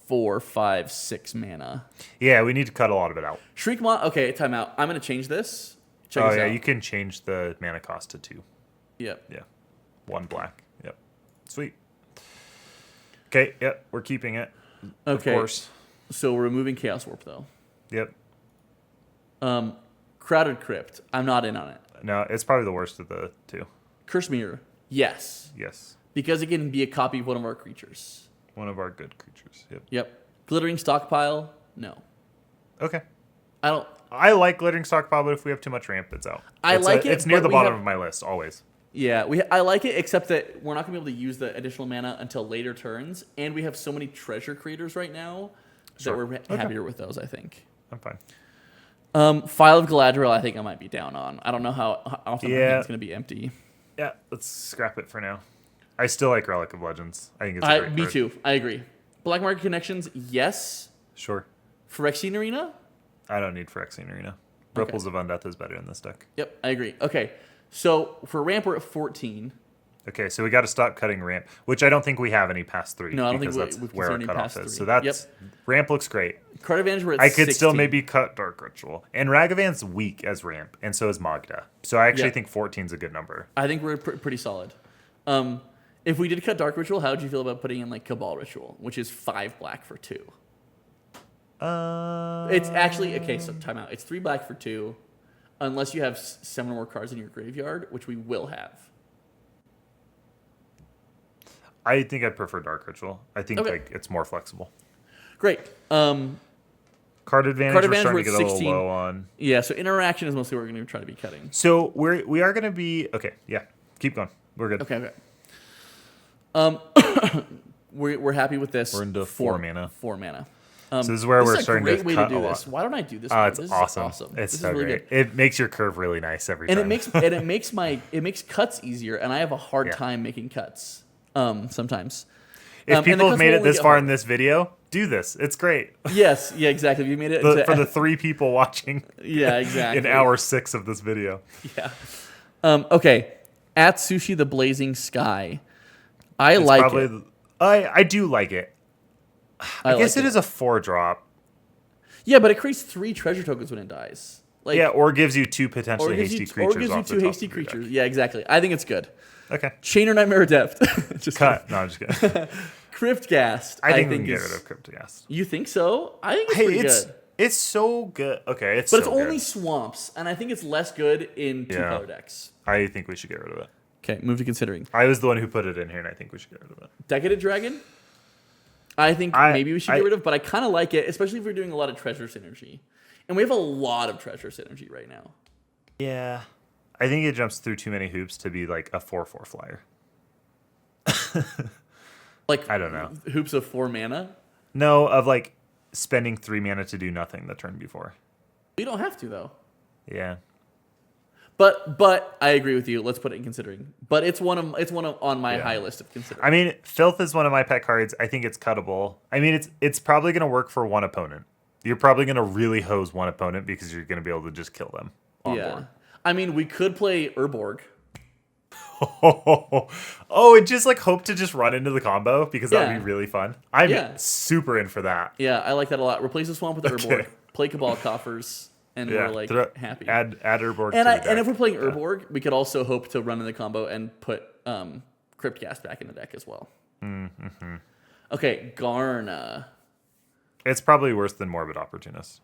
4, 5, 6 mana. Yeah, we need to cut a lot of it out. Shriek Maw. Okay, time out. I'm gonna change this. Check this out. You can change the mana cost to 2. Yep. Yeah. 1 black. Yep. Sweet. Okay. Yep. We're keeping it. Okay. Of course. So we're removing Chaos Warp though. Yep. Crowded Crypt. I'm not in on it. No, it's probably the worst of the 2. Curse Mirror. Yes. Yes. Because it can be a copy of one of our creatures. One of our good creatures. Yep. Yep. Glittering Stockpile. No. Okay. I like Glittering Stockpile, but if we have too much ramp, it's out. It's near but the bottom of my list, always. Yeah, I like it, except that we're not going to be able to use the additional mana until later turns, and we have so many treasure creators right now that we're happier with those, I think. I'm fine. File of Galadriel, I think I might be down on. I don't know how often it's going to be empty. Yeah, let's scrap it for now. I still like Relic of Legends. I think it's a great Me card. too. I agree. Black Market Connections, yes. Sure. Phyrexian Arena? I don't need Phyrexian Arena. Ripples of Undeath is better in this deck. Yep, I agree. Okay, so for ramp, we're at 14. Okay, so we got to stop cutting ramp, which I don't think we have any past 3. No, I don't think that's we've where our any cutoff past is. 3. So ramp looks great. Card Advantage, we're at I could 16. still maybe cut Dark Ritual. And Ragavan's weak as ramp, and so is Magda. So I actually think 14 is a good number. I think we're pretty solid. If we did cut Dark Ritual, how would you feel about putting in like Cabal Ritual, which is 5 black for 2? It's actually so time out. It's 3 black for 2, unless you have 7 or more cards in your graveyard, which we will have. I think I'd prefer Dark Ritual. I think it's more flexible. Great. Card advantage we're starting to get 16. A little low on. Yeah, so interaction is mostly what we're going to try to be cutting. So we are going to be okay. Yeah, keep going. We're good. Okay. We're happy with this. We're into 4 mana. 4 mana. So this is where we're starting to cut a lot. This is a great way to do this. Why don't I do this? It's this awesome. Is awesome. It's so really great. Good. It makes your curve really nice every time. It makes cuts easier, and I have a hard time making cuts sometimes. If people have made it this far in this video, do this. It's great. Yes, yeah, exactly. If you made it for the 3 people watching. Yeah, exactly. In hour 6 of this video. Yeah. Okay. At Sushi the Blazing Sky. I like it. I do like it. I guess it is a 4-drop. Yeah, but it creates 3 treasure tokens when it dies. Or gives you 2 potentially hasty creatures. Or gives you 2 hasty creatures. Yeah, exactly. I think it's good. Okay. Chainer Nightmare Adept. Cut. No, I'm just kidding. Cryptghast. I think we can get rid of Cryptghast. You think so? I think it's pretty good. It's so good. Okay, but it's only swamps, and I think it's less good in 2-color decks. I think we should get rid of it. Okay, move to considering. I was the one who put it in here, and I think we should get rid of it. Decadent Dragon? I think maybe we should get rid of, but I kind of like it, especially if we're doing a lot of treasure synergy. And we have a lot of treasure synergy right now. Yeah. I think it jumps through too many hoops to be like a 4/4 flyer. Like, I don't know. Hoops of 4 mana? No, of like spending 3 mana to do nothing the turn before. You don't have to, though. Yeah. But I agree with you. Let's put it in considering. But it's one of on my high list of considering. I mean, Filth is one of my pet cards. I think it's cuttable. I mean, it's probably going to work for one opponent. You're probably going to really hose one opponent because you're going to be able to just kill them on board. I mean, we could play Urborg. Oh, and just like hope to just run into the combo because that would be really fun. I'm super in for that. Yeah, I like that a lot. Replace the swamp with Urborg. Play Cabal Coffers. And we're like happy. Add Urborg. And if we're playing Urborg, we could also hope to run in the combo and put Cryptcast back in the deck as well. Mm-hmm. Okay, Garna. It's probably worse than Morbid Opportunist.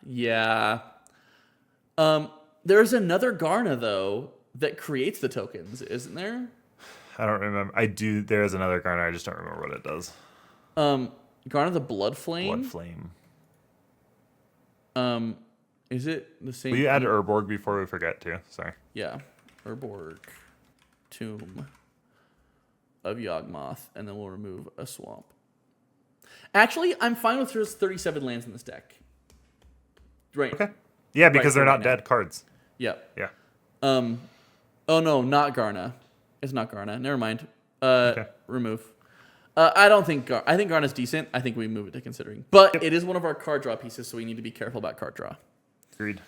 Yeah. There's another Garna though that creates the tokens, isn't there? I don't remember. There is another Garna. I just don't remember what it does. Garna the Blood Flame. Blood Flame. Is it the same? Will you add Urborg before we forget to? Sorry. Yeah, Urborg, Tomb of Yawgmoth, and then we'll remove a swamp. Actually, I'm fine with just 37 lands in this deck. Right. Okay. Yeah, because they're not dead cards. Yep. Yeah. Oh no, not Garna. It's not Garna. Never mind. Remove. I think Garna's decent. I think we move it to considering. But it is one of our card draw pieces, so we need to be careful about card draw. Agreed.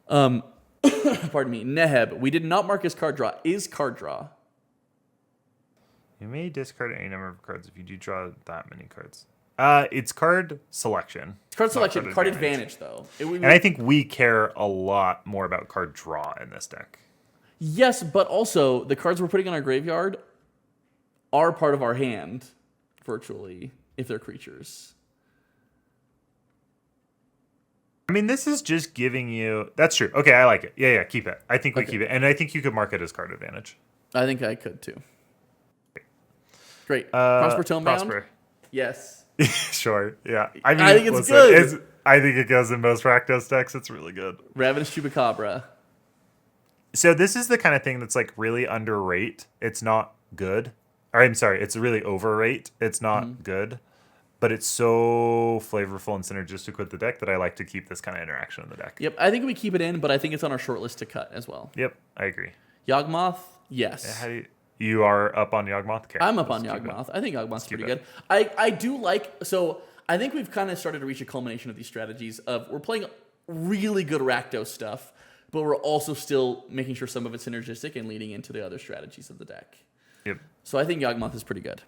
Pardon me. Neheb. We did not mark as card draw. Is card draw. You may discard any number of cards if you do draw that many cards. It's card selection. It's card selection. Card advantage, though. And I think we care a lot more about card draw in this deck. Yes, but also the cards we're putting in our graveyard are part of our hand, virtually, if they're creatures. I mean, this is just giving you... That's true. Okay, I like it. Yeah, keep it. I think we keep it. And I think you could mark it as card advantage. I think I could, too. Great. Prosper Tonemound? Prosper. Yes. Sure, yeah. I mean, I think it's good. I think it goes in most Rakdos decks. It's really good. Ravenous Chupacabra. So this is the kind of thing that's like really underrate. It's not good. Or I'm sorry, it's really overrate. It's not good. But it's so flavorful and synergistic with the deck that I like to keep this kind of interaction in the deck. Yep, I think we keep it in, but I think it's on our short list to cut as well. Yep, I agree. Yawgmoth, yes. You are up on Yawgmoth? Okay, I'm up on Yawgmoth. I think Yawgmoth's pretty good. I do like... So I think we've kind of started to reach a culmination of these strategies of we're playing really good Rakdos stuff, but we're also still making sure some of it's synergistic and leading into the other strategies of the deck. Yep. So I think Yawgmoth is pretty good.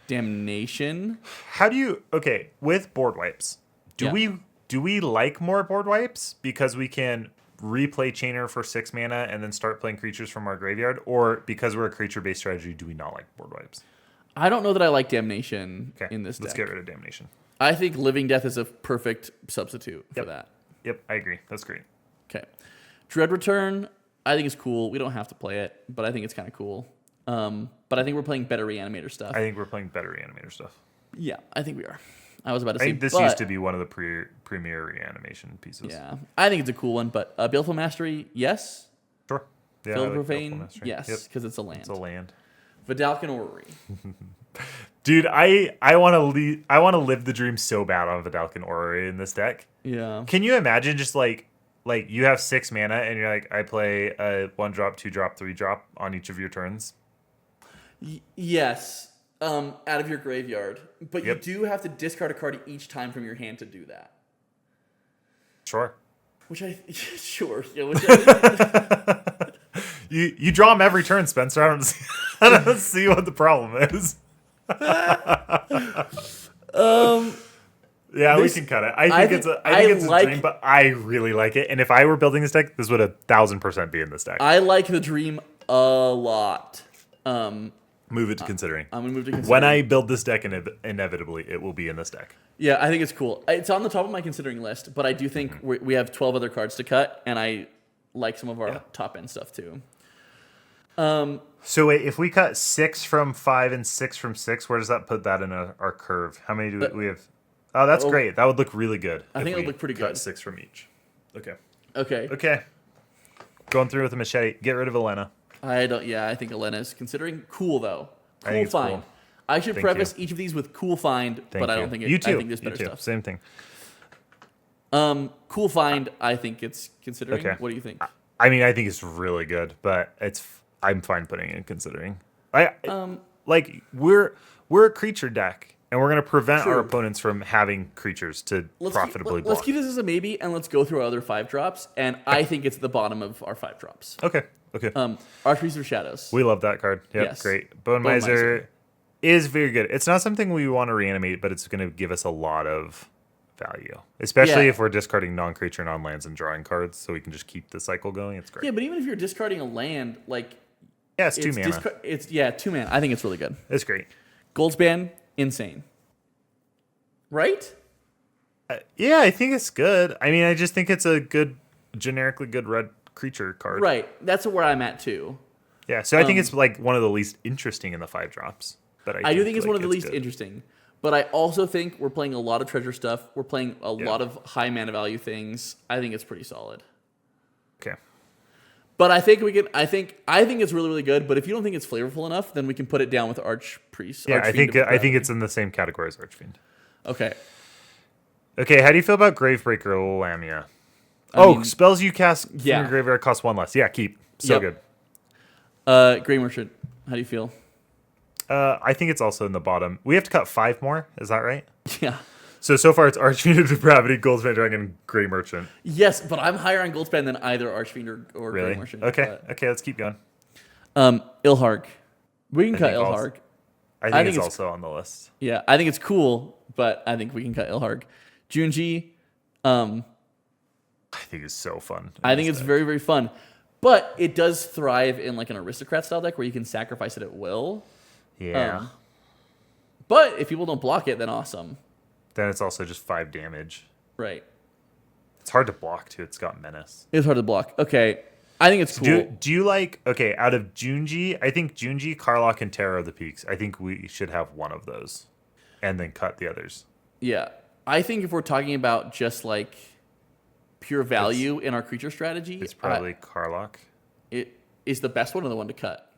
Damnation. How do you... Okay, with board wipes, do we like more board wipes because we can replay Chainer for 6 mana and then start playing creatures from our graveyard? Or because we're a creature-based strategy, do we not like board wipes? I don't know that I like Damnation in this deck. Let's get rid of Damnation. I think Living Death is a perfect substitute for that. Yep, I agree. That's great. Okay. Dread Return, I think it's cool. We don't have to play it, but I think it's kind of cool. But I think we're playing better Reanimator stuff. I think we're playing better Reanimator stuff. Yeah, I think we are. I was about to say, I think this used to be one of the premier reanimation pieces. Yeah, I think it's a cool one, but Baleful Mastery, yes. Sure. Yeah, Fill Profane, yes, because it's a land. It's a land. Vidalcan Orrery. Dude, I want to live the dream so bad on Vidalcan Orrery in this deck. Yeah. Can you imagine just like you have 6 mana and you're like, I play a 1-drop, 2-drop, 3-drop on each of your turns? Yes. Out of your graveyard. But you do have to discard a card each time from your hand to do that. Sure. Sure. Yeah, you draw them every turn, Spencer. I don't see what the problem is. Yeah, we can cut it. I think it's a dream, but I really like it. And if I were building this deck, this would 1,000% be in this deck. I like the dream a lot. Move it to considering. I'm gonna move to considering. When I build this deck, inevitably it will be in this deck. Yeah, I think it's cool. It's on the top of my considering list, but I do think we have 12 other cards to cut, and I like some of our top end stuff too. So wait, if we cut 6 from 5 and 6 from 6, where does that put that in our curve? How many do we have? Oh, that's great. That would look really good. I think it would look pretty good. 6 from each. Okay. Okay. Okay. Going through with a machete. Get rid of Elena. I don't. Yeah, I think Elena is considering cool though. I Cool think it's find. cool. I should Thank preface you. each of these with cool find, Thank but I you. don't think it. You too. I think there's better you too. stuff. Same thing. Cool find. I think it's considering. Okay. What do you think? I mean, I think it's really good, but I'm fine putting it in considering. Like we're a creature deck, and we're gonna prevent our True. opponents from having creatures to profitably block. Let's keep this as a maybe, and let's go through our other 5-drops. And I think it's the bottom of our 5-drops. Okay. Archpriest of Shadows. We love that card. Yep, Yes. great. Bone Miser is very good. It's not something we want to reanimate, but it's going to give us a lot of value, especially Yeah. if we're discarding non-creature, non-lands, and drawing cards, so we can just keep the cycle going. It's great. Yeah, but even if you're discarding a land, like Yeah, it's 2 mana. it's 2 mana. I think it's really good. It's great. Goldspan, insane. Right? Yeah, I think it's good. I mean, I just think it's a good, generically good red creature card. Right. That's where I'm at too. Yeah, so I think it's like one of the least interesting in the 5-drops. But I do think it's one of the like, least good. interesting. But I also think we're playing a lot of treasure stuff. We're playing a lot of high mana value things. I think it's pretty solid. Okay. But I think we can. I think it's really, really good. But if you don't think it's flavorful enough, then we can put it down with Archpriest. Yeah, I think Archfiend. it's in the same category as Archfiend. Okay. Okay, how do you feel about Gravebreaker Lamia? mean, Spells you cast from yeah. your graveyard cost 1 less. Yeah, keep. So Yep. good. Grey Merchant. How do you feel? I think it's also in the bottom. We have to cut 5 more. Is that right? Yeah. So far it's Archfiend of Depravity, Goldspan Dragon, and Grey Merchant. Yes, but I'm higher on Goldspan than either Archfiend or Really? Grey Merchant. Okay, let's keep going. Ilharg. We can cut think also- Ilharg. I think it's also on the list. Yeah, I think it's cool, but I think we can cut Ilharg. Junji, I think it's so fun. I think it's very, very fun. But it does thrive in like an aristocrat style deck where you can sacrifice it at will. Yeah. But if people don't block it, then awesome. Then it's also just 5 damage. Right. It's hard to block too. It's got menace. It's hard to block. Okay. I think it's cool. Do you like, okay, out of Junji, I think Junji, Karlach, and Terror of the Peaks, I think we should have one of those and then cut the others. Yeah. I think if we're talking about just like pure value in our creature strategy, It's probably Karlach. it is the best one or the one to cut.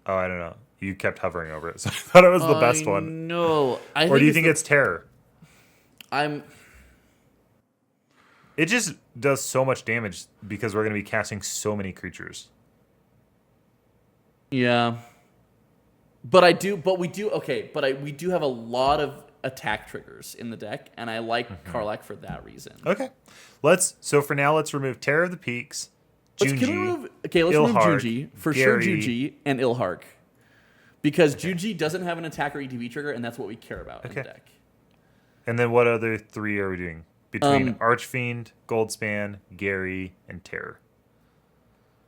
Oh, I don't know. You kept hovering over it, so I thought it was the best one. No. Or do you think it's Terror? It just does so much damage because we're going to be casting so many creatures. Yeah. But we do have a lot of attack triggers in the deck, and I like Karlach for that reason. Okay. So for now, let's remove Terror of the Peaks, Junji, Let's remove Junji, for sure Junji, and Ilharg. Because Junji doesn't have an attack or ETB trigger, and that's what we care about in the deck. And then what other 3 are we doing? Between Archfiend, Goldspan, Gary, and Terror.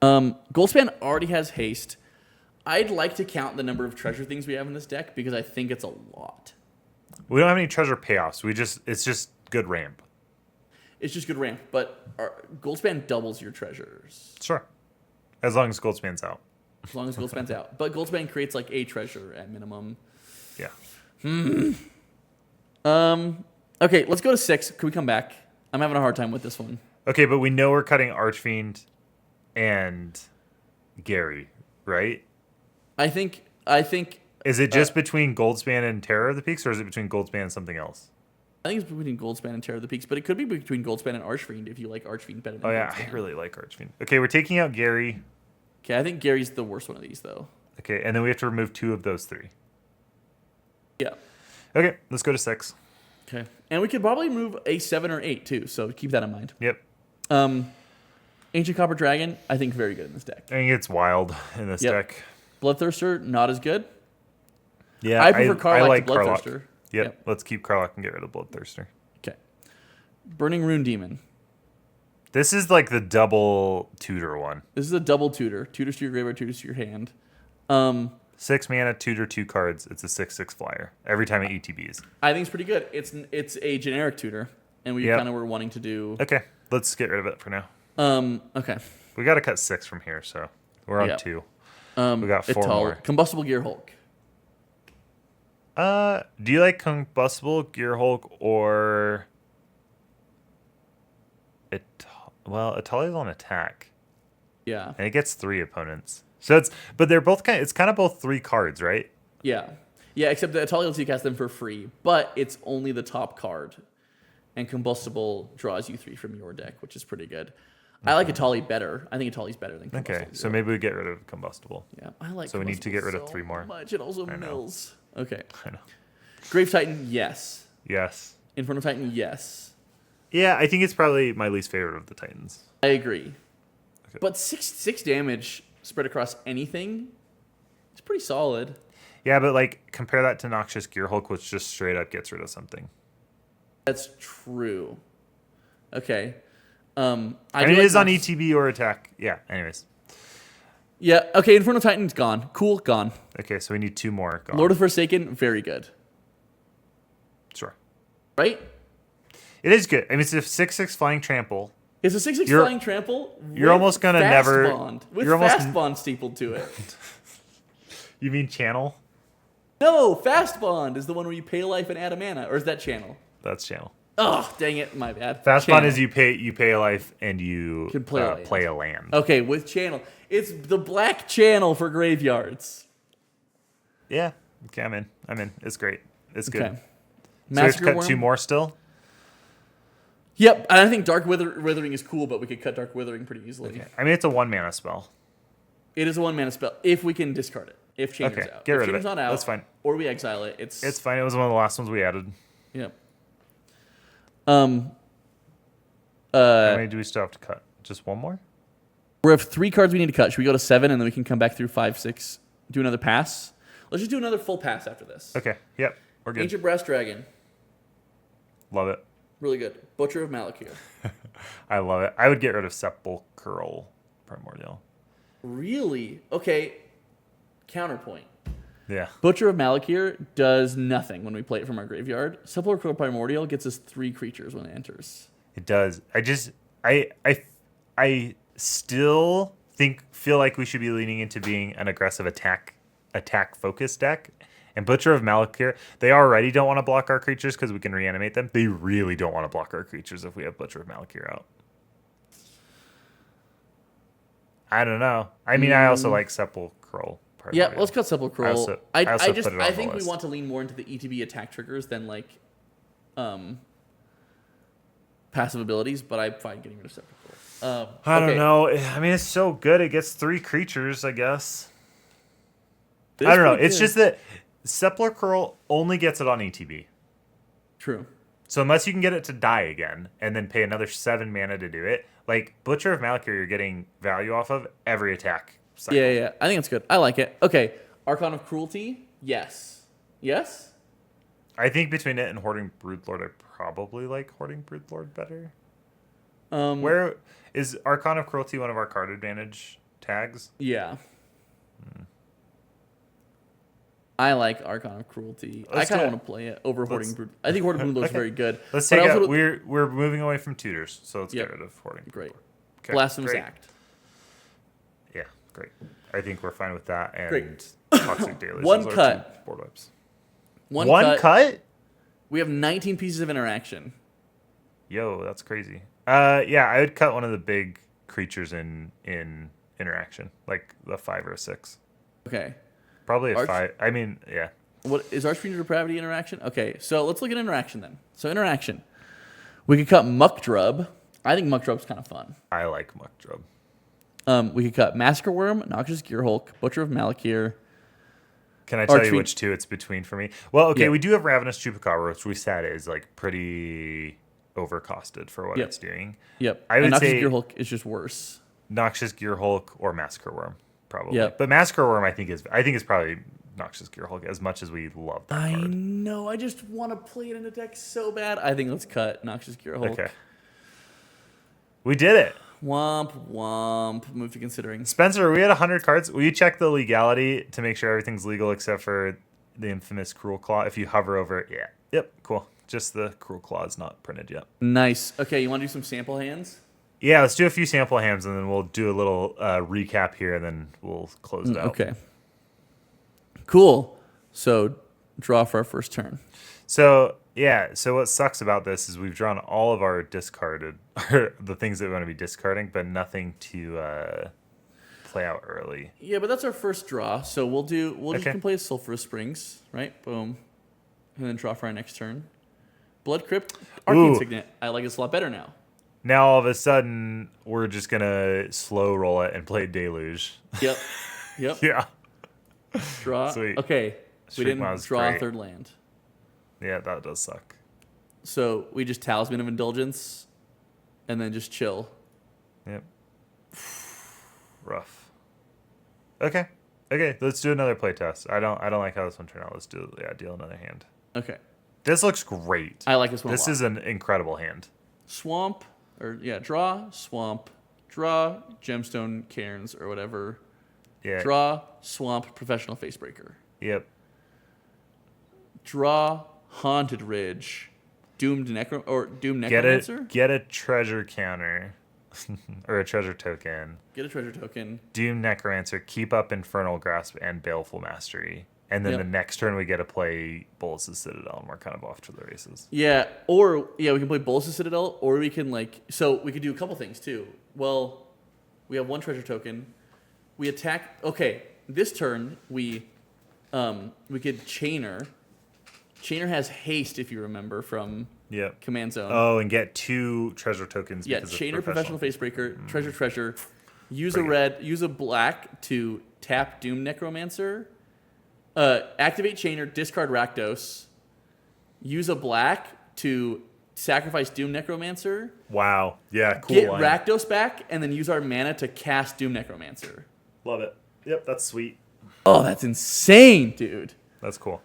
Goldspan already has haste. I'd like to count the number of treasure things we have in this deck because I think it's a lot. We don't have any treasure payoffs. It's just good ramp. It's just good ramp, but Goldspan doubles your treasures. Sure. As long as Goldspan's out. As long as Goldspan's out. But Goldspan creates like a treasure at minimum. Yeah. Okay, let's go to 6. Can we come back? I'm having a hard time with this one. Okay, but we know we're cutting Archfiend and Gary, right? I think. Is it just between Goldspan and Terror of the Peaks, or is it between Goldspan and something else? I think it's between Goldspan and Terror of the Peaks, but it could be between Goldspan and Archfiend if you like Archfiend better than Oh, yeah, Goldspan. I really like Archfiend. Okay, we're taking out Gary. Okay, I think Gary's the worst one of these, though. Okay, and then we have to remove 2 of those 3. Yeah. Okay, let's go to 6. Okay. And we could probably move a 7 or 8, too, so keep that in mind. Yep. Ancient Copper Dragon, I think very good in this deck. I think it's wild in this deck. Bloodthirster, not as good. Yeah, I prefer Karlach like to Karlach. Bloodthirster. Yep, let's keep Karlach and get rid of Bloodthirster. Okay. Burning Rune Demon. This is like the double tutor one. This is a double tutor. Tutors to your graveyard, tutors to your hand. 6 mana, tutor 2 cards. It's a 6/6 flyer every time it ETBs. I think it's pretty good. It's a generic tutor, and we kind of were wanting to do. Okay, let's get rid of it for now. Okay. We got to cut 6 from here, so we're on 2. We got 4 more. Combustible Gear Hulk. Do you like Combustible Gear Hulk or Atali's on attack? Yeah. And it gets 3 opponents. So but they're both it's kind of both 3 cards, right? Yeah. Yeah, except that Atali lets you cast them for free, but it's only the top card. And Combustible draws you 3 from your deck, which is pretty good. I like Atali better. I think Atali's better than Combustible. Okay, so maybe we get rid of Combustible. Yeah, I like. So we need to get rid of 3 more. Much. It also mills. Okay. I know. Grave Titan, yes. Yes. Inferno Titan, yes. Yeah, I think it's probably my least favorite of the Titans. I agree. Okay. But six damage spread across anything is pretty solid. Yeah, but like compare that to Noxious Gearhulk, which just straight up gets rid of something. That's true. Okay. And it is on ETB or attack. Yeah, anyways. Yeah, okay, Inferno Titan's gone. Cool, gone. Okay, so we need 2 more. Gone. Lord of Forsaken, very good. Sure. Right? It is good. I mean, it's a 6/6 flying trample. It's a 6/6 flying trample. You're almost gonna never. Bond, with you're almost, fast bond stapled to it. You mean channel? No, fast bond is the one where you pay life and add a mana, or is that channel? That's channel. Oh, dang it, my bad. Fast channel. bond is you pay a life and you can play a land. Okay, with channel, it's the black channel for graveyards. Yeah. Okay, I'm in. It's great. It's good. Okay. So we have to cut Worm? 2 more still. Yep, and I think Dark Withering is cool, but we could cut Dark Withering pretty easily. Okay. I mean, it's a 1 mana spell. It is a 1 mana spell if we can discard it. If Chainer's out. Get rid if of Chainer's it. not out, That's fine. Or we exile it. It's fine. It was one of the last ones we added. Yep. How many do we still have to cut? Just 1 more? We have 3 cards we need to cut. Should we go to 7 and then we can come back through 5, 6, do another pass? Let's just do another full pass after this. Okay. Yep. We're good. Ancient Brass Dragon. Love it. Really good. Butcher of Malakir. I love it. I would get rid of Sepulchral Primordial. Really? Okay. Counterpoint. Yeah. Butcher of Malakir does nothing when we play it from our graveyard. Sepulchral Primordial gets us 3 creatures when it enters. It does. I still feel like we should be leaning into being an aggressive attack focused deck. And Butcher of Malakir, they already don't want to block our creatures because we can reanimate them. They really don't want to block our creatures if we have Butcher of Malakir out. I don't know. I mean, I also like Sepulchral. Yeah, let's cut Sepulchral. I think we list. want to lean more into the ETB attack triggers than like passive abilities, but I'm fine getting rid of Sepulchral. I don't know. I mean, it's so good. It gets 3 creatures, I guess. I don't know. It's just that Sepulchral only gets it on ETB. True. So unless you can get it to die again and then pay another 7 mana to do it, like Butcher of Malakir, you're getting value off of every attack cycle. Yeah. I think it's good. I like it. Okay. Archon of Cruelty? Yes. Yes? I think between it and Hoarding Broodlord, I probably like Hoarding Broodlord better. Where is Archon of Cruelty one of our card advantage tags? Yeah. I like Archon of Cruelty. I kind of want to play it over Hoarding Brood. I think Hoarding Broodlord is very good. Let's take out. We're moving away from tutors, so let's get rid of Hoarding Broodlord. Great. Okay, Blasphemous Act. Yeah, great. I think we're fine with that. And great. Toxic Delusions. One cut. Board wipes. One cut? We have 19 pieces of interaction. Yo, that's crazy. Yeah, I would cut one of the big creatures in interaction, like the 5 or a 6. Okay. Probably a 5. I mean, yeah. What is Archfiend Depravity interaction? Okay, so let's look at interaction then. So interaction. We could cut Muckdrub. I think Muckdrub's kind of fun. I like Muckdrub. We could cut Massacre Worm, Noxious Gearhulk, Butcher of Malakir. Can I tell you which 2 it's between for me? Well, okay, we do have Ravenous Chupacabra, which we said is like pretty overcosted for what it's doing. Yep. I would Noxious say Gearhulk is just worse. Noxious Gearhulk or Massacre Worm, probably. Yep. But Massacre Worm, I think is probably Noxious Gearhulk as much as we love that I card. know. I just want to play it in a deck so bad. I think let's cut Noxious Gearhulk. Okay. We did it. Womp womp. Move to considering. Spencer, we had 100 cards. Will you check the legality to make sure everything's legal except for the infamous Cruel Claw? If you hover over it, yeah. Yep, cool. Just the Cruel Claw is not printed yet. Nice. Okay, you want to do some sample hands? Yeah, let's do a few sample hands, and then we'll do a little recap here, and then we'll close it out. Okay. Cool. So, draw for our first turn. So, yeah. So what sucks about this is we've drawn all of our discarded, the things that we want to be discarding, but nothing to play out early. Yeah, but that's our first draw. So we'll just Okay. play Sulphurous Springs, right? Boom. And then draw for our next turn. Blood Crypt, Arcane Ooh. Signet. I like this a lot better now. Now all of a sudden we're just gonna slow roll it and play Deluge. Yep. Yep. Yeah. Draw. Sweet. Okay. We didn't Shriekmaw's draw a great. third land. Yeah, that does suck. So we just Talisman of Indulgence and then just chill. Yep. Rough. Okay. Okay, let's do another playtest. I don't like how this one turned out. Let's deal another hand. Okay. This looks great. I like this one a This lot. is an incredible hand. Swamp, draw, swamp, draw, gemstone, cairns, or whatever. Yeah. Draw, swamp, professional facebreaker. Yep. Draw, haunted ridge, doomed necromancer. Get a treasure counter. Or a treasure token. Get a treasure token. Doomed Necromancer, keep up Infernal Grasp and Baleful Mastery. And then Yep. the next turn we get to play Bolas' Citadel, and we're kind of off to the races. Yeah, we can play Bolas' Citadel, or we can we could do a couple things too. Well, we have one treasure token. We attack. Okay, this turn we could Chainer. Chainer has haste, if you remember from Yep. Command Zone. Oh, and get 2 treasure tokens. Yeah, because of Chainer, Professional Facebreaker, treasure. Use Bring use a black to tap Doom Necromancer. Activate Chainer, discard Rakdos. Use a black to sacrifice Doom Necromancer. Wow. Yeah, cool Get line. Rakdos back, and then use our mana to cast Doom Necromancer. Love it. Yep, that's sweet. Oh, that's insane, dude. That's cool.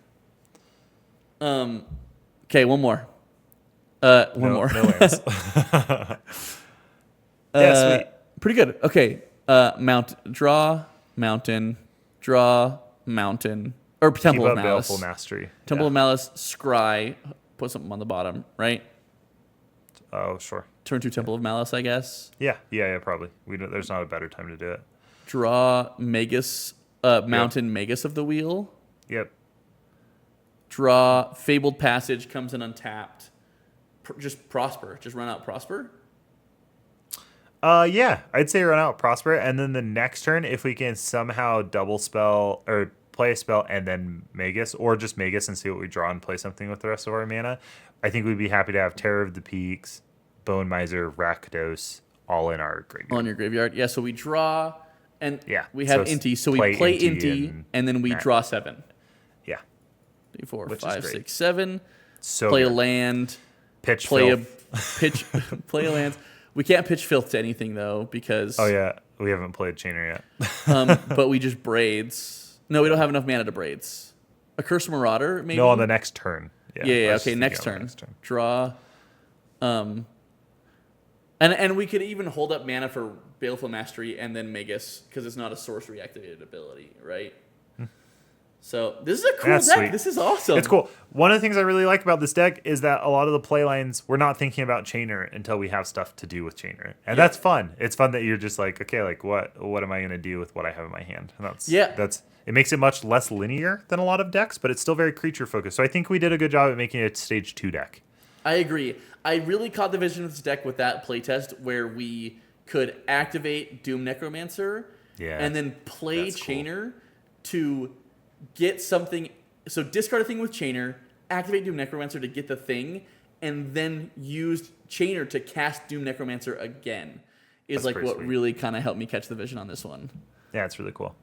Okay, one more. One more. No lands. Yeah, sweet. Pretty good. Okay. Draw, mountain, draw, mountain. Or Keep Temple of up Malice. Baleful Mastery. Temple Yeah. of Malice, scry, put something on the bottom, right? Oh, sure. Turn 2 Temple of Malice, I guess. Yeah, probably. There's not a better time to do it. Draw Magus, Mountain Magus of the Wheel. Yep. Draw Fabled Passage, comes in untapped. Just Prosper. Just run out Prosper. Yeah, I'd say run out Prosper, and then the next turn, if we can somehow double spell or play a spell and then Magus, or just Magus and see what we draw and play something with the rest of our mana, I think we'd be happy to have Terror of the Peaks, Bone Miser, Rakdos, all in our graveyard. On your graveyard. Yeah, so we draw, and Yeah, we have so Inti, so we play Inti, and then we Matt. draw 7. Yeah. 3, 4, Which is 5, great. 6, 7. So Play a good. land. Pitch Play filth. pitch. Play a land. We can't pitch filth to anything though because. Oh yeah, we haven't played Chainer yet. But we just braids. No, we don't have enough mana to braids. A Curse Marauder, maybe. No, on the next turn. Yeah. let's Okay, just next think on turn. the next Draw. And we could even hold up mana for Baleful Mastery and then Magus because it's not a sorcery activated ability, right? So this is a cool That's deck. sweet. This is awesome. It's cool. One of the things I really like about this deck is that a lot of the play lines, we're not thinking about Chainer until we have stuff to do with Chainer. And that's fun. It's fun that you're just like, okay, like what am I going to do with what I have in my hand? And that's it makes it much less linear than a lot of decks, but it's still very creature focused. So I think we did a good job at making it stage 2 deck. I agree. I really caught the vision of this deck with that playtest where we could activate Doom Necromancer and then play that's cool. Chainer to get something. So discard a thing with Chainer, activate Doom Necromancer to get the thing, and then use Chainer to cast Doom Necromancer again. Is That's like pretty what sweet. really kind of helped me catch the vision on this one. Yeah, it's really cool.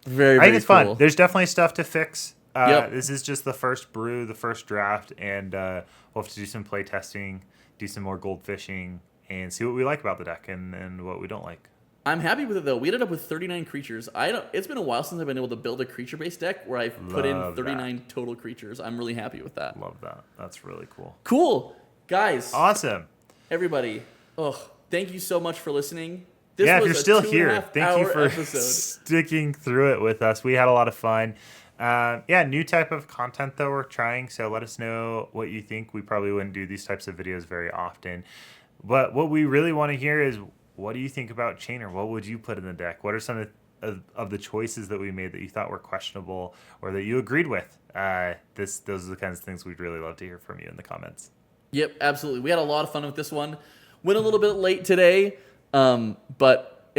Very, I very think it's cool. fun. There's definitely stuff to fix. Yep. This is just the first brew, the first draft, and we'll have to do some play testing, do some more gold fishing, and see what we like about the deck and what we don't like. I'm happy with it though. We ended up with 39 creatures. It's been a while since I've been able to build a creature-based deck where I've put in Love 39 total creatures. I'm really happy with that. Love that. That's really cool. Cool. Guys, Awesome. everybody, thank you so much for listening. This Yeah, if was you're a still 2.5 here, thank you hour for episode. sticking through it with us. We had a lot of fun. New type of content that we're trying, so let us know what you think. We probably wouldn't do these types of videos very often. But what we really want to hear is, what do you think about Chainer? What would you put in the deck? What are some of the choices that we made that you thought were questionable or that you agreed with? Those are the kinds of things we'd really love to hear from you in the comments. Yep, absolutely. We had a lot of fun with this one. Went a little bit late today, but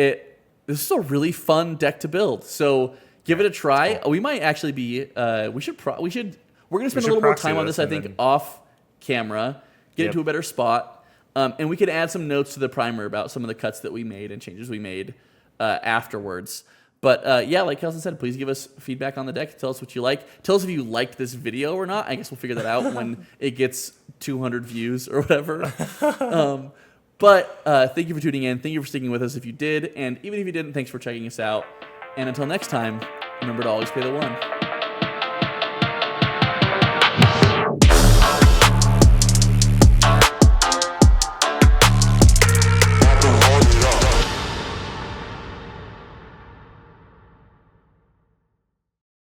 this is a really fun deck to build. So give it a try. We might actually be. We're gonna spend a little more time on this. I think off camera, get into a better spot, and we could add some notes to the primer about some of the cuts that we made and changes we made afterwards. But yeah, like Kelson said, please give us feedback on the deck. Tell us what you like. Tell us if you liked this video or not. I guess we'll figure that out when it gets 200 views or whatever. But thank you for tuning in. Thank you for sticking with us if you did. And even if you didn't, thanks for checking us out. And until next time, remember to always pay the one.